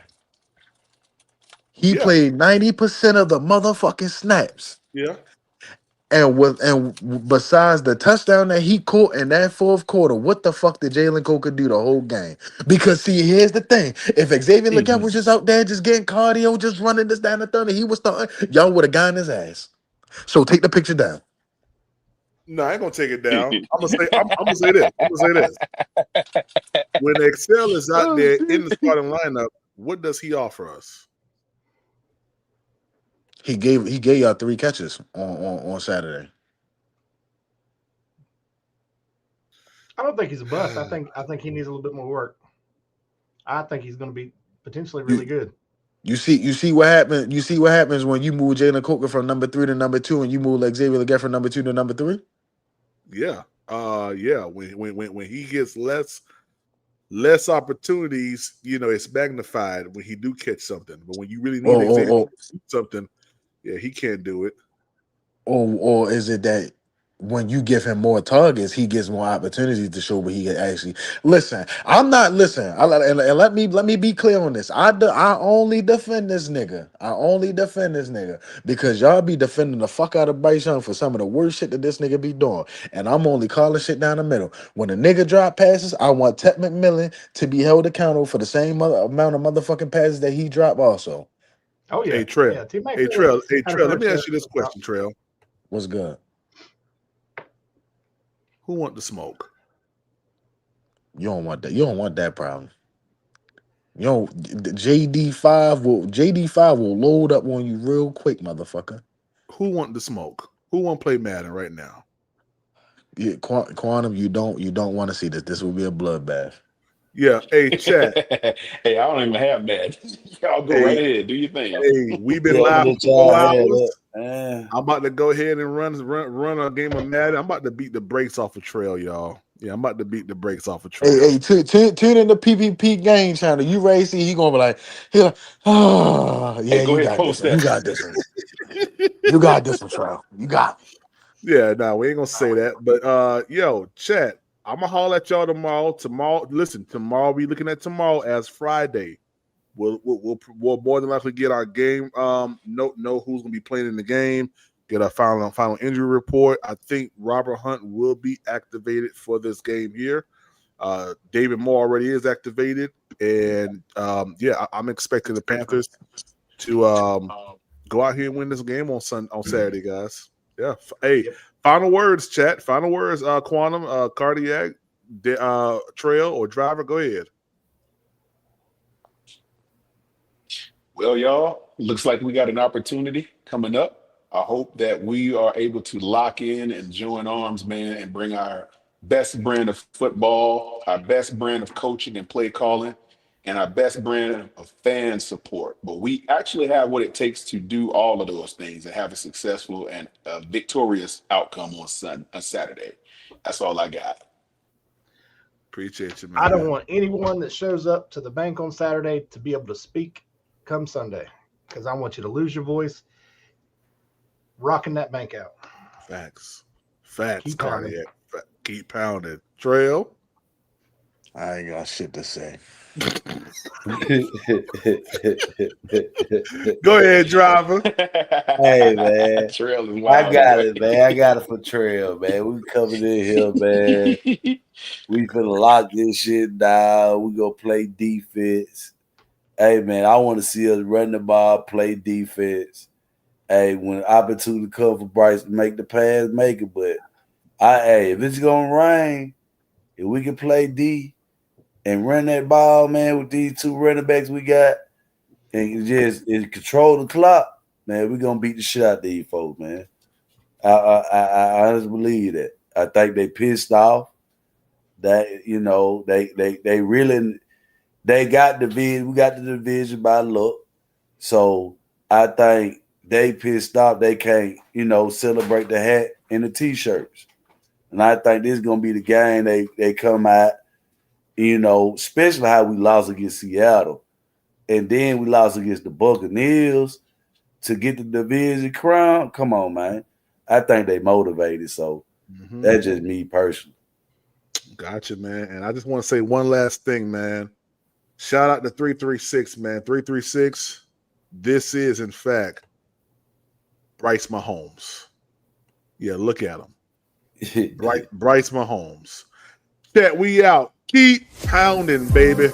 He played 90% of the motherfucking snaps. Yeah. And besides the touchdown that he caught in that fourth quarter, what the fuck did Jalen Coker do the whole game? Because see, here's the thing: if Xavier Legette was just out there, just getting cardio, just running this down the thunder, he was starting, y'all would have gotten his ass. So take the picture down. No, I ain't gonna take it down. I'm gonna say this. When Excel is out there in the starting lineup, what does he offer us? He gave y'all 3 catches on Saturday. I don't think he's a bust. I think he needs a little bit more work. I think he's going to be potentially really good. You see what happened. You see what happens when you move Jalen Coker from number 3 to number 2, and you move Xavier Legette from number 2 to number 3. Yeah, yeah. When he gets less opportunities, it's magnified when he do catch something. But when you really need Xavier to do something, yeah, he can't do it. Or is it that when you give him more targets, he gets more opportunities to show what he can actually listen? I'm not listen. And let me be clear on this. I only defend this nigga. Because y'all be defending the fuck out of Bryce Young for some of the worst shit that this nigga be doing, and I'm only calling shit down the middle. When a nigga drop passes, I want Ted McMillan to be held accountable for the same amount of motherfucking passes that he dropped also. Oh yeah. Hey Trail. Yeah, hey Trail. Let me ask you this question, Trail. What's good? Who want the smoke? You don't want that. You don't want that problem. JD5 will load up on you real quick, motherfucker. Who want the smoke? Who want to play Madden right now? Yeah, Quantum, you don't want to see this. This will be a bloodbath. Yeah, hey, chat. Hey, I don't even have Madden. Y'all go right ahead. Do your thing. Hey, we've been live for 4 hours. I'm about to go ahead and run a game of Madden. I'm about to beat the brakes off of Trail, y'all. Yeah, I'm about to beat the brakes off of Trail. Hey, tune in the PPP game channel. You ready to see? He gonna be like, oh yeah, Hey, go you ahead, got this. post that. You got this one. You got this one, Trail. You got it. Yeah, no, we ain't gonna say that. But yo, chat, I'm gonna holler at y'all tomorrow. Tomorrow we looking at tomorrow as Friday. We'll more than likely get our game. Know who's gonna be playing in the game. Get our final injury report. I think Robert Hunt will be activated for this game here. David Moore already is activated, and I'm expecting the Panthers to go out here and win this game on Saturday, guys. Yeah. Hey, final words, chat. Final words, Quantum, Cardiac, Trail, or Driver. Go ahead. Well, y'all, looks like we got an opportunity coming up. I hope that we are able to lock in and join arms, man, and bring our best brand of football, our best brand of coaching and play calling, and our best brand of fan support. But we actually have what it takes to do all of those things and have a successful and victorious outcome on Saturday. That's all I got. Appreciate you, man. I don't want anyone that shows up to the bank on Saturday to be able to speak come Sunday, because I want you to lose your voice rocking that bank out. Facts, Cardiac. Keep pounding. Trail. I ain't got shit to say. Go ahead, Driver. Hey man, Trail is wild, I got it, man. I got it for Trail, man. We coming in here, man. We finna lock this shit down. We gonna play defense. Hey man, I want to see us run the ball, play defense. Hey, when opportunity come for Bryce to make the pass, make it. But if it's gonna rain, if we can play D and run that ball, man, with these two running backs we got, and just control the clock, man, we're gonna beat the shit out of these folks, man. I honestly believe that. I think they pissed off that they really got division. We got the division by luck, so I think they pissed off. They can't celebrate the hat and the t-shirts, and I think this is gonna be the game they come out. Especially how we lost against Seattle, and then we lost against the Buccaneers to get the division crown. Come on, man. I think they motivated, so that's just me personally. Gotcha, man. And I just want to say one last thing, man. Shout out to 336, man. 336, this is, in fact, Bryce Mahomes. Yeah, look at him. Bryce Mahomes. Chat, we out. Keep pounding, baby.